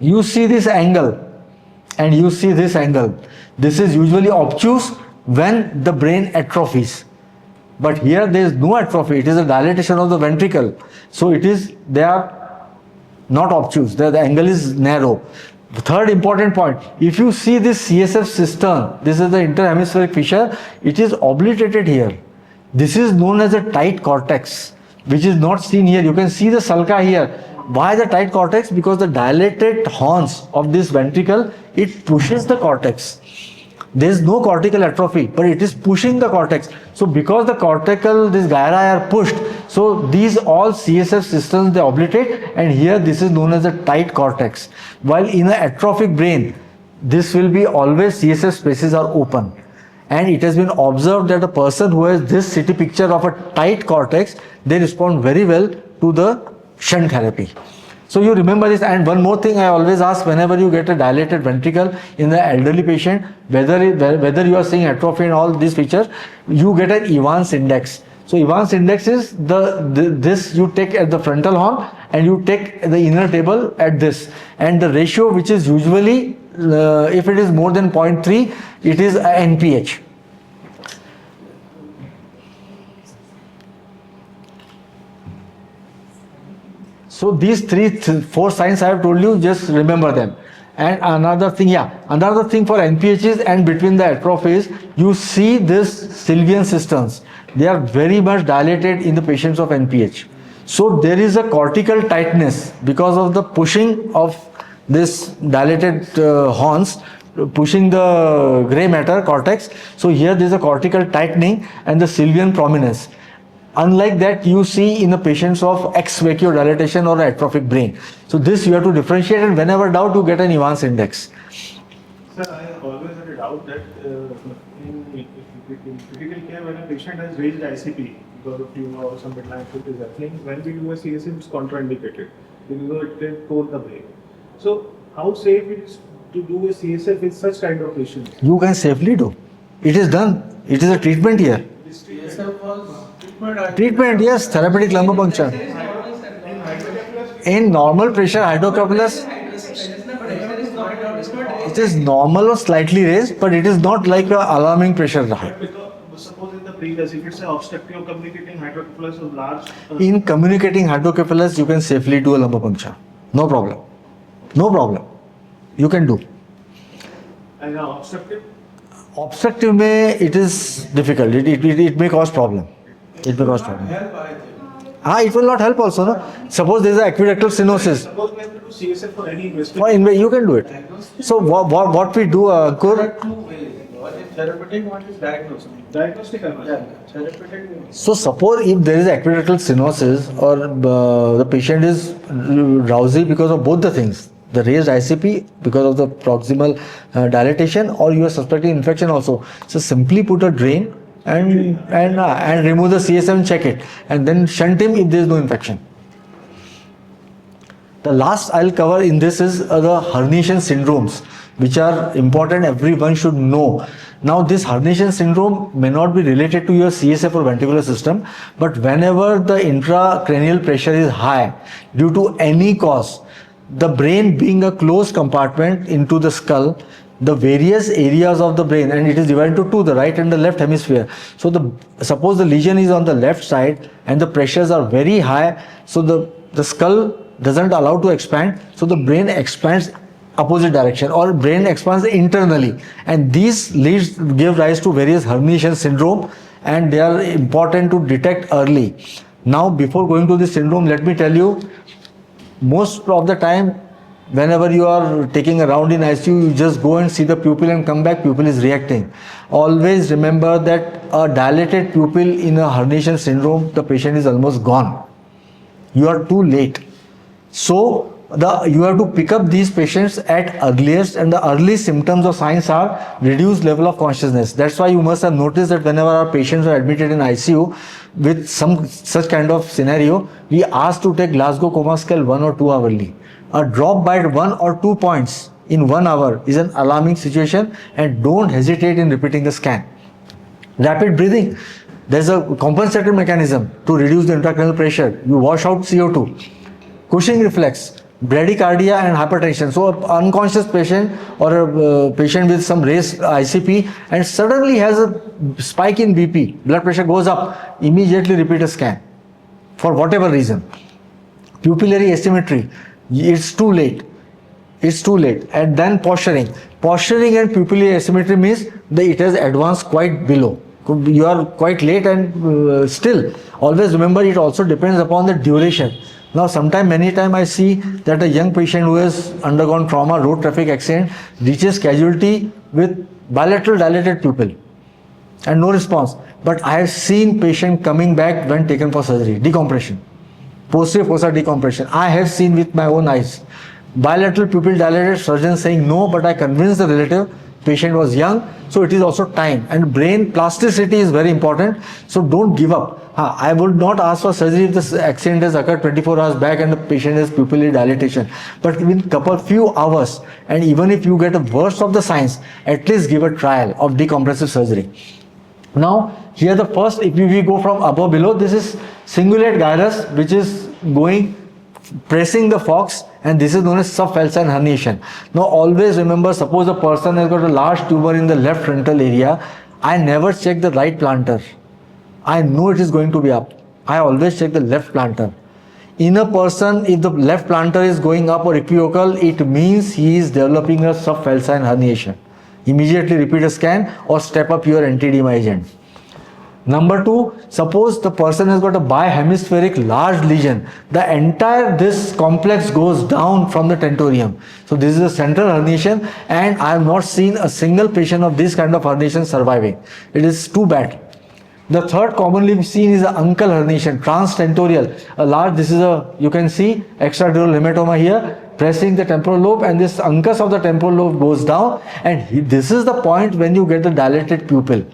you see this angle and you see this angle. This is usually obtuse when the brain atrophies. But here there is no atrophy. It is a dilatation of the ventricle. So they are not obtuse. The angle is narrow. The third important point, if you see this CSF cistern, this is the interhemispheric fissure, it is obliterated here. This is known as a tight cortex, which is not seen here. You can see the sulca here. Why the tight cortex? Because the dilated horns of this ventricle, it pushes the cortex. There is no cortical atrophy, but it is pushing the cortex. So because the cortical, this gyri are pushed, so these all CSF systems, they obliterate, and here this is known as a tight cortex. While in an atrophic brain, this will be always CSF spaces are open. And it has been observed that a person who has this CT picture of a tight cortex, they respond very well to the shunt therapy. So you remember this. And one more thing I always ask whenever you get a dilated ventricle in the elderly patient, whether you are seeing atrophy and all these features, you get an Evans index. So Evans index is this you take at the frontal horn and you take the inner table at this, and the ratio, which is usually if it is more than 0.3, it is NPH. So these four signs I have told you, just remember them. And another thing for NPH is, and between the atrophies, you see this Sylvian cisterns. they are very much dilated in the patients of NPH. So there is a cortical tightness because of the pushing of this dilated horns, pushing the gray matter cortex. So here there is a cortical tightening and the sylvian prominence. Unlike that you see in the patients of ex vacuo dilatation or atrophic brain. So this you have to differentiate, and whenever doubt you get an Evans index. Sir, I always had a doubt that in critical care, when a patient has raised ICP because of tumor or some midline shift is happening, when we do a CSF, it's contraindicated because it can tore the brain. So, how safe it is to do a CSF with such kind of patients? You can safely do. It is done. It is a treatment here. CSF was treatment. Treatment, yes, therapeutic lumbar puncture. In normal pressure hydrocephalus, it is normal or slightly raised, but it is not like a alarming pressure. Because suppose in the previous, if it's an obstructive or communicating hydrocephalus of large. In communicating hydrocephalus, you can safely do a lumbar puncture. No problem. No problem. You can do. And obstructive? Obstructive may, it is difficult. It may cause problem. It may cause problem. Help, I think. It will not help also. No? Suppose there is an aqueductal stenosis. Suppose we have to do CSF for any investigation. You can do it. So what we do, There are Ankur, two ways. One is therapeutic, one is diagnostic. Diagnostic or not? Yeah, therapeutic. so suppose if there is aqueductal stenosis or the patient is drowsy because of both the things, the raised ICP because of the proximal dilatation, or you are suspecting infection also. So simply put a drain and remove the CSF and check it, and then shunt him if there is no infection. The last I'll cover in this is the herniation syndromes, which are important, everyone should know. Now this herniation syndrome may not be related to your CSF or ventricular system, but whenever the intracranial pressure is high due to any cause, the brain being a closed compartment into the skull, the various areas of the brain, and it is divided into two, the right and the left hemisphere. So suppose the lesion is on the left side and the pressures are very high, so the skull doesn't allow to expand, so the brain expands opposite direction, or brain expands internally, and these leads give rise to various herniation syndrome, and they are important to detect early. Now before going to this syndrome, let me tell you, most of the time whenever you are taking a round in ICU, you just go and see the pupil and come back, pupil is reacting. Always remember that a dilated pupil in a herniation syndrome, the patient is almost gone. You are too late. So you have to pick up these patients at earliest, and the early symptoms or signs are reduced level of consciousness. That's why you must have noticed that whenever our patients are admitted in ICU with some such kind of scenario, we ask to take Glasgow Coma Scale 1 or 2 hourly. A drop by 1 or 2 points in 1 hour is an alarming situation, and don't hesitate in repeating the scan. Rapid breathing, there's a compensated mechanism to reduce the intracranial pressure. You wash out CO2. Cushing reflex, bradycardia and hypertension. So an unconscious patient or a patient with some raised ICP and suddenly has a spike in BP, blood pressure goes up, immediately repeat a scan for whatever reason. Pupillary asymmetry, it's too late. It's too late. And then posturing. Posturing and pupillary asymmetry means that it has advanced quite below. You are quite late, and still, always remember it also depends upon the duration. Now, many times I see that a young patient who has undergone trauma, road traffic accident, reaches casualty with bilateral dilated pupil and no response. But I have seen patient coming back when taken for surgery, decompression, posterior fossa decompression. I have seen with my own eyes. Bilateral pupil dilated, surgeon saying no, but I convinced the relative, patient was young, so it is also time. And brain plasticity is very important, so don't give up. I would not ask for surgery if the accident has occurred 24 hours back and the patient has pupillary dilatation. But within few hours, and even if you get a worst of the signs, at least give a trial of decompressive surgery. Now, here the first, if we go from above below, this is cingulate gyrus, which is going, pressing the fox, and this is known as subfalcine herniation. Now, always remember, suppose a person has got a large tumor in the left frontal area, I never check the right plantar. I know it is going to be up. I always check the left plantar. In a person, if the left plantar is going up or equivocal, it means he is developing a subfalcine herniation. Immediately repeat a scan or step up your anti-edema agent. Number two, suppose the person has got a bihemispheric large lesion. The entire this complex goes down from the tentorium. So this is a central herniation, and I have not seen a single patient of this kind of herniation surviving. It is too bad. The third commonly seen is the uncal herniation, transtentorial. A large, this is a, you can see extradural hematoma here, pressing the temporal lobe, and this uncus of the temporal lobe goes down, and this is the point when you get the dilated pupil.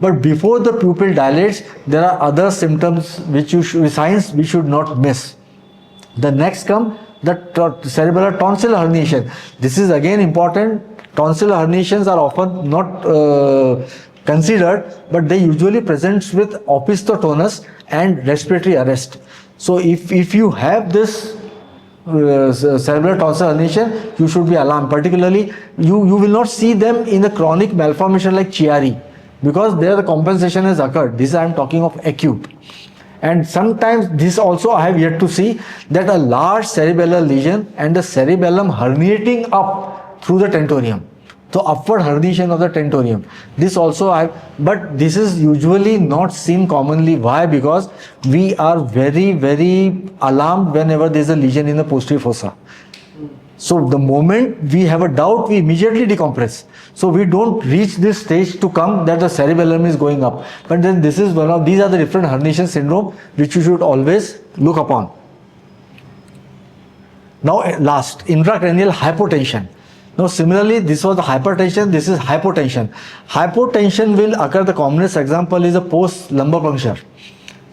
But before the pupil dilates, there are other symptoms which signs we should not miss. The next come the cerebral tonsillar herniation. This is again important. Tonsillar herniations are often not considered, but they usually present with opisthotonus and respiratory arrest. So if you have this cerebral tonsillar herniation, you should be alarmed. Particularly, you will not see them in a chronic malformation like Chiari, because there the compensation has occurred. This I am talking of acute. And sometimes this also I have yet to see, that a large cerebellar lesion and the cerebellum herniating up through the tentorium. So upward herniation of the tentorium. This also but this is usually not seen commonly. Why? Because we are very, very alarmed whenever there is a lesion in the posterior fossa. So the moment we have a doubt, we immediately decompress. So we don't reach this stage to come that the cerebellum is going up. But then this is one of, these are the different herniation syndrome which you should always look upon. Now last, intracranial hypotension. Now similarly, this was the hypertension, this is hypotension. Hypotension will occur, the commonest example is a post-lumbar puncture.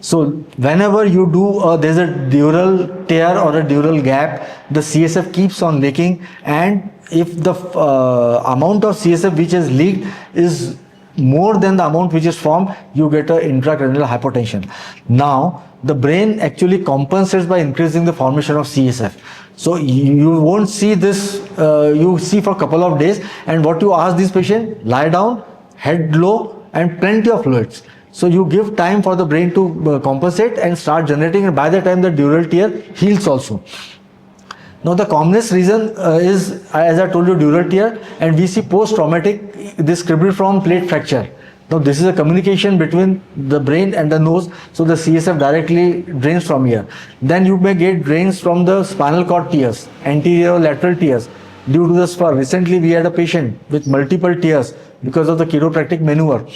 So whenever you do, there's a dural tear or a dural gap, the CSF keeps on leaking, and if the amount of CSF which is leaked is more than the amount which is formed, you get a intracranial hypotension. Now the brain actually compensates by increasing the formation of CSF. So you won't see this, you see for a couple of days, and what you ask this patient, lie down, head low, and plenty of fluids. So you give time for the brain to compensate and start generating, and by the time the dural tear heals also. Now the commonest reason is, as I told you, dural tear, and we see post-traumatic, this cribriform plate fracture. Now this is a communication between the brain and the nose, so the CSF directly drains from here. Then you may get drains from the spinal cord tears, anterior or lateral tears, due to the spur. Recently we had a patient with multiple tears because of the chiropractic maneuver.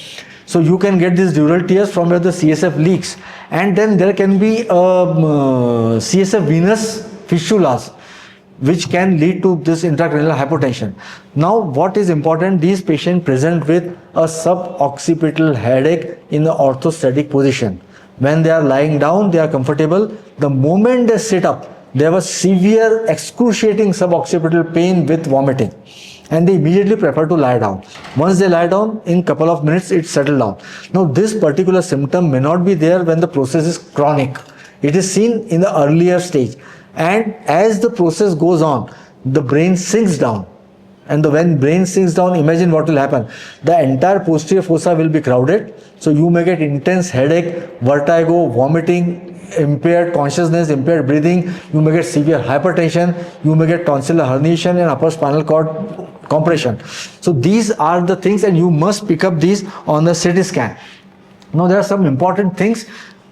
So you can get these dural tears from where the CSF leaks, and then there can be CSF venous fistulas, which can lead to this intracranial hypotension. Now what is important, these patients present with a suboccipital headache in the orthostatic position. When they are lying down, they are comfortable. The moment they sit up, they have a severe excruciating suboccipital pain with vomiting, and they immediately prefer to lie down. Once they lie down, in couple of minutes it settles down. Now this particular symptom may not be there when the process is chronic. It is seen in the earlier stage, and as the process goes on, the brain sinks down, and when brain sinks down, imagine what will happen. The entire posterior fossa will be crowded, so you may get intense headache, vertigo, vomiting, impaired consciousness, impaired breathing, you may get severe hypertension, you may get tonsillar herniation and upper spinal cord compression. So these are the things, and you must pick up these on the CT scan. Now there are some important things.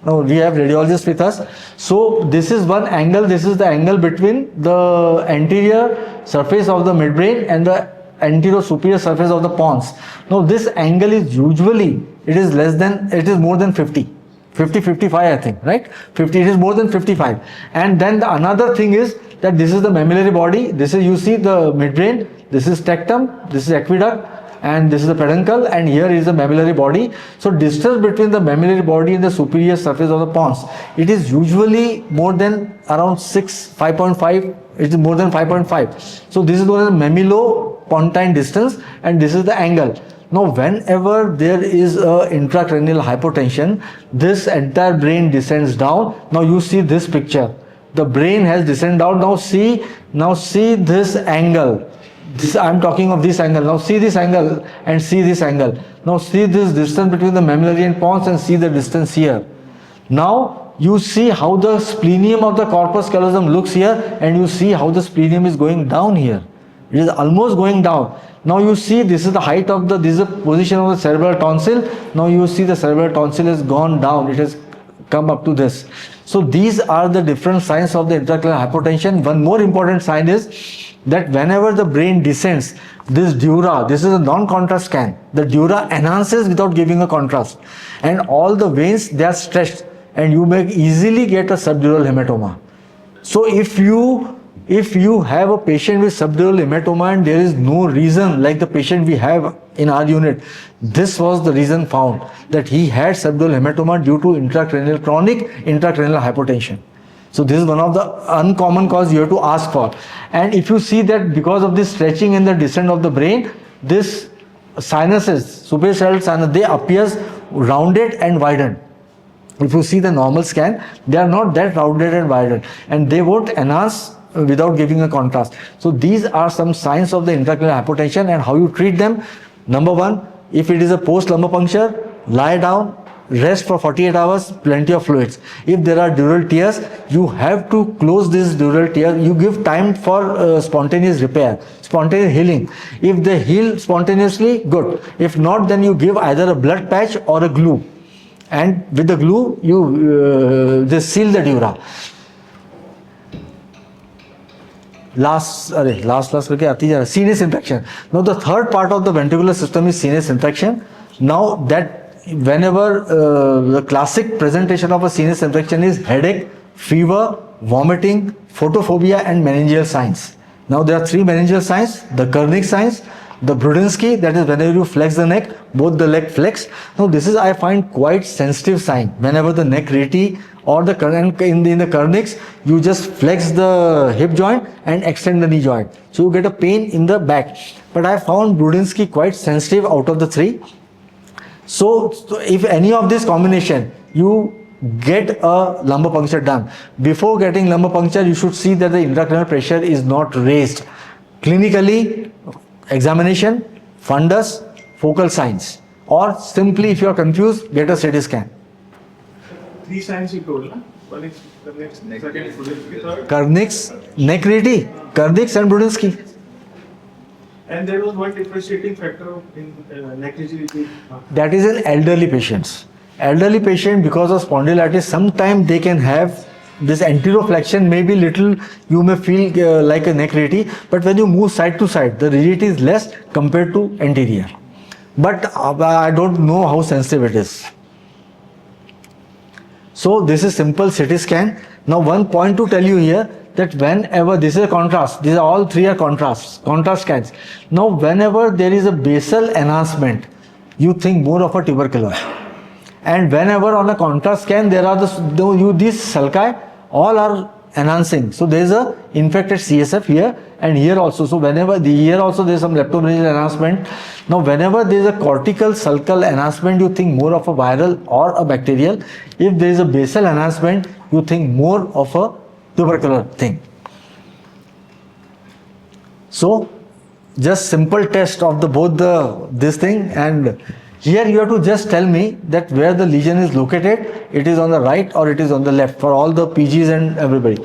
Now we have radiologists with us. So this is one angle, this is the angle between the anterior surface of the midbrain and the anterior superior surface of the pons. Now this angle is usually, it is more than 50. 55 I think, right? 50, it is more than 55. And then the another thing is that this is the mammillary body, this is, you see the midbrain, this is tectum, this is aqueduct, and this is the peduncle, and here is the mammillary body. So distance between the mammillary body and the superior surface of the pons, it is usually more than around 5.5, it is more than 5.5. So this is known as mamillo-pontine distance, and this is the angle. Now whenever there is a intracranial hypotension, this entire brain descends down. Now you see this picture, the brain has descended down. Now see this angle. This, I am talking of this angle. Now see this angle and see this angle. Now see this distance between the mammillary and pons, and see the distance here. Now you see how the splenium of the corpus callosum looks here, and you see how the splenium is going down here. It is almost going down. Now you see this is the height of this is the position of the cerebral tonsil. Now you see the cerebral tonsil has gone down. It has come up to this. So these are the different signs of the intracranial hypotension. One more important sign is that whenever the brain descends, this dura, this is a non-contrast scan. The dura enhances without giving a contrast. And all the veins, they are stretched. And you may easily get a subdural hematoma. So if you have a patient with subdural hematoma and there is no reason, like the patient we have in our unit, this was the reason found, that he had subdural hematoma due to intracranial, chronic intracranial hypotension. So this is one of the uncommon cause you have to ask for. And if you see that because of this stretching and the descent of the brain, this sinuses, superficial sinus, they appears rounded and widened. If you see the normal scan, they are not that rounded and widened, and they won't enhance without giving a contrast. So these are some signs of the intracranial hypotension, and how you treat them. Number one, if it is a post-lumbar puncture, lie down, rest for 48 hours, plenty of fluids. If there are dural tears, you have to close this dural tear. You give time for spontaneous repair, spontaneous healing. If they heal spontaneously, good. If not, then you give either a blood patch or a glue. And with the glue, you just seal the dura. Last करके आती जा रहा है, sinus infection. Now the third part of the ventricular system is sinus infection. Now that whenever the classic presentation of a sinus infection is headache, fever, vomiting, photophobia, and meningeal signs. Now there are three meningeal signs: the Kernig signs, the Brudinsky, that is whenever you flex the neck, both the leg flex. Now this is, I find, quite sensitive sign. Whenever the neck reti or the in the Kernigs, you just flex the hip joint and extend the knee joint. So you get a pain in the back. But I found Brudinsky quite sensitive out of the three. So if any of this combination, you get a lumbar puncture done. Before getting lumbar puncture, you should see that the intracranial pressure is not raised. Clinically, examination, fundus, focal signs, or simply if you are confused, get a CT scan. Three signs you told, na? One is Kernigs, second is Brudinsky, third. Kernigs, neck reti, Kernigs and Brudinsky. And there was one differentiating factor in neck rigidity. That is in elderly patients. Elderly patient, because of spondylitis, sometimes they can have this anteroflexion, maybe little, you may feel like a neck reti, but when you move side to side, the rigidity is less compared to anterior. But I don't know how sensitive it is. So this is simple CT scan. Now one point to tell you here, that whenever, this is a contrast, these are all three are contrast scans. Now whenever there is a basal enhancement, you think more of a tubercular. And whenever on a contrast scan, there are these sulci, all are enhancing. So there is a infected CSF here and here also. So whenever here also there is some leptomeningeal enhancement. Now whenever there is a cortical sulcal enhancement, you think more of a viral or a bacterial. If there is a basal enhancement, you think more of a tubercular thing. So just simple test of this thing, and here you have to just tell me that where the lesion is located, it is on the right or it is on the left for all the PGs and everybody.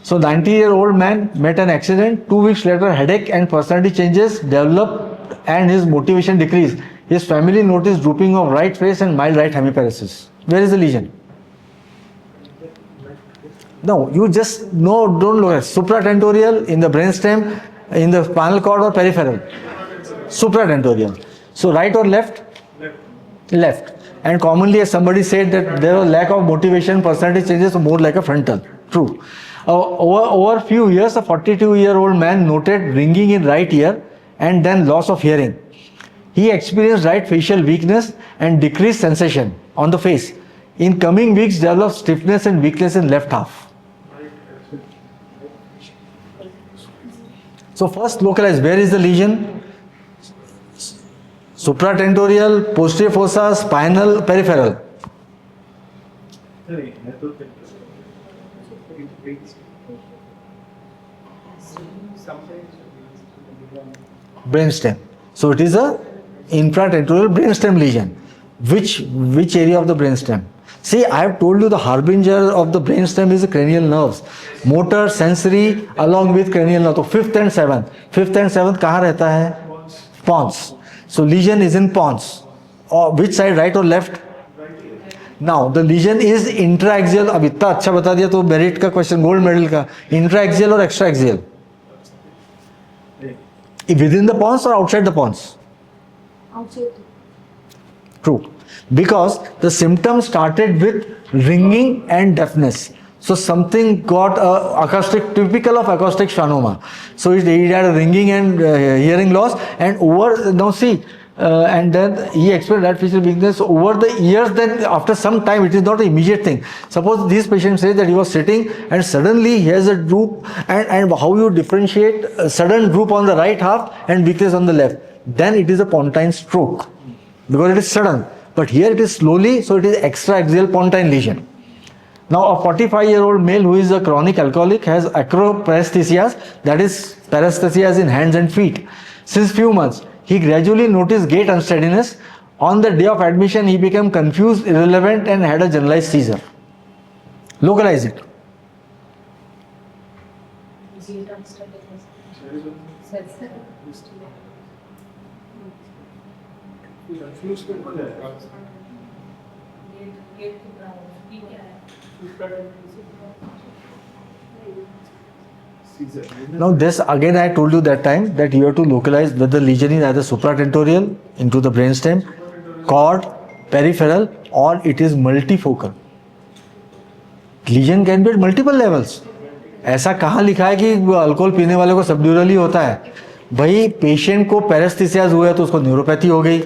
So 90-year-old man met an accident, 2 weeks later headache and personality changes developed and his motivation decreased. His family noticed drooping of right face and mild right hemiparesis. Where is the lesion? No, you just don't look at supratentorial, in the brainstem, in the spinal cord or peripheral. Supratentorial. So right or left? Left. And commonly, as somebody said, that there was lack of motivation, personality changes, so more like a frontal. True. Over a few years, a 42-year-old man noted ringing in right ear and then loss of hearing. He experienced right facial weakness and decreased sensation on the face. In coming weeks, developed stiffness and weakness in left half. So first localize, where is the lesion? Supratentorial, posterior fossa, spinal, peripheral. Brainstem. So it is a infratentorial brainstem lesion. Which area of the brainstem? See, I have told you the harbinger of the brainstem is the cranial nerves. Motor, sensory, along with cranial nerve. So fifth and seventh. Fifth and seventh कहाँ रहता है? Pons. So lesion is in pons. Or which side, right or left? Now the lesion is intraaxial. अब इतना अच्छा बता दिया तो merit का क्वेश्चन, गोल्ड मेडल का. Intraaxial or extraaxial? Within the pons or outside the pons? Outside. True. Because the symptoms started with ringing and deafness. So something got acoustic, typical of acoustic schwannoma. So he had a ringing and hearing loss, and and then he experienced that feature weakness over the years. Then after some time, it is not an immediate thing. Suppose this patient says that he was sitting and suddenly he has a droop, and how you differentiate a sudden droop on the right half and weakness on the left? Then it is a pontine stroke because it is sudden. But here it is slowly, so it is extraaxial pontine lesion. Now a 45-year-old male who is a chronic alcoholic has acroparesthesias, that is paresthesias in hands and feet. Since few months, he gradually noticed gait unsteadiness. On the day of admission, he became confused, irrelevant, and had a generalized seizure. Localize it. Now this again I told you that time that you have to localize whether the lesion is either supratentorial into the brainstem, cord, peripheral, or it is multifocal. Lesion can be at multiple levels. ऐसा कहाँ लिखा है कि alcohol पीने वाले को subdural ही होता है? भाई पेशेंट को पैरेस्थेसियाज हुआ है तो उसको न्यूरोपैथी हो गई,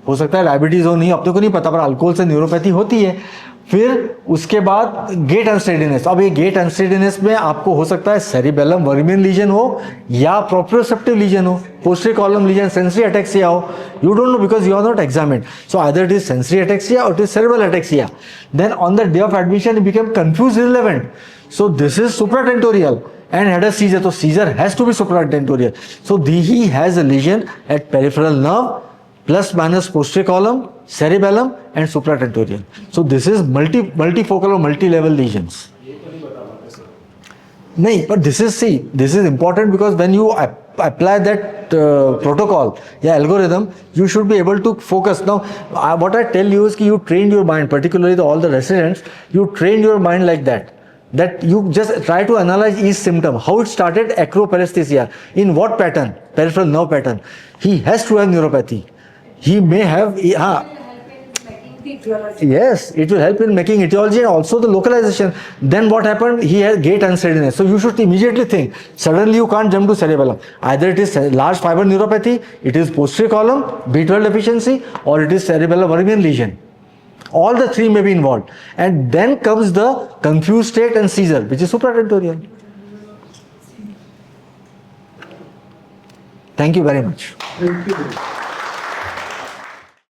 हो सकता है डायबिटीज हो, नहीं अपने को नहीं पता, पर अल्कोहल से न्यूरोपैथी होती है. फिर उसके बाद गेट अनस्टेडीनेस. अब ये गेट अनस्टेडीनेस में आपको हो सकता है सेरिबेलम वर्मियन लीजन हो या प्रोप्रियोसेप्टिव लीजन हो, posterior column lesion, sensory ataxia हो. You don't know because you are not examined. So either it is sensory ataxia or it is cerebral ataxia. Then on the day of admission he become confuse, irrelevant. So this is supratentorial and had a seizure. So seizure has to be supratentorial. So he has a lesion at peripheral nerve plus minus posterior column, cerebellum and supratentorial. So this is multifocal or multi-level lesions. No, but this is important because when you apply that protocol, algorithm, you should be able to focus. Now, what I tell you is you train your mind, particularly all the residents, you train your mind like that you just try to analyze each symptom, how it started, acroparesthesia, in what pattern, peripheral nerve pattern. He has to have neuropathy. He may have, yes, it will help in making etiology and also the localization. Then what happened? He has gait unsteadiness. So you should immediately think, suddenly you can't jump to cerebellum. Either it is large fiber neuropathy, it is posterior column, B12 deficiency, or it is cerebellar vermian lesion. All the three may be involved. And then comes the confused state and seizure, which is supratentorial. Thank you very much. Thank you.